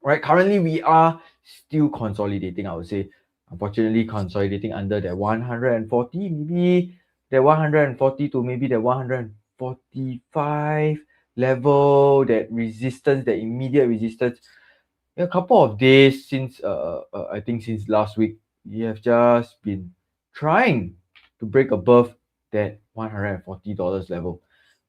Right, currently we are still consolidating, I would say. Unfortunately, consolidating under that 140, maybe that 140 to maybe the 145 level, that resistance, that immediate resistance. A couple of days since, I think since last week, we have just been trying to break above that $140 level.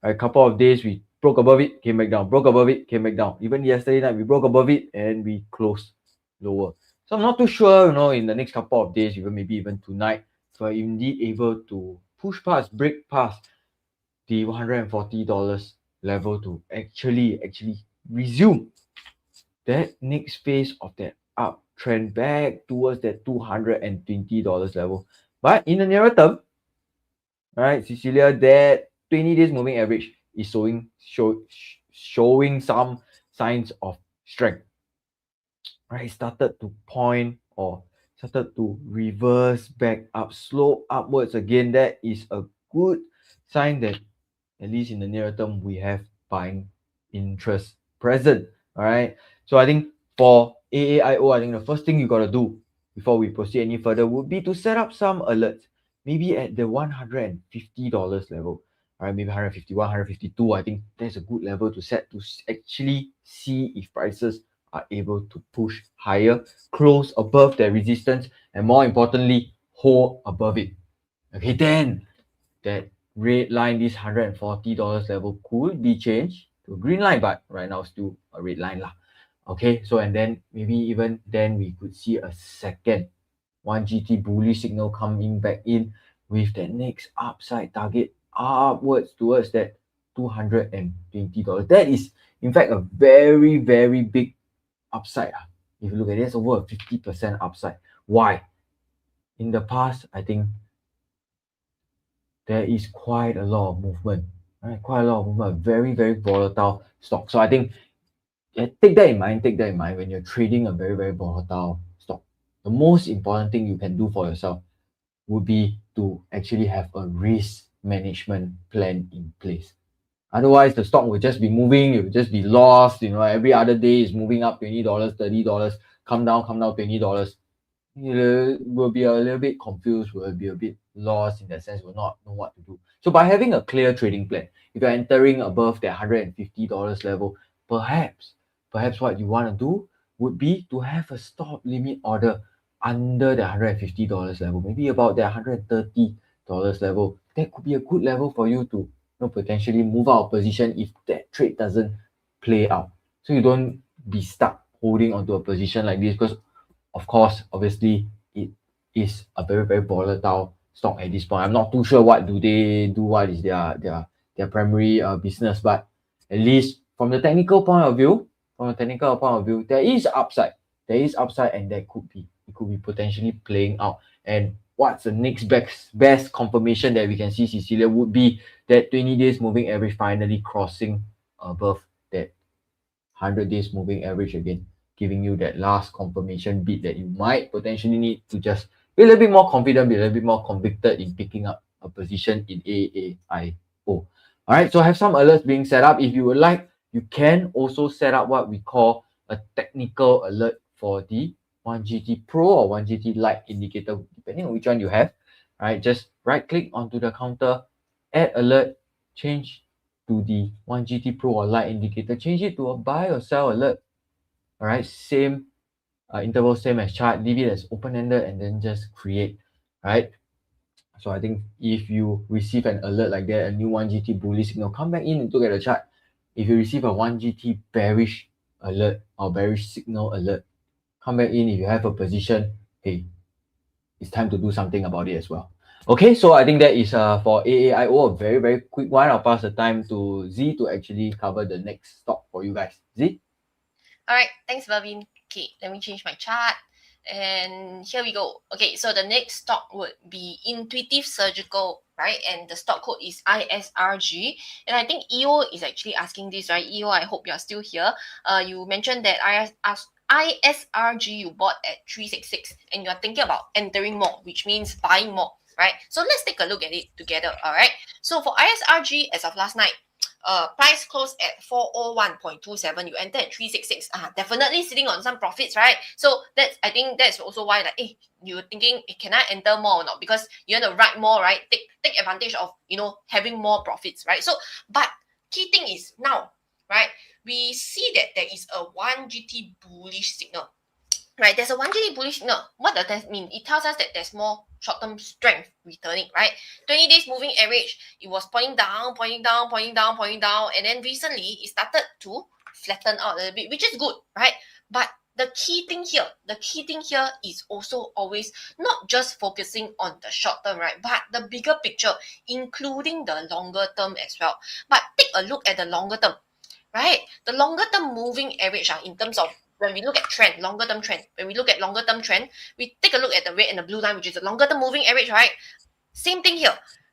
A couple of days we broke above it, came back down, broke above it, came back down. Even yesterday night we broke above it and we closed lower. So I'm not too sure, in the next couple of days, maybe even tonight, if we're indeed able to push past, break past the $140 level to actually resume that next phase of that uptrend back towards that $220 level. But in the nearer term, right, Cecilia, that 20 days moving average is showing some signs of strength. Right, started to point or started to reverse back up, slow upwards again. That is a good sign that at least in the near term we have buying interest present. All right, so I think for AAIO, I think the first thing you got to do before we proceed any further would be to set up some alerts, maybe at the $150 level. All right, maybe 150, 152. I think that's a good level to set to actually see if prices are able to push higher, close above their resistance, and more importantly, hold above it. Okay, then that red line, this $140 level, could be changed to a green line, but right now still a red line lah. Okay, so and then maybe even then we could see a second 1 GT bullish signal coming back in with the next upside target upwards towards that $220. That is, in fact, a very, very big upside. If you look at it, it's over a 50% upside. Why? In the past, I think there is quite a lot of movement, right? Quite a lot of movement, very, very volatile stock. So I think take that in mind when you're trading a very, very volatile stock. The most important thing you can do for yourself would be to actually have a risk management plan in place. Otherwise, the stock will just be moving, it will just be lost. Every other day is moving up $20, $30, come down $20. We'll be a little bit confused, we'll be a bit lost in that sense, we'll not know what to do. So by having a clear trading plan, if you're entering above that $150 level, perhaps what you want to do would be to have a stop limit order under the $150 level, maybe about that $130 level. That could be a good level for you to potentially move out of position if that trade doesn't play out. So you don't be stuck holding onto a position like this, because of course, obviously, it is a very, very volatile stock at this point. I'm not too sure what do they do, what is their primary business, but at least from the technical point of view, there is upside. And it could be potentially playing out. And what's the next best confirmation that we can see, Cecilia, would be that 20 days moving average finally crossing above that 100 days moving average again, giving you that last confirmation bit that you might potentially need to just be a little bit more confident, be a little bit more convicted in picking up a position in AAIO. All right, so I have some alerts being set up. If you would like, you can also set up what we call a technical alert for the 1GT Pro or 1GT Lite indicator, depending on which one you have. All right, just right click onto the counter, add alert, change to the 1GT Pro or Lite indicator, change it to a buy or sell alert. All right, same interval, same as chart, leave it as open-ended, and then just create. Right. So I think if you receive an alert like that, a new 1GT bullish signal, come back in and look at the chart. If you receive a 1GT bearish alert or bearish signal alert, come back in. If you have a position, hey, it's time to do something about it as well. Okay, so I think that is for AAIO, a very, very quick one. I'll pass the time to Z to actually cover the next stock for you guys. Z? All right, thanks, Melvin. Okay, let me change my chart. And here we go. Okay, so the next stock would be Intuitive Surgical, right? And the stock code is ISRG. And I think EO is actually asking this, right? EO, I hope you're still here. You mentioned that ISRG you bought at 366 and you're thinking about entering more, which means buying more, right? So let's take a look at it together, all right? So for ISRG, as of last night, price closed at 401.27. You entered at 366. Definitely sitting on some profits, right? So I think that's also why, like, you're thinking, can I enter more or not? Because you want to ride more, right? Take advantage of having more profits, right? So, but key thing is now, right? We see that there is a 1GT bullish signal. Right, there's a 1GT bullish signal. What does that mean? It tells us that there's more short-term strength returning, right? 20 days moving average, it was pointing down, and then recently it started to flatten out a little bit, which is good, right? But the key thing here is also always not just focusing on the short term, right? But the bigger picture, including the longer term as well. But take a look at the longer term, right? The longer term moving average in terms of when we look at trend, longer term trend, when we look at longer term trend, we take a look at the red and the blue line, which is the longer term moving average, right? Same thing here.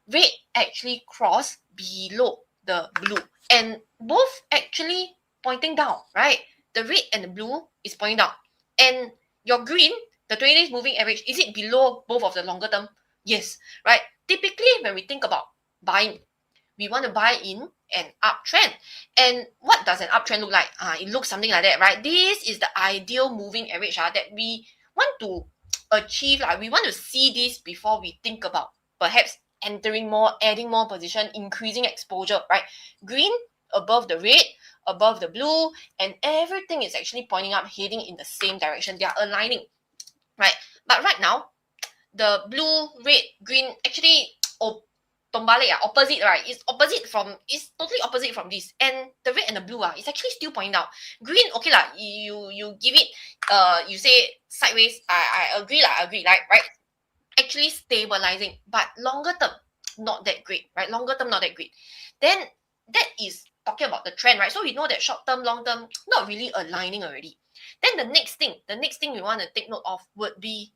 Red actually crossed below the blue and both actually pointing down, right? The red and the blue is pointing down. And your green, the 20 days moving average, is it below both of the longer term? Yes, right? Typically, when we think about buying, we want to buy in an uptrend. And what does an uptrend look like? It looks something like that, right? This is the ideal moving average that we want to achieve. We want to see this before we think about perhaps entering more, adding more position, increasing exposure, right? Green above the red, above the blue, and everything is actually pointing up, heading in the same direction. They are aligning, right? But right now, the blue, red, green actually opposite, right? It's totally opposite from this. And the red and the blue it's actually still pointing down. Green, okay lah, you give it you say sideways. I agree, right? Actually stabilizing, but longer term not that great, right? Longer term not that great. Then that is talking about the trend, right? So we know that short term, long term, not really aligning already. Then the next thing we want to take note of would be,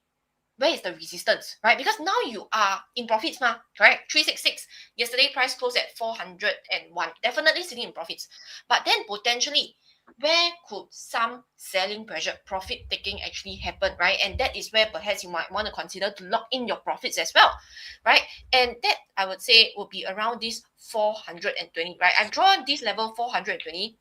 where is the resistance, right? Because now you are in profits, correct? 366. Yesterday price closed at 401. Definitely sitting in profits. But then potentially, where could some selling pressure, profit taking actually happen, right? And that is where perhaps you might want to consider to lock in your profits as well, right? And that I would say will be around this 420, right? I've drawn this level 420,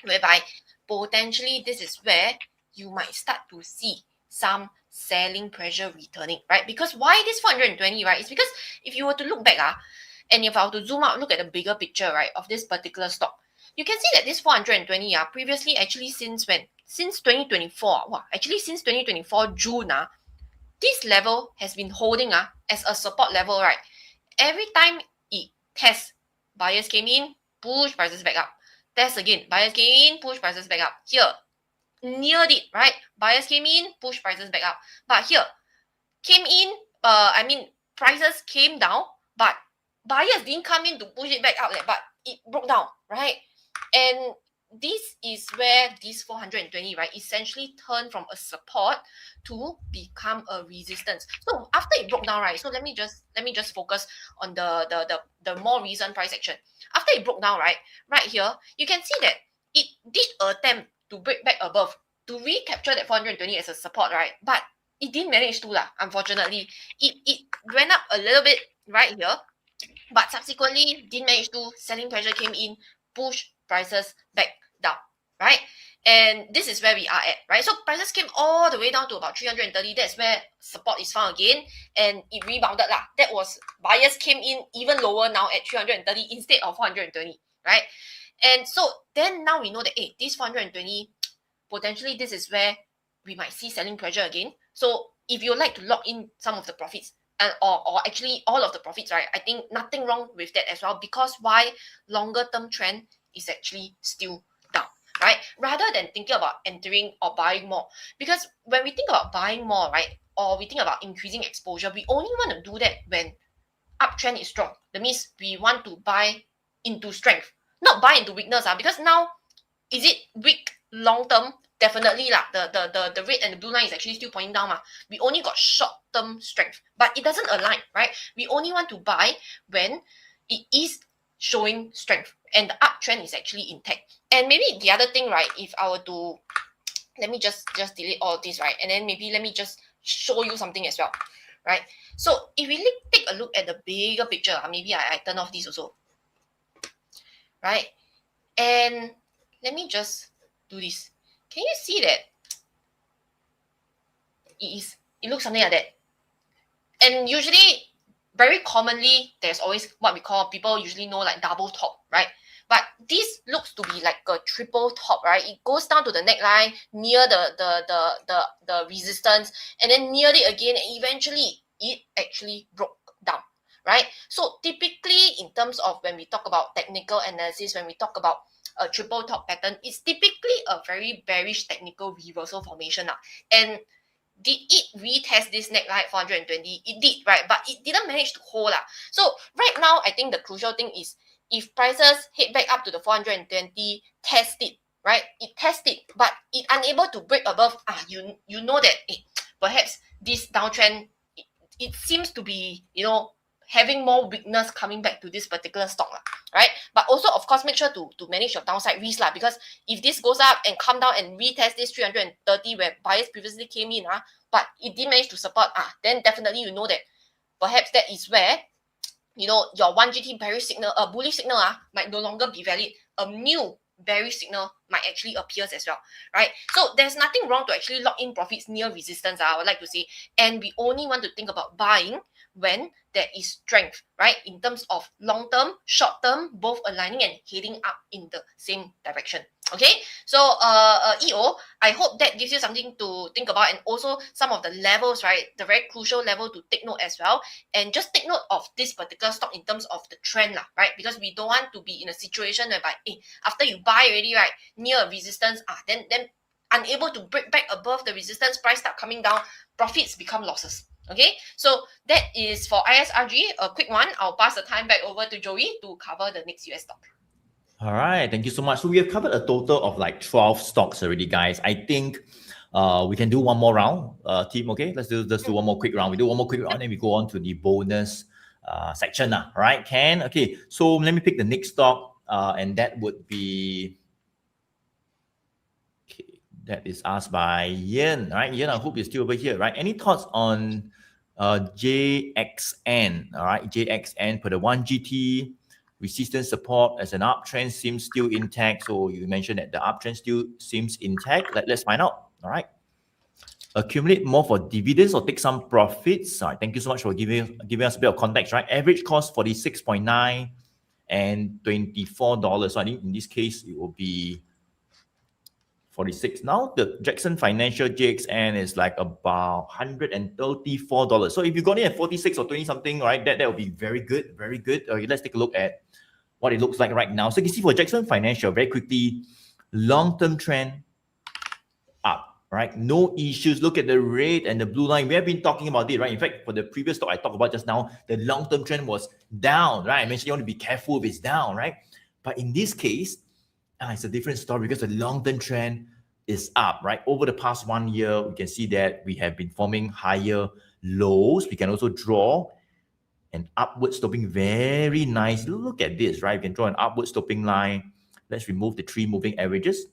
whereby potentially this is where you might start to see some selling pressure returning, right? Because why this 420, right? It's because if you were to look back, and if I were to zoom out, look at the bigger picture, right, of this particular stock, you can see that this 420, previously actually since when? Since 2024, actually since 2024 June, this level has been holding as a support level, right? Every time it tests, buyers came in, push prices back up. Test again, buyers came in, push prices back up. Here, neared it, right? Buyers came in, push prices back up. But here, came in, prices came down, but buyers didn't come in to push it back up, but it broke down, right? And this is where this 420, right, essentially turned from a support to become a resistance. So after it broke down, right, so let me just focus on the more recent price action. After it broke down, right here, you can see that it did attempt to break back above to recapture that 420 as a support, right? But it didn't manage to, unfortunately. It went up a little bit right here, but subsequently didn't manage to. Selling pressure came in, push prices back down, right? And this is where we are at, right? So prices came all the way down to about 330. That's where support is found again, and it rebounded. That was, buyers came in even lower now at 330 instead of 420, right? And so then now we know that, this 420, potentially this is where we might see selling pressure again. So if you like to lock in some of the profits, or actually all of the profits, right, I think nothing wrong with that as well, because why? Longer term trend is actually still down, right? Rather than thinking about entering or buying more. Because when we think about buying more, right, or we think about increasing exposure, we only want to do that when uptrend is strong. That means we want to buy into strength, not buy into weakness. Because now, is it weak long term? Definitely the red and the blue line is actually still pointing down. We only got short-term strength, but it doesn't align, right? We only want to buy when it is showing strength and the uptrend is actually intact. And maybe the other thing, right, if I were to, let me just delete all of this, right? And then maybe let me just show you something as well, right? So if we take a look at the bigger picture, maybe I turn off this also, right? And let me just do this. Can you see that it looks something like that? And usually, very commonly, there's always what we call, people usually know, like double top, right? But this looks to be like a triple top, right? It goes down to the neckline, near the resistance, and then near it again, and eventually it actually broke down, right? So typically, in terms of when we talk about technical analysis, when we talk about a triple top pattern, it's typically a very bearish technical reversal formation. And did it retest this neckline at 420? It did, right? But it didn't manage to hold. So right now, I think the crucial thing is, if prices head back up to the 420, test it, right? It tested, but it unable to break above. You know that perhaps this downtrend, it seems to be, having more weakness coming back to this particular stock, right? But also, of course, make sure to manage your downside risk, because if this goes up and come down and retest this 330 where buyers previously came in, but it didn't manage to support, then definitely you know that perhaps that is where, your 1GT bearish signal, bullish signal, might no longer be valid. A new bearish signal might actually appear as well, right? So there's nothing wrong to actually lock in profits near resistance, I would like to say. And we only want to think about buying when there is strength, right? In terms of long-term, short-term, both aligning and heading up in the same direction. Okay, so EO, I hope that gives you something to think about, and also some of the levels, right? The very crucial level to take note as well. And just take note of this particular stock in terms of the trend, right? Because we don't want to be in a situation whereby, after you buy already, right, near a resistance, then unable to break back above the resistance, price start coming down, profits become losses. Okay, so that is for ISRG, a quick one. I'll pass the time back over to Joey to cover the next US stock. All right, thank you so much. So we have covered a total of like 12 stocks already, guys. I think we can do one more round, team. Okay, let's do one more quick round. We do one more quick round, and we go on to the bonus section now. All right, Ken. Okay, so let me pick the next stock, and that would be. Okay, that is asked by Yen. All right, Yen, I hope you're still over here. Right? Any thoughts on JXN? All right, JXN for the 1GT. Resistance support as an uptrend seems still intact. So you mentioned that the uptrend still seems intact. Let's find out. All right. Accumulate more for dividends or take some profits. All right. Thank you so much for giving us a bit of context. Right. Average cost 46.9 and $24. So I think in this case it will be 46. Now the Jackson Financial JXN is like about $134. So if you got it at 46 or 20 something, right, that will be very good, very good. Okay, let's take a look at what it looks like right now. So you can see for Jackson Financial, very quickly, long-term trend up, right? No issues. Look at the red and the blue line. We have been talking about it, right? In fact, for the previous stock I talked about just now, the long-term trend was down, right? I mentioned you want to be careful if it's down, right? But in this case, it's a different story because the long-term trend is up, right? Over the past 1 year, we can see that we have been forming higher lows. We can also draw an upward sloping, very nice. Look at this, right? You can draw an upward sloping line. Let's remove the 3 moving averages.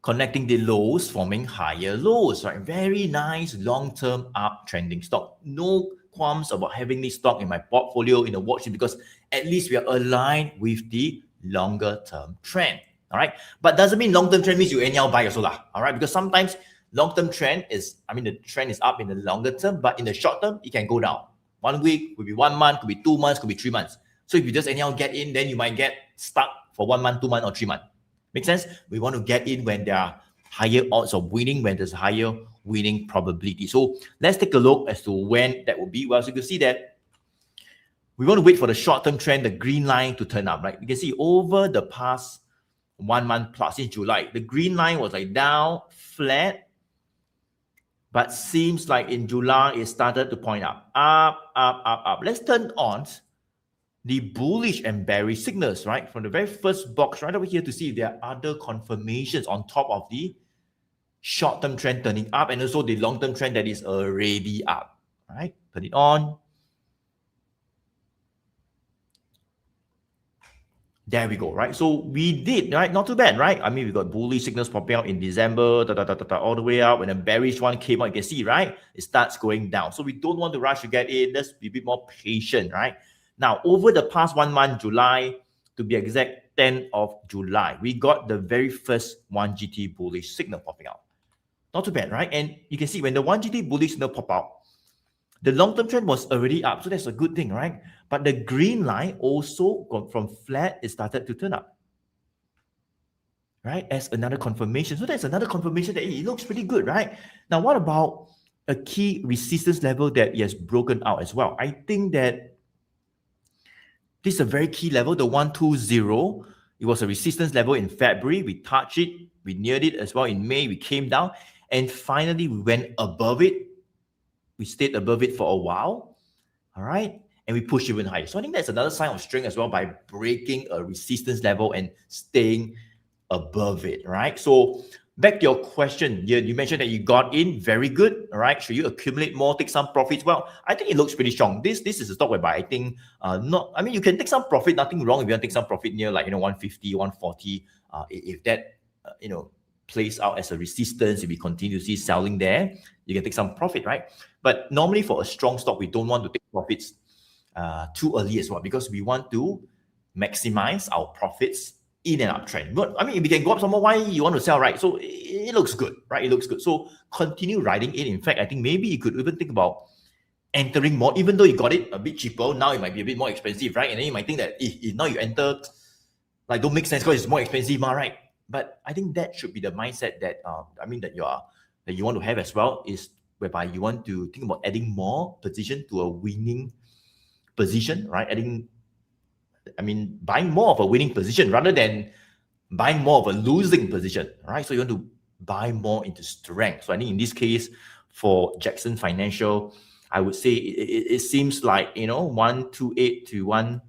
Connecting the lows, forming higher lows, right? Very nice long-term uptrending stock. No qualms about having this stock in my portfolio in the watch list because at least we are aligned with the longer term trend. All right. But doesn't mean long-term trend means you anyhow buy also lah. All right. Because sometimes long-term trend is, the trend is up in the longer term, but in the short term, it can go down. 1 week, could be 1 month, could be 2 months, could be 3 months. So if you just anyhow get in, then you might get stuck for 1 month, 2 months, or 3 months. Make sense? We want to get in when there are higher odds of winning, when there's higher winning probability. So let's take a look as to when that will be. Well, so you can see that we want to wait for the short-term trend, the green line, to turn up, right? You can see over the past 1 month plus, since July, the green line was like down, flat, but seems like in July it started to point up, up. Let's turn on the bullish and bearish signals, right? From the very first box right over here to see if there are other confirmations on top of the short-term trend turning up and also the long-term trend that is already up, right? Turn it on. There we go, right? So we did, right? Not too bad, right? We got bullish signals popping out in December, all the way up. When a bearish one came out, you can see, right? It starts going down. So we don't want to rush to get in. Let's be a bit more patient, right? Now, over the past 1 month, July, to be exact, 10th of July, we got the very first 1GT bullish signal popping out. Not too bad, right? And you can see when the 1GT bullish signal pop out, the long-term trend was already up. So that's a good thing, right? But the green line also from flat, it started to turn up, right? As another confirmation. So that's another confirmation that it looks pretty good, right? Now, what about a key resistance level that it has broken out as well? I think that this is a very key level, the 120. It was a resistance level in February. We touched it. We neared it as well in May. We came down. And finally, we went above it. We stayed above it for a while. All right. And we pushed even higher. So I think that's another sign of strength as well by breaking a resistance level and staying above it, right? So back to your question, you mentioned that you got in, very good, all right? Should you accumulate more, take some profits? Well, I think it looks pretty strong. This is a stock whereby I think you can take some profit, nothing wrong if you want to take some profit near 150, 140, if that plays out as a resistance, if we continue to see selling there, you can take some profit, right? But normally for a strong stock, we don't want to take profits too early as well because we want to maximize our profits in an uptrend. But if we can go up some more, why you want to sell, right? So it looks good, right? It looks good. So continue riding it. In fact, I think maybe you could even think about entering more, even though you got it a bit cheaper. Now it might be a bit more expensive, right? And then you might think that if now you enter, don't make sense because it's more expensive, right? But I think that should be the mindset that that you want to have as well, is whereby you want to think about adding more position to a winning position, right? Buying more of a winning position rather than buying more of a losing position, right? So you want to buy more into strength. So I think in this case, for Jackson Financial, I would say it seems like 128 to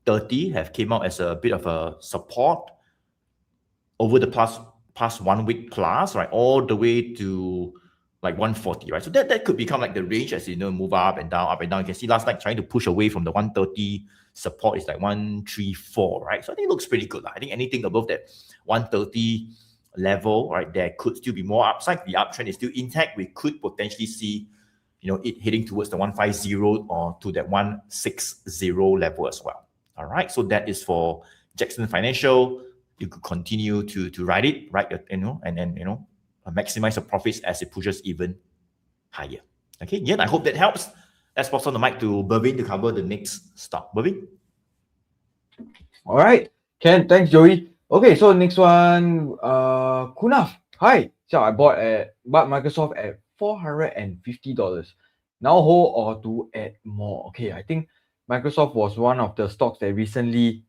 130 have came out as a bit of a support over the past 1 week plus, right, all the way to like 140, right? So that could become like the range as you know, move up and down, up and down. You can see last night trying to push away from the 130 support is like 134, right? So I think it looks pretty good. I think anything above that 130 level, right, there could still be more upside. The uptrend is still intact. We could potentially see, you know, it heading towards the 150 or to that 160 level as well. All right, so that is for Jackson Financial. You could continue to ride it, right? You know, and then you know, maximize the profits as it pushes even higher. Okay, yeah, I hope that helps. Let's pass on the mic to Bervin to cover the next stock. Bervin. All right, Ken, thanks, Joey. Okay, so next one, Kunaf. Hi. So I bought Microsoft at $450. Now hold or to add more. Okay, I think Microsoft was one of the stocks that recently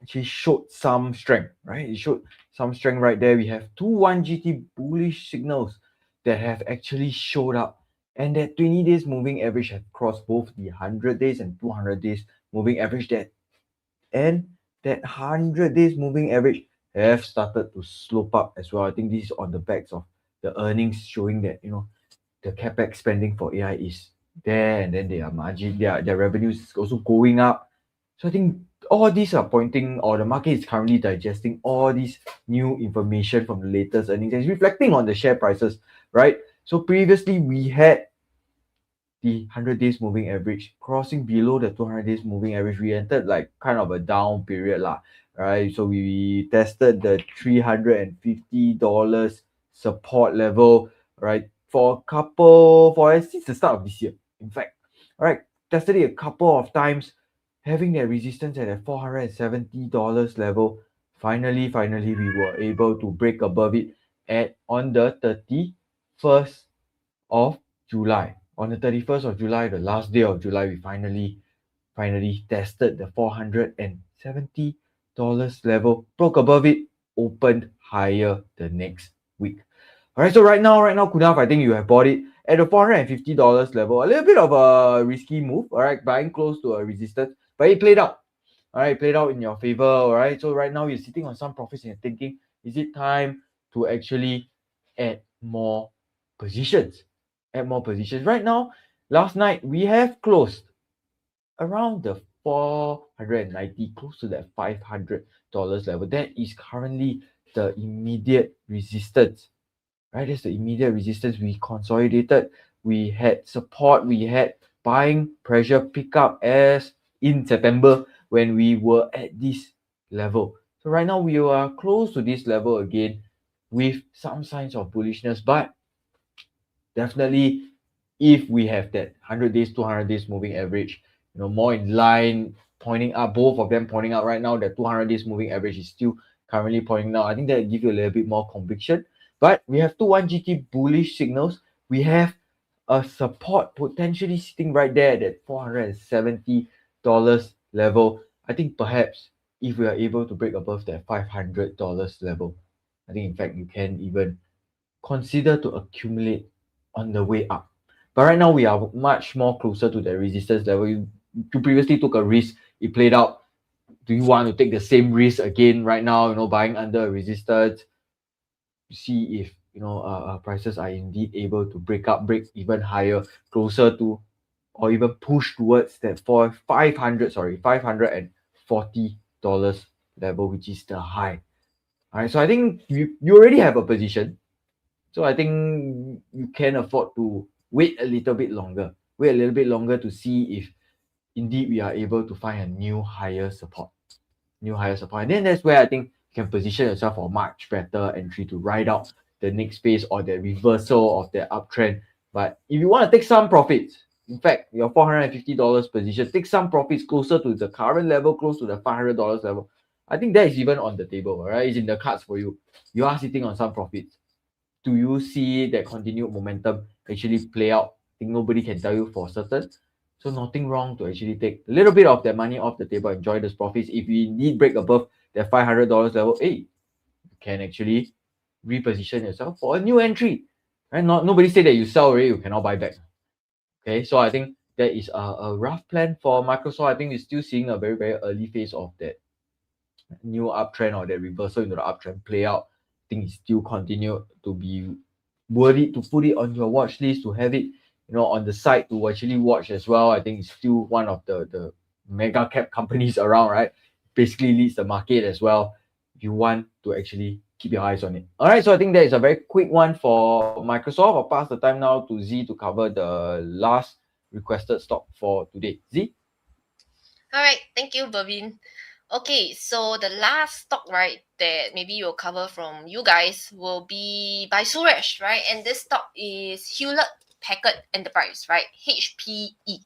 actually showed some strength, right? It showed some strength right there. We have two 1GT bullish signals that have actually showed up, and that 20 days moving average have crossed both the 100 days and 200 days moving average, and that 100 days moving average have started to slope up as well. I think this is on the backs of the earnings showing that, you know, the capex spending for AI is there, and then their margin, their revenues is also going up. So I think all these are pointing, or the market is currently digesting all these new information from the latest earnings and reflecting on the share prices, right? So previously we had the 100 days moving average crossing below the 200 days moving average. We entered like kind of a down period lah, right? So we tested the $350 support level, right, since the start of this year, in fact. All right, tested it a couple of times, having that resistance at a $470 level. Finally, we were able to break above it on the 31st of July. On the 31st of July, the last day of July, we finally tested the $470 level, broke above it, opened higher the next week. All right, so right now, Kunaf, I think you have bought it at the $450 level. A little bit of a risky move, all right, buying close to a resistance, but it played out. All right, played out in your favor, all right? So right now you're sitting on some profits and you're thinking, is it time to actually add more positions? Right now, last night we have closed around the 490, close to that $500 level. That is currently the immediate resistance, right? That's the immediate resistance. We consolidated, we had support, we had buying pressure pick up as in September when we were at this level. So right now we are close to this level again with some signs of bullishness, but definitely if we have that 100 days, 200 days moving average, you know, more in line, pointing up, both of them pointing out right now, that 200 days moving average is still currently pointing out. I think that gives you a little bit more conviction. But we have two 1GT bullish signals. We have a support potentially sitting right there at that $470 level. I think perhaps if we are able to break above that $500 level, I think in fact you can even consider to accumulate on the way up. But right now we are much more closer to the resistance level. You previously took a risk, it played out. Do you want to take the same risk again right now, you know, buying under a resistance? See if, you know, prices are indeed able to break even higher, closer to, or even push towards that $540 level, which is the high. All right, so I think you already have a position. So I think you can afford to wait a little bit longer to see if indeed we are able to find a new higher support. And then that's where I think you can position yourself for much better entry to ride out the next phase or the reversal of the uptrend. But if you want to take some profits, in fact, your $450 position, take some profits closer to the current level, close to the $500 level. I think that is even on the table, right? It's in the cards for you. You are sitting on some profits. Do you see that continued momentum actually play out? I think nobody can tell you for certain. So nothing wrong to actually take a little bit of that money off the table, enjoy those profits. If you need break above that $500 level, hey, you can actually reposition yourself for a new entry. Right? Nobody say that you sell already, you cannot buy back. Okay, so I think that is a rough plan for Microsoft. I think we're still seeing a very, very early phase of that new uptrend or that reversal into the uptrend play out. I think it still continue to be worthy to put it on your watch list, to have it, on the side to actually watch as well. I think it's still one of the mega cap companies around, right? Basically leads the market as well. You want to actually keep your eyes on it. All right, so I think that is a very quick one for Microsoft. I'll pass the time now to Z to cover the last requested stock for today. Z? All right, thank you, Bavin. Okay, so the last stock, right, that maybe you'll cover from you guys will be by Suresh, right? And this stock is Hewlett Packard Enterprise, right? HPE.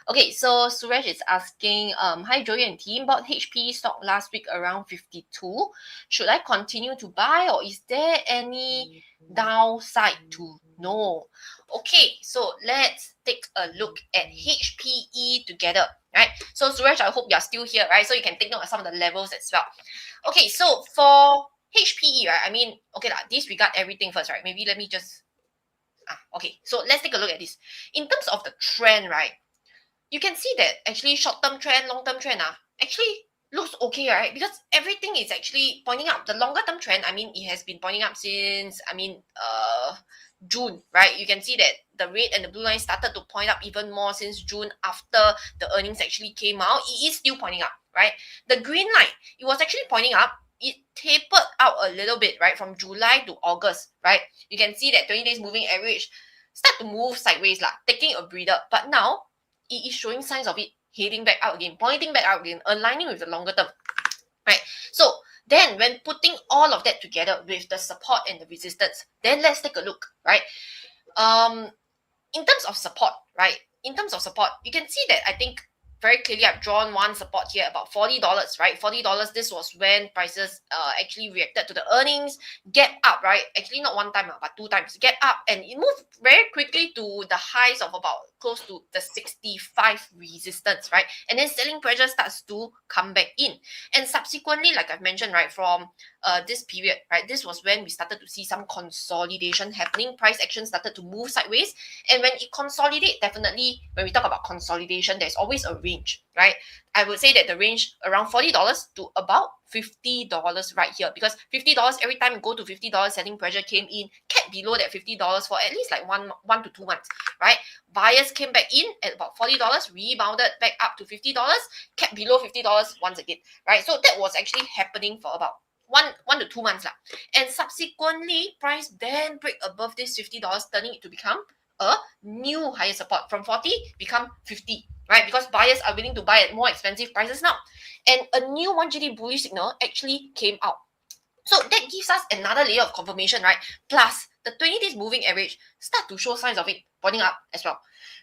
Okay, so Suresh is asking, hi Joey and team, bought HPE stock last week around 52. Should I continue to buy or is there any downside to know? Okay, so let's take a look at HPE together, right? So Suresh, I hope you're still here, right? So you can take note of some of the levels as well. Okay, so for HPE, right? I mean, okay, disregard everything first, right? Maybe let me just okay, so let's take a look at this. In terms of the trend, right? You can see that actually short-term trend, long-term trend actually looks okay, right? Because everything is actually pointing up. The longer-term trend, I mean, it has been pointing up since, June, right? You can see that the red and the blue line started to point up even more since June after the earnings actually came out. It is still pointing up, right? The green line, it was actually pointing up. It tapered out a little bit, right? From July to August, right? You can see that 20 days moving average start to move sideways, taking a breather. But now, it is showing signs of it heading back out again, pointing back out again, aligning with the longer term, right? So then when putting all of that together with the support and the resistance, then let's take a look, right? In terms of support, right? In terms of support, you can see that I think very clearly I've drawn one support here about $40, right? $40, this was when prices actually reacted to the earnings, get up, right? Actually not one time, but two times, get up and it moved very quickly to the highs of about close to the 65 resistance, right? And then selling pressure starts to come back in. And subsequently, like I've mentioned, right, from this period, right, this was when we started to see some consolidation happening. Price action started to move sideways. And when it consolidates, definitely, when we talk about consolidation, there's always a range, right? I would say that the range around $40 to about $50 right here, because $50 every time you go to $50, selling pressure came in, kept below that $50 for at least like one to 2 months, right? Buyers came back in at about $40, rebounded back up to $50, kept below $50 once again, right? So that was actually happening for about one to 2 months. And subsequently, price then break above this $50, turning it to become a new higher support. From 40 become 50, right? Because buyers are willing to buy at more expensive prices now. And a new 1GD bullish signal actually came out. So that gives us another layer of confirmation, right? Plus, the 20 days moving average start to show signs of it pointing up as well,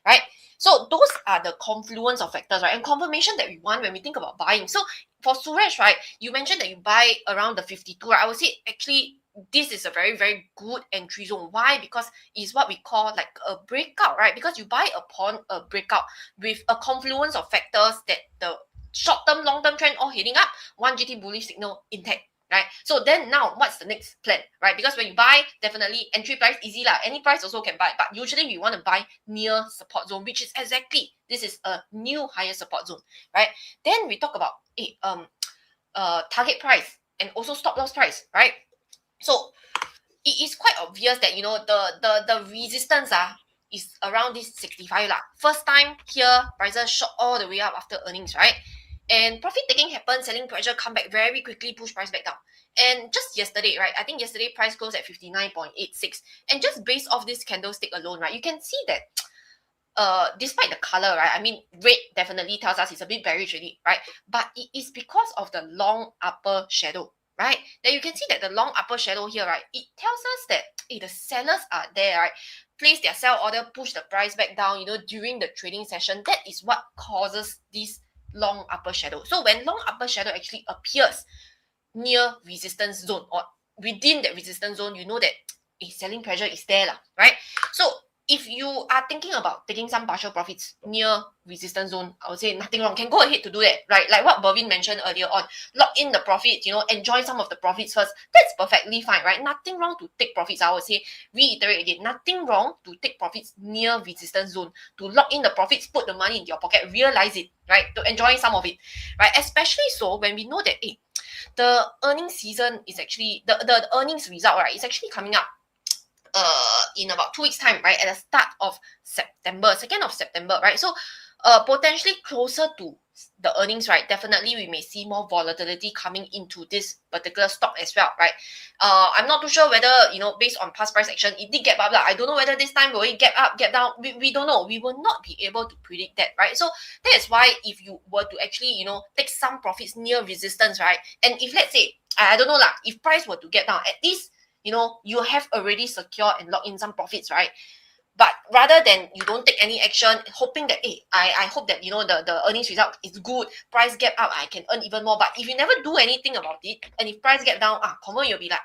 right? So those are the confluence of factors, right? And confirmation that we want when we think about buying. So for Suresh, right, you mentioned that you buy around the 52, right? I would say actually this is a very, very good entry zone. Why? Because it's what we call like a breakout, right? Because you buy upon a breakout with a confluence of factors that the short-term, long-term trend all heading up, 1GT bullish signal intact, right? So then now what's the next plan, right? Because when you buy, definitely entry price easy lah. Any price also can buy, but usually we want to buy near support zone, which is exactly, this is a new higher support zone, right? Then we talk about target price and also stop loss price, right? So it is quite obvious that, you know, the resistance is around this 65 lah. First time here, prices shot all the way up after earnings, right? And profit taking happened, selling pressure come back very quickly, push price back down. And just yesterday, right, I think yesterday price closed at 59.86. And just based off this candlestick alone, right, you can see that despite the color, right, I mean, red definitely tells us it's a bit bearish already, right? But it is because of the long upper shadow, right? That you can see that the long upper shadow here, right, it tells us that the sellers are there, right? Place their sell order, push the price back down, you know, during the trading session. That is what causes this long upper shadow. So when long upper shadow actually appears near resistance zone or within that resistance zone, you know that selling pressure is there, right? So if you are thinking about taking some partial profits near resistance zone, I would say nothing wrong. Can go ahead to do that, right? Like what Bervin mentioned earlier on, lock in the profits, enjoy some of the profits first. That's perfectly fine, right? Nothing wrong to take profits. I would say, reiterate again, nothing wrong to take profits near resistance zone, to lock in the profits, put the money in your pocket, realize it, right? To enjoy some of it, right? Especially so when we know that, the earnings season is actually, the earnings result, right, is actually coming up in about 2 weeks time, right, at the start of September, 2nd of September, right? So potentially closer to the earnings, right, definitely we may see more volatility coming into this particular stock as well, right? I'm not too sure whether, based on past price action, it did gap up. I don't know whether this time will it gap up, gap down. We don't know. We will not be able to predict that, right? So that is why if you were to actually, take some profits near resistance, right? And if let's say, I don't know lah, if price were to get down, at least, you have already secured and locked in some profits, right? But rather than you don't take any action, hoping that, I hope that, the earnings result is good, price gap up, I can earn even more. But if you never do anything about it, and if price gap down, confirm you'll be like,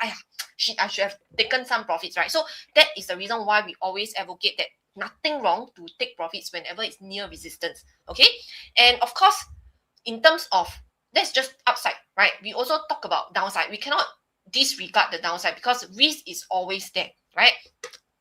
shit, I should have taken some profits, right? So that is the reason why we always advocate that nothing wrong to take profits whenever it's near resistance, okay? And of course, in terms of, that's just upside, right? We also talk about downside. We cannot disregard the downside because risk is always there, right?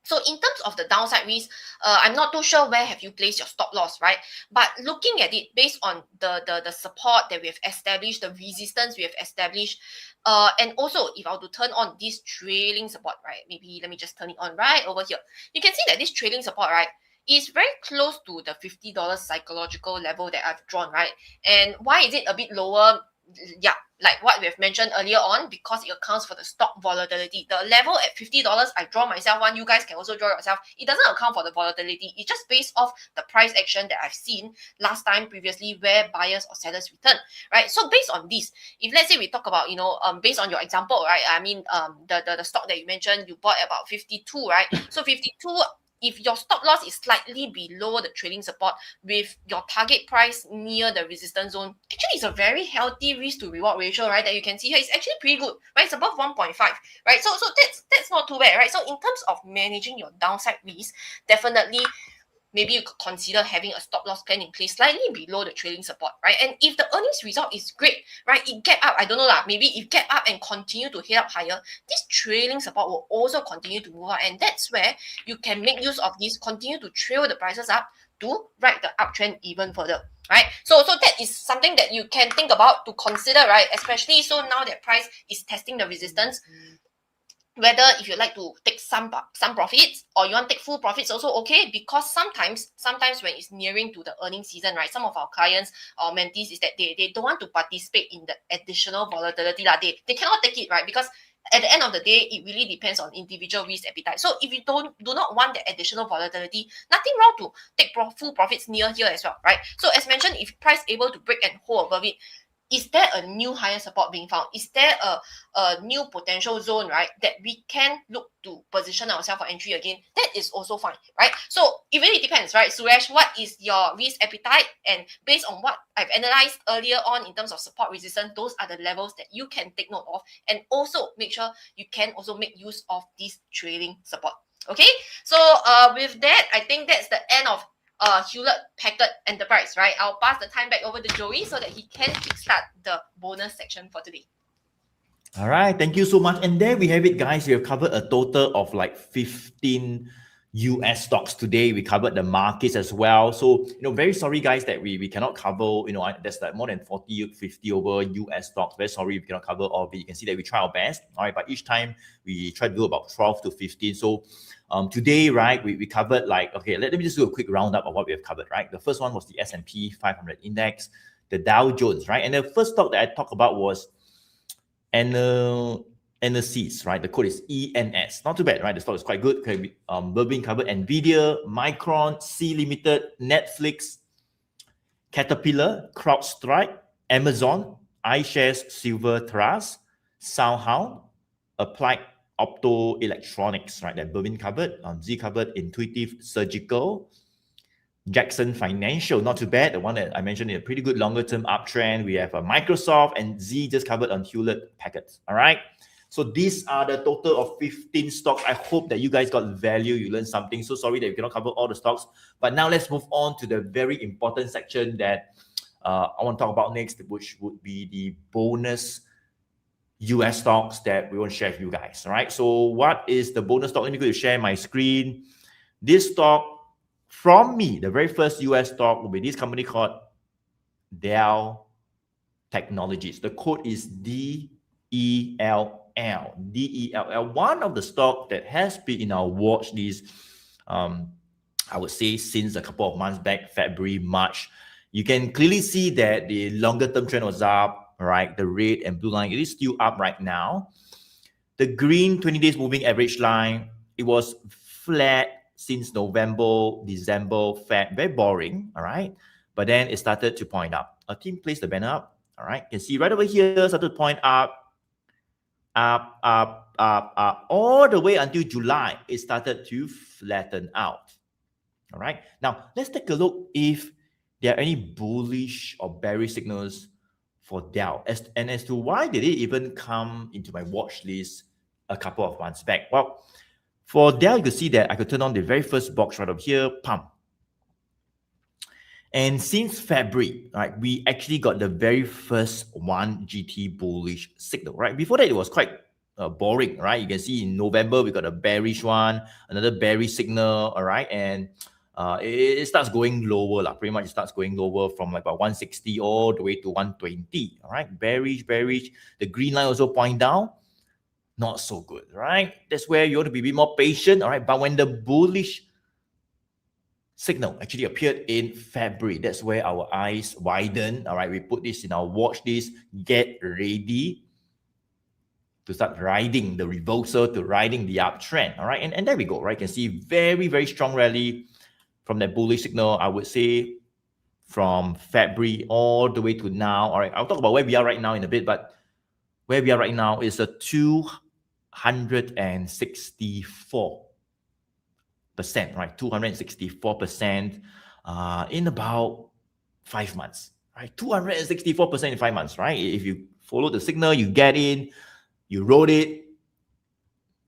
So in terms of the downside risk, I'm not too sure where have you placed your stop loss, right? But looking at it based on the support that we have established, the resistance we have established, and also if I were to turn on this trailing support, right? Maybe let me just turn it on right over here. You can see that this trailing support, right, is very close to the $50 psychological level that I've drawn, right? And why is it a bit lower? Yeah, like what we have mentioned earlier on, because it accounts for the stock volatility. The level at $50, I draw myself one, you guys can also draw yourself. It doesn't account for the volatility. It's just based off the price action that I've seen last time previously where buyers or sellers return, right? So based on this, if let's say we talk about, based on your example, right? I mean, the stock that you mentioned, you bought about 52, right? So 52, if your stop loss is slightly below the trailing support with your target price near the resistance zone, actually it's a very healthy risk to reward ratio, right? That you can see here. It's actually pretty good, right? It's above 1.5, right? So that's not too bad, right? So in terms of managing your downside risk, definitely maybe you could consider having a stop loss plan in place slightly below the trailing support, right? And if the earnings result is great, right, it get up, I don't know lah, maybe it get up and continue to hit up higher, this trailing support will also continue to move up, and that's where you can make use of this, continue to trail the prices up to ride the uptrend even further, right? So that is something that you can think about to consider, right? Especially so now that price is testing the resistance, whether if you like to take some profits or you want to take full profits also okay, because sometimes when it's nearing to the earnings season, right, some of our clients or mentees is that they don't want to participate in the additional volatility. They cannot take it, right? Because at the end of the day, it really depends on individual risk appetite. So if you do not want the additional volatility, nothing wrong to take full profits near here as well, right? So as mentioned, if price able to break and hold above it, is there a new higher support being found? Is there a new potential zone, right, that we can look to position ourselves for entry again? That is also fine, right? So it really depends, right? Suresh, what is your risk appetite? And based on what I've analyzed earlier on in terms of support resistance, those are the levels that you can take note of. And also make sure you can also make use of this trailing support. Okay, so with that, I think that's the end of Hewlett Packard Enterprise, right? I'll pass the time back over to Joey so that he can kickstart the bonus section for today. All right, thank you so much. And there we have it, guys. We have covered a total of like 15 US stocks today. We covered the markets as well. So, very sorry, guys, that we cannot cover, there's like more than 40, 50 over US stocks. Very sorry we cannot cover all of it. You can see that we try our best. All right, but each time we try to do about 12 to 15. So, today, right, we covered like, okay, let me just do a quick roundup of what we have covered, right? The first one was the S&P 500 index, the Dow Jones, right? And the first stock that I talked about was NSEs, right? The code is ENS. Not too bad, right? The stock is quite good. Okay, Bervin covered NVDA, Micron, C Limited, Netflix, Caterpillar, CrowdStrike, Amazon, iShares, Silver Trust, SOUN, Applied Optoelectronics, right? That Bervin covered. Z covered Intuitive Surgical, Jackson Financial, not too bad. The one that I mentioned in a pretty good longer term uptrend. We have Microsoft, and Z just covered on Hewlett Packard. All right. So these are the total of 15 stocks. I hope that you guys got value, you learned something. So sorry that we cannot cover all the stocks. But now let's move on to the very important section that I want to talk about next, which would be the bonus US stocks that we want to share with you guys. All right. So what is the bonus stock? Let me go to share my screen. This stock from me, the very first US stock will be this company called Dell Technologies. The code is DELL. DELL, one of the stock that has been in our watch list, I would say since a couple of months back, February, March. You can clearly see that the longer term trend was up, right? The red and blue line, it is still up right now. The green 20 days moving average line, it was flat since November, December, Feb, very boring, all right? But then it started to point up. Our team placed the banner up, all right? You can see right over here, started to point up, all the way until July, it started to flatten out. All right. Now, let's take a look if there are any bullish or bearish signals for Dell. As to why did it even come into my watch list a couple of months back? Well, for Dell, you can see that I could turn on the very first box right over here, pump. And since February, right, we actually got the very first 1 GT bullish signal, right? Before that, it was quite boring, right? You can see in November, we got a bearish one, another bearish signal, all right? And it starts going lower, pretty much it starts going lower from like about 160 all the way to 120, all right? Bearish. The green line also point down, not so good, right? That's where you want to be a bit more patient, all right? But when the bullish signal actually appeared in February, that's where our eyes widen, all right? We put this in our watch list, get ready to start riding the reversal, to riding the uptrend, all right? And there we go, right? You can see very, very strong rally from that bullish signal, I would say from February all the way to now, all right? I'll talk about where we are right now in a bit, but where we are right now is a 264%, right? 264% in about 5 months, right? 264% in 5 months, right? If you follow the signal, you get in, you rode it,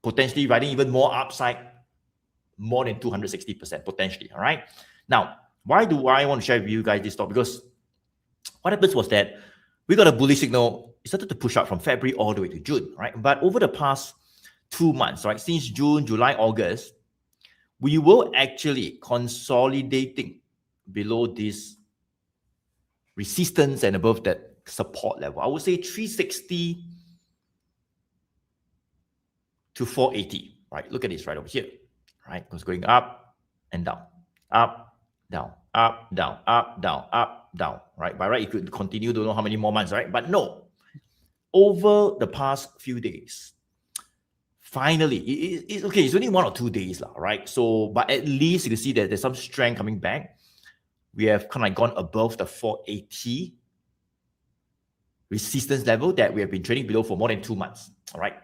potentially riding even more upside, more than 260% potentially, all right? Now, why do I want to share with you guys this stock? Because what happens was that we got a bullish signal. It started to push up from February all the way to June, right? But over the past 2 months, right, since June, July, August, we were actually consolidating below this resistance and above that support level. I would say 360 to 480, right? Look at this right over here, right? It was going up and down, up, down, up, down, up, down, up, down, right? By right, it could continue, don't know how many more months, right? But no, over the past few days, finally, it's okay, it's only 1 or 2 days, right? So, but at least you can see that there's some strength coming back. We have kind of like gone above the 480 resistance level that we have been trading below for more than 2 months, all right?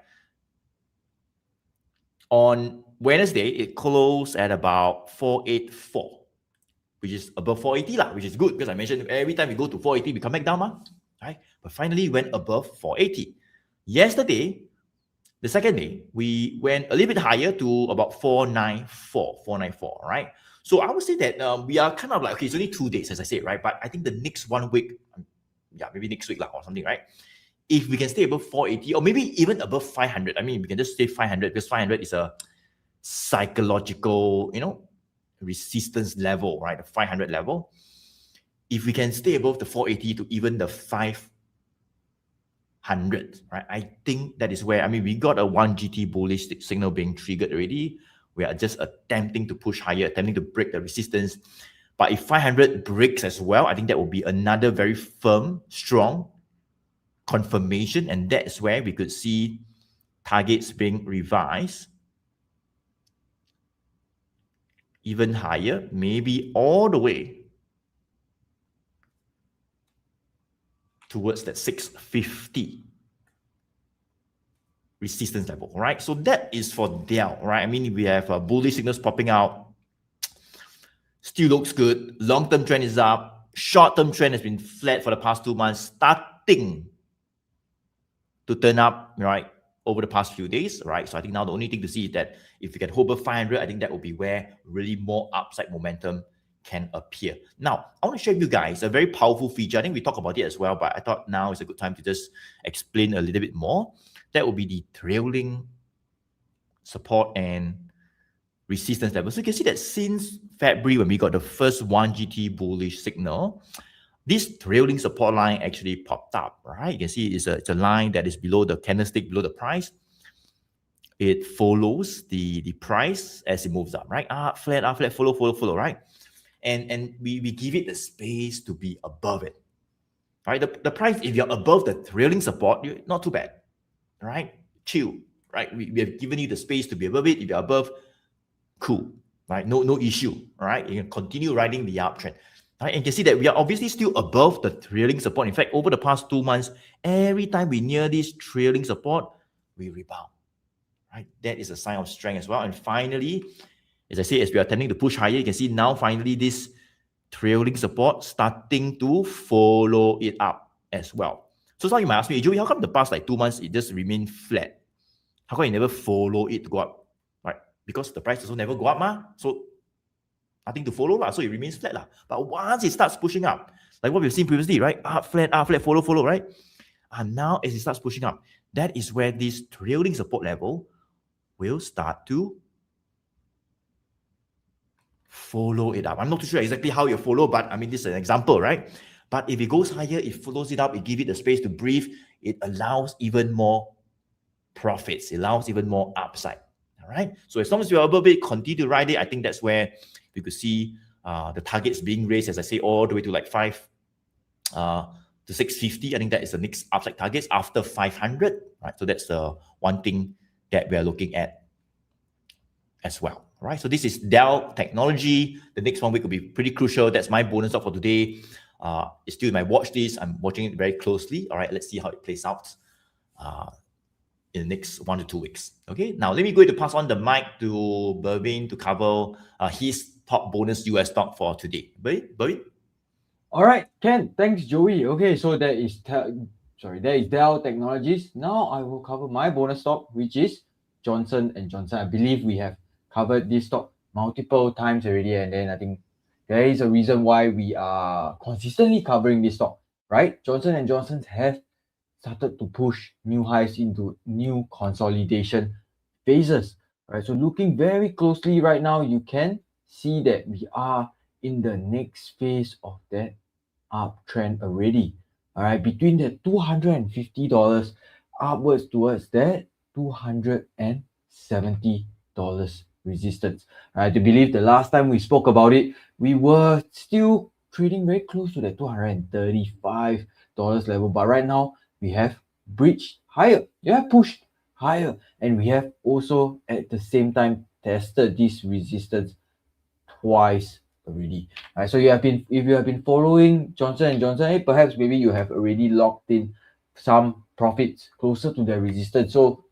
On Wednesday, it closed at about 484, which is above 480, which is good because I mentioned every time we go to 480, we come back down, right? But finally went above 480. Yesterday, the second day, we went a little bit higher to about 494, right? So I would say that we are kind of like, okay, it's only 2 days, as I said, right? But I think the next 1 week, maybe next week or something, right? If we can stay above 480 or maybe even above 500, I mean, we can just stay 500 because 500 is a psychological, resistance level, right? The 500 level. If we can stay above the 480 to even the 500, right? I think that is where, we got a 1 GT bullish signal being triggered already. We are just attempting to push higher, attempting to break the resistance. But if 500 breaks as well, I think that will be another very firm, strong confirmation, and that's where we could see targets being revised even higher, maybe all the way towards that 650 resistance level, right? So that is for Dell, right? We have bullish signals popping out. Still looks good. Long-term trend is up. Short-term trend has been flat for the past 2 months, starting to turn up, right? over the past few days, right? So I think now the only thing to see is that if we can hold over 500, I think that will be where really more upside momentum can appear. Now, I want to share with you guys a very powerful feature. I think we talked about it as well, but I thought now is a good time to just explain a little bit more. That will be the trailing support and resistance level. So you can see that since February, when we got the first 1 GT bullish signal, this trailing support line actually popped up, right? You can see it's a line that is below the candlestick, below the price. It follows the price as it moves up, right? Up, flat, follow, right? And we give it the space to be above it, right? The price, if you're above the trailing support, you're not too bad, right? Chill, right? We have given you the space to be above it. If you're above, cool, right? No issue, right? You can continue riding the uptrend. Right? And you can see that we are obviously still above the trailing support. In fact, over the past 2 months, every time we near this trailing support, we rebound. Right? That is a sign of strength as well. And finally, as I say, as we are tending to push higher, you can see now finally this trailing support starting to follow it up as well. So some of you might ask me, Joey, how come the past 2 months it just remained flat? How come you never follow it to go up? Right? Because the price also never go up, so nothing to follow, so it remains flat. But once it starts pushing up, like what we've seen previously, right? Up, flat, follow, right? And now as it starts pushing up, that is where this trailing support level will start to follow it up. I'm not too sure exactly how you follow, but I mean, this is an example, right? But if it goes higher, it follows it up, it gives it the space to breathe, it allows even more profits, it allows even more upside. All right. So as long as you're above it, continue to ride it. I think that's where we could see the targets being raised, as I say, all the way to 5 to 650. I think that is the next upside targets after 500. Right. So that's the one thing that we are looking at as well. All right. So this is Dell Technology. The next 1 week will be pretty crucial. That's my bonus stock for today. It's still in my watch list. I'm watching it very closely. All right. Let's see how it plays out in the next 1 to 2 weeks. Okay, now let me go to pass on the mic to Bervin to cover his top bonus US stock for today. Bervin? All right, Ken, thanks, Joey. Okay, so that is Dell Technologies. Now I will cover my bonus stock, which is Johnson & Johnson. I believe we have covered this stock multiple times already, and then I think there is a reason why we are consistently covering this stock, right? Johnson & Johnson have started to push new highs into new consolidation phases. Right, so looking very closely right now, you can see that we are in the next phase of that uptrend already. All right, between the $250 upwards towards that $270 resistance. Right, I believe the last time we spoke about it, we were still trading very close to the $235 level, but right now we have breached higher, pushed higher, and we have also at the same time tested this resistance twice already. Right, so if you have been following Johnson & Johnson, perhaps maybe you have already locked in some profits closer to the resistance. So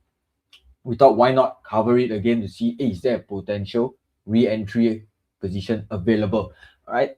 we thought, why not cover it again to see, is there a potential re-entry position available? All right.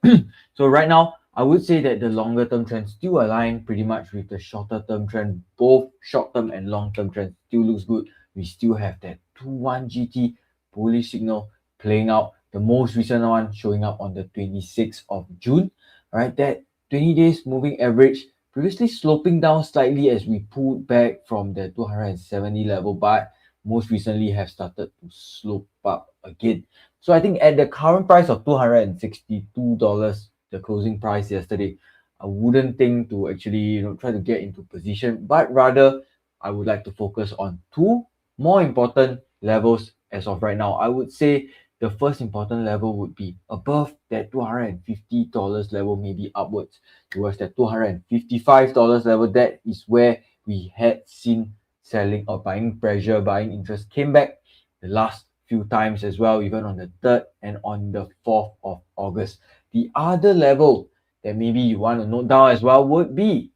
So right now, I would say that the longer term trend still align pretty much with the shorter term trend. Both short term and long term trend still looks good. We still have that 2-1 GT bullish signal playing out. The most recent one showing up on the 26th of June. All right, that 20 days moving average previously sloping down slightly as we pulled back from the 270 level, but most recently have started to slope up again. So I think at the current price of $262, the closing price yesterday, I wouldn't think to actually try to get into position, but rather I would like to focus on 2 more important levels as of right now. I would say the first important level would be above that $250 level, maybe upwards towards that $255 level. That is where we had seen selling or buying pressure, buying interest came back the last few times as well, even on the 3rd and on the 4th of August. The other level that maybe you want to note down as well would be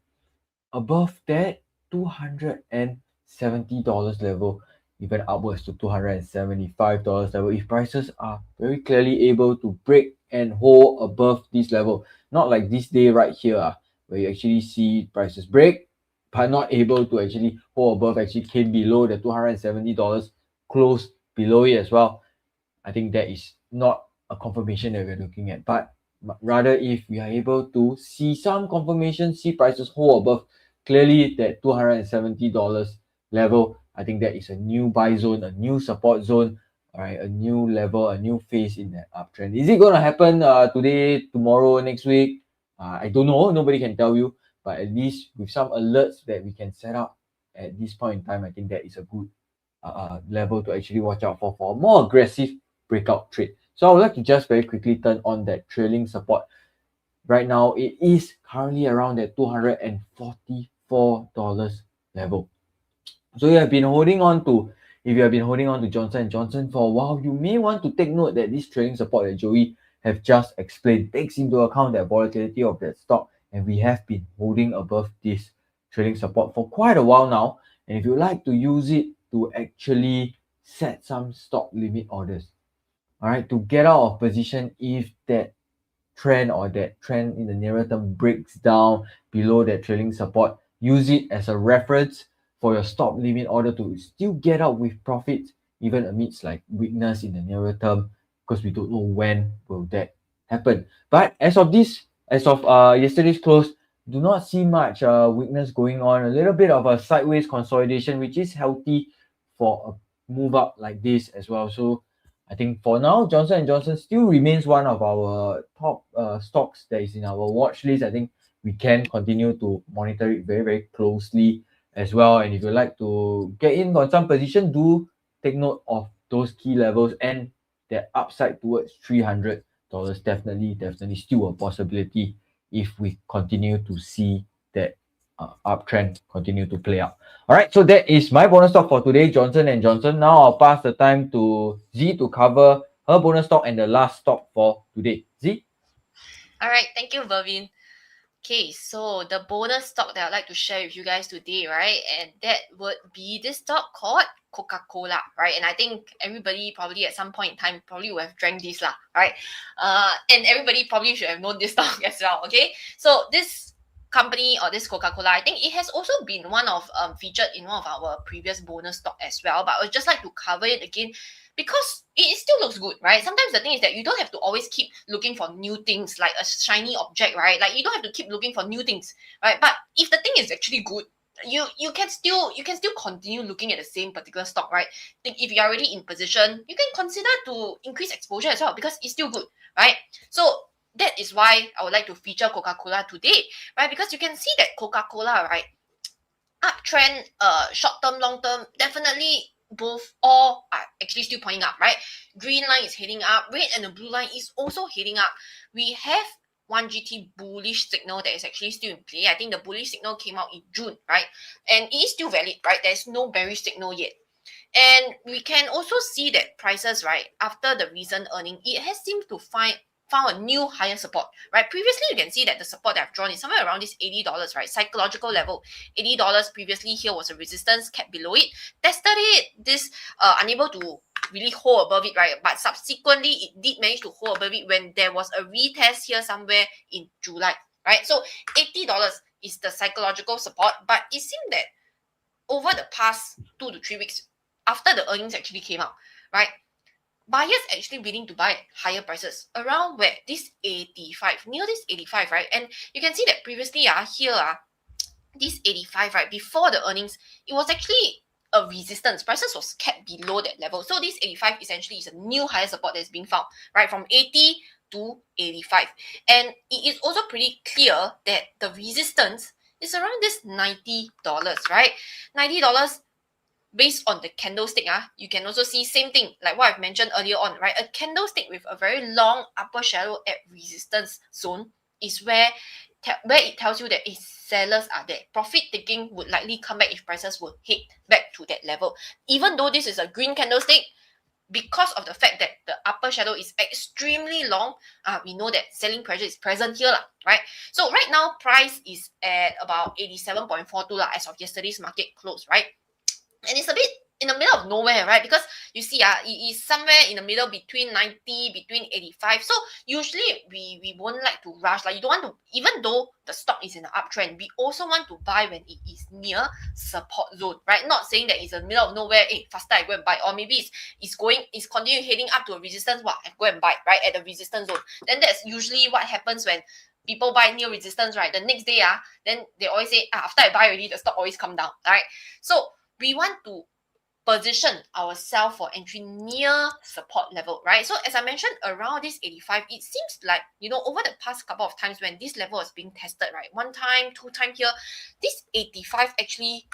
above that $270 level, even upwards to $275 level. If prices are very clearly able to break and hold above this level, not like this day right here, where you actually see prices break, but not able to actually hold above, actually came below the $270, closed below it as well. I think that is not a confirmation that we're looking at, but rather if we are able to see some confirmation, see prices hold above clearly that $270 level, I think that is a new buy zone, a new support zone, all right, a new level, a new phase in that uptrend. Is it going to happen today, tomorrow, next week? I don't know. Nobody can tell you, but at least with some alerts that we can set up at this point in time, I think that is a good level to actually watch out for a more aggressive breakout trade. So I would like to just very quickly turn on that trailing support. Right now, it is currently around that $244 level. So you have been holding on to, if you have been holding on to Johnson & Johnson for a while, you may want to take note that this trailing support that Joey have just explained takes into account that volatility of that stock, and we have been holding above this trailing support for quite a while now. And if you like to use it to actually set some stop limit orders, all right, to get out of position if that trend or that trend in the nearer term breaks down below that trailing support, use it as a reference for your stop limit order to still get out with profits even amidst like weakness in the nearer term, because we don't know when will that happen. But as of yesterday's close, do not see much weakness going on. A little bit of a sideways consolidation, which is healthy for a move up like this as well. So I think for now, Johnson & Johnson still remains one of our top stocks that is in our watch list. I think we can continue to monitor it very, very closely as well. And if you like to get in on some position, do take note of those key levels and that upside towards $300. Definitely still a possibility if we continue to see that uptrend continue to play out. All right, so that is my bonus stock for today, Johnson & Johnson. Now I'll pass the time to Z to cover her bonus stock and the last stock for today. Z? All right, thank you, Vervin. Okay, so the bonus stock that I'd like to share with you guys today, right? And that would be this stock called Coca-Cola, right? And I think everybody probably at some point in time probably will have drank this lah, right? And everybody probably should have known this stock as well, okay? So this company or this Coca-Cola, I think it has also been one of featured in one of our previous bonus stock as well. But I would just like to cover it again because it still looks good, right? Sometimes the thing is that you don't have to always keep looking for new things like a shiny object, right? Like you don't have to keep looking for new things, right? But if the thing is actually good, you can still continue looking at the same particular stock, right? If you're already in position, you can consider to increase exposure as well because it's still good, right? So that is why I would like to feature Coca-Cola today, right? Because you can see that Coca-Cola, right, uptrend, short term, long term, definitely both all are actually still pointing up, right? Green line is heading up, red and the blue line is also heading up. We have 1GT bullish signal that is actually still in play. I think the bullish signal came out in June, right? And it is still valid, right? There's no bearish signal yet. And we can also see that prices, right, after the recent earning, it has seemed to found a new higher support, right? Previously, you can see that the support that I've drawn is somewhere around this $80, right? Psychological level, $80 previously here was a resistance, kept below it, tested it, this unable to really hold above it, right? But subsequently, it did manage to hold above it when there was a retest here somewhere in July, right? So $80 is the psychological support, but it seemed that over the past 2 to 3 weeks, after the earnings actually came out, right, buyers actually willing to buy at higher prices around where this 85, near this 85, right? And you can see that previously here this 85, right, before the earnings, it was actually a resistance. Prices was kept below that level. So this 85 essentially is a new higher support that's being found, right, from 80 to 85. And it is also pretty clear that the resistance is around this $90, right? $90 based on the candlestick, you can also see same thing like what I've mentioned earlier on, right? A candlestick with a very long upper shadow at resistance zone is where it tells you that if sellers are there, profit taking would likely come back if prices will head back to that level. Even though this is a green candlestick, because of the fact that the upper shadow is extremely long, we know that selling pressure is present here, right? So right now, price is at about 87.42 as of yesterday's market close, right? And it's a bit in the middle of nowhere, right? Because you see, it is somewhere in the middle between 90, between 85. So usually we won't like to rush. Like you don't want to, even though the stock is in an uptrend, we also want to buy when it is near support zone, right? Not saying that it's in the middle of nowhere, faster I go and buy, or maybe it's continuing heading up to a resistance, I go and buy, right, at the resistance zone. Then that's usually what happens when people buy near resistance, right? The next day, then they always say, after I buy already, the stock always come down, right? So we want to position ourselves for entry near support level, right? So as I mentioned, around this 85, it seems like, over the past couple of times when this level is being tested, right? 1 time, 2 time here, this 85 actually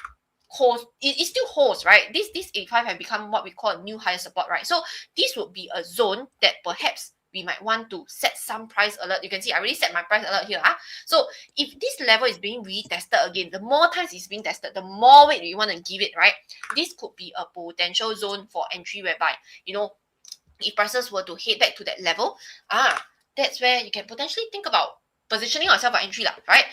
holds, it still holds, right? This 85 have become what we call a new higher support, right? So this would be a zone that perhaps we might want to set some price alert. You can see I already set my price alert here. So if this level is being retested again, the more times it's being tested, the more weight you want to give it, right? This could be a potential zone for entry whereby, if prices were to head back to that level, that's where you can potentially think about positioning yourself for entry, right?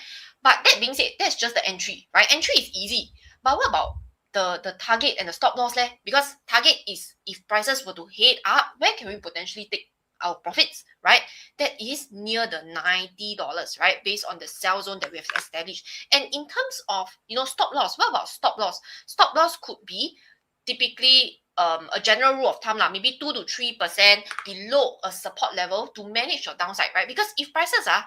But that being said, that's just the entry, right? Entry is easy. But what about the target and the stop loss leh? Because target is if prices were to head up, where can we potentially take our profits, right? That is near the $90, right? Based on the sell zone that we have established. And in terms of, stop loss, what about stop loss? Stop loss could be typically a general rule of thumb, maybe 2 to 3% below a support level to manage your downside, right? Because if prices are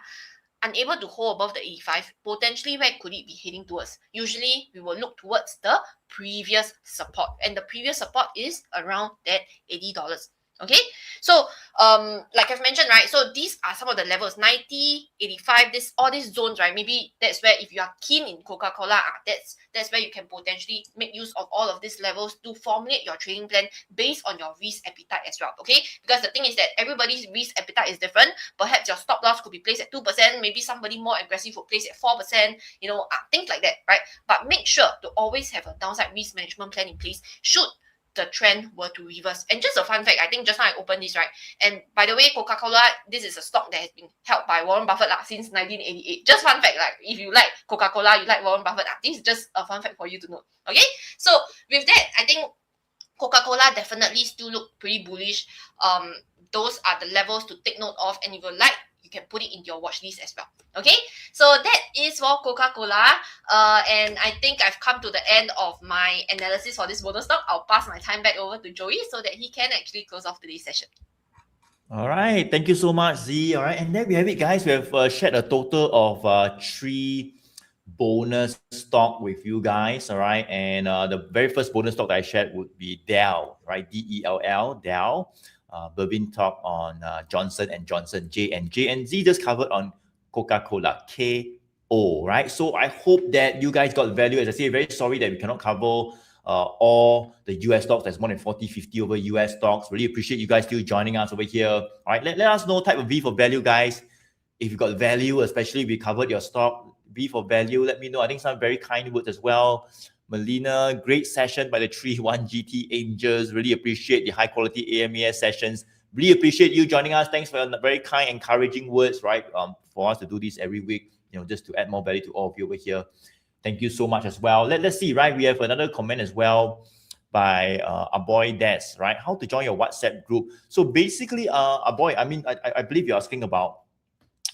unable to hold above the 85, potentially where could it be heading towards? Usually we will look towards the previous support, and the previous support is around that $80. Okay, so like I've mentioned, right, so these are some of the levels, 90, 85, all these zones, right? Maybe that's where, if you are keen in Coca-Cola, that's where you can potentially make use of all of these levels to formulate your trading plan based on your risk appetite as well. Okay, because the thing is that everybody's risk appetite is different. Perhaps your stop loss could be placed at 2%, maybe somebody more aggressive would place at 4%, things like that, right? But make sure to always have a downside risk management plan in place should the trend were to reverse. And just a fun fact, I think just now I opened this, right? And by the way, Coca-Cola, this is a stock that has been held by Warren Buffett since 1988. Just fun fact, like if you like Coca-Cola, you like Warren Buffett, this is just a fun fact for you to know. Okay, so with that, I think Coca-Cola definitely still look pretty bullish. Those are the levels to take note of, and if you like, you can put it into your watch list as well. Okay, so that is for Coca-Cola. And I think I've come to the end of my analysis for this bonus stock. I'll pass my time back over to Joey so that he can actually close off today's session. All right, thank you so much, Z. All right, and there we have it, guys. We have shared a total of 3 bonus stock with you guys. All right, and the very first bonus stock that I shared would be Dell, right? DELL, Dell. Bervin talked on Johnson & Johnson, J&J, and Z just covered on Coca-Cola, KO, right? So I hope that you guys got value. As I say, very sorry that we cannot cover all the US stocks. There's more than 40, 50 over US stocks. Really appreciate you guys still joining us over here. All right, let us know type of V for value, guys. If you got value, especially if we covered your stock, V for value, let me know. I think some very kind words as well. Melina, great session by the 3-1 GT Angels. Really appreciate the high quality AMAS sessions. Really appreciate you joining us. Thanks for your very kind, encouraging words, right? For us to do this every week, just to add more value to all of you over here. Thank you so much as well. Let's see, right? We have another comment as well by Aboy Des, right? How to join your WhatsApp group. So basically, Aboy, I believe you're asking about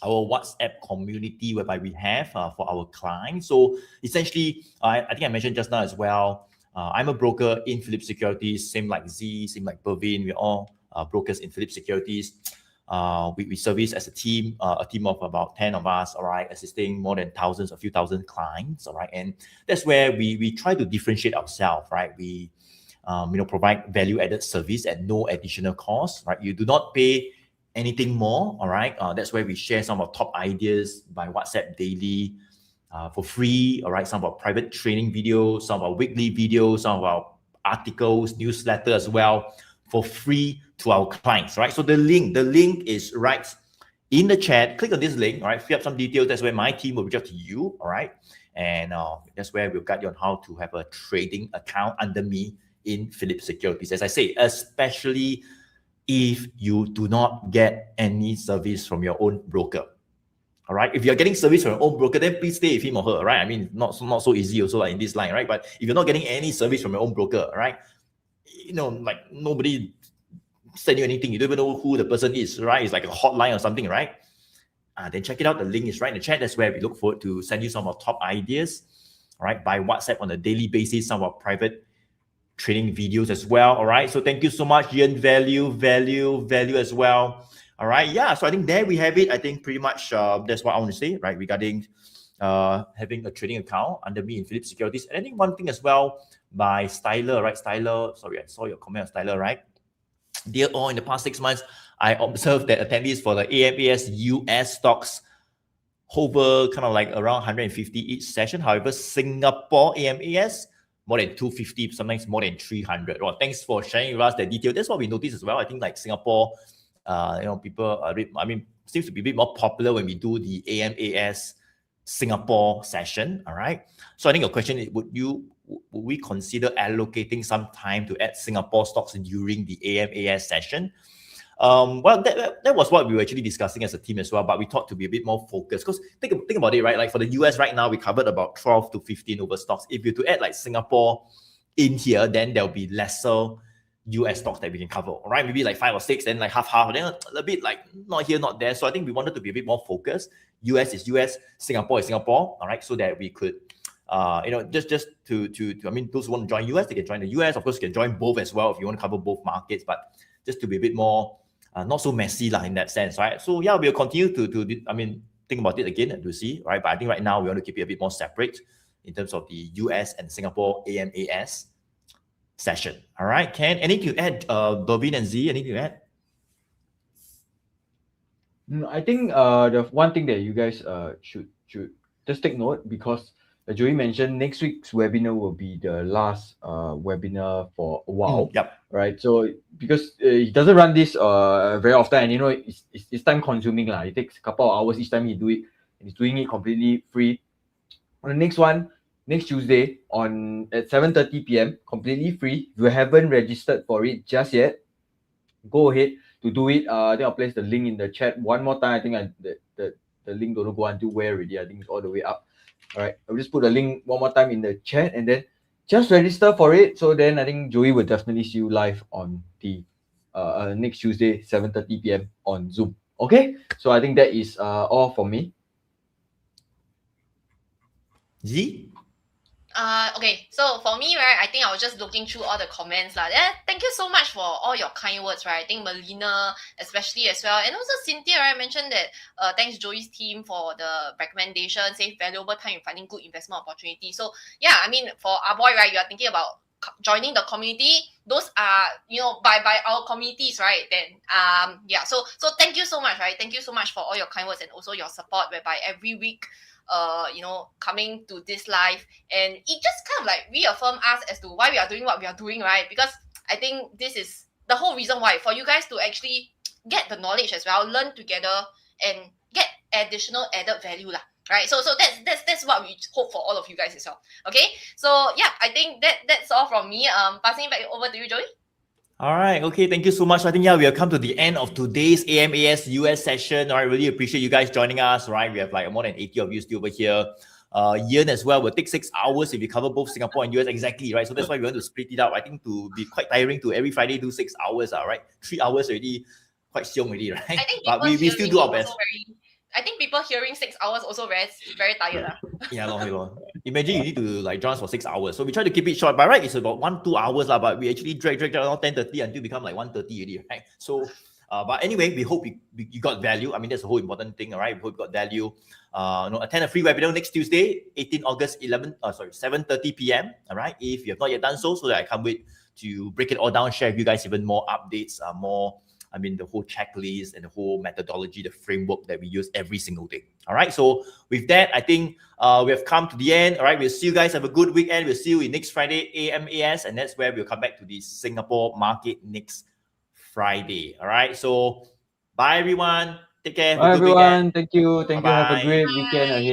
our WhatsApp community whereby we have for our clients. So essentially, I think I mentioned just now as well, I'm a broker in Philips Securities, same like Z, same like Bervin. We're all brokers in Philips Securities. We service as a team of about 10 of us, all right, assisting more than a few thousand clients, all right. And that's where we try to differentiate ourselves, right? We provide value-added service at no additional cost, right? You do not pay anything more, all right? That's where we share some of our top ideas by WhatsApp daily for free, all right? Some of our private training videos, some of our weekly videos, some of our articles, newsletter as well, for free to our clients, right? So the link is right in the chat. Click on this link, all right? Fill up some details. That's where my team will reach out to you, all right? And that's where we'll guide you on how to have a trading account under me in Philips Securities. As I say, especially if you do not get any service from your own broker. All right. If you're getting service from your own broker, then please stay with him or her. Right. I mean, not so easy also like in this line, right? But if you're not getting any service from your own broker, right, like nobody send you anything. You don't even know who the person is, right? It's like a hotline or something, right? Then check it out. The link is right in the chat. That's where we look forward to send you some of our top ideas, all right, by WhatsApp on a daily basis, some of our private trading videos as well, all right? So thank you so much, Ian. Value as well, all right? Yeah, so I think there we have it. I think pretty much that's what I want to say, right, regarding having a trading account under me in Philips Securities. And I think one thing as well by Styler, right? Styler, sorry, I saw your comment on Styler, right? Dear all, in the past 6 months, I observed that attendees for the AMAS US stocks hover kind of like around 150 each session. However, Singapore AMAS, more than 250, sometimes more than 300. Well, thanks for sharing with us that detail. That's what we noticed as well. I think like Singapore, people are, seems to be a bit more popular when we do the AMAS Singapore session, all right? So I think your question is, would we consider allocating some time to add Singapore stocks during the AMAS session? Well, that was what we were actually discussing as a team as well, but we thought to be a bit more focused, because think about it, right? Like for the US right now, we covered about 12 to 15 over stocks. If you to add like Singapore in here, then there'll be lesser US stocks that we can cover, all right? Maybe like 5 or 6, then like half, then a bit like not here, not there. So I think we wanted to be a bit more focused. US is US, Singapore is Singapore, all right? So that we could, just to those who want to join US, they can join the US. Of course, you can join both as well if you want to cover both markets, but just to be a bit more, not so messy in that sense, right? So yeah, we'll continue to think about it again and to see, right? But I think right now we want to keep it a bit more separate in terms of the US and Singapore AMAS session. All right, Ken, anything to add? Bobin and Z, anything to add? I think the one thing that you guys should just take note, because Joey mentioned next week's webinar will be the last webinar for a while. Yep. Right. So because he doesn't run this very often, and it's time consuming lah. It takes a couple of hours each time he do it, and he's doing it completely free. On the next one, next Tuesday at 7:30 p.m. completely free. If you haven't registered for it just yet, go ahead to do it. I think I'll place the link in the chat one more time. I think the link don't go until where already. I think it's all the way up. All right, I'll just put the link one more time in the chat, and then just register for it. So then I think Joey will definitely see you live on the next Tuesday, 7:30 p.m. on Zoom. Okay, so I think that is all for me. Z? Okay, so for me, right, I think I was just looking through all the comments. Thank you so much for all your kind words, right? I think Melina especially as well. And also Cynthia, right, mentioned that thanks Joey's team for the recommendation, save valuable time in finding good investment opportunities. So yeah, I mean, for our boy, right, you are thinking about joining the community. Those are, by our communities, right? Then yeah, so thank you so much, right? Thank you so much for all your kind words and also your support, whereby every week coming to this live, and it just kind of like reaffirm us as to why we are doing what we are doing, right? Because I think this is the whole reason why, for you guys to actually get the knowledge as well, learn together and get additional added value lah, right? So that's what we hope for all of you guys as well. Okay, so yeah, I think that's all from me. Passing it back over to you, Joey. All right. Okay. Thank you so much. I think, yeah, we have come to the end of today's AMAS US session. All right. Really appreciate you guys joining us. Right. We have like more than 80 of you still over here. Ian as well will take 6 hours if you cover both Singapore and US. Exactly. Right. So that's why we want to split it up. I think to be quite tiring to every Friday do 6 hours. Right. 3 hours already quite xiong already. Right. I think but we still do our best. I think people hearing 6 hours also very tired. Yeah, long. Imagine you need to like join us for 6 hours. So we try to keep it short. By right, it's about 1-2 hours, but we actually drag around 10:30 until become like 1:30 already, right? So, but anyway, we hope you got value. I mean, that's the whole important thing, all right? We hope you got value. Attend a free webinar next Tuesday, 18 August, 7:30 p.m. All right. If you have not yet done so that I can't wait to break it all down, share with you guys even more updates, the whole checklist and the whole methodology, the framework that we use every single day. All right. So with that, I think we have come to the end. All right. We'll see you guys. Have a good weekend. We'll see you in next Friday, AMAS. And that's where we'll come back to the Singapore market next Friday. All right. So bye, everyone. Take care. Bye, everyone. Weekend. Thank you. Bye-bye. Have a great weekend ahead.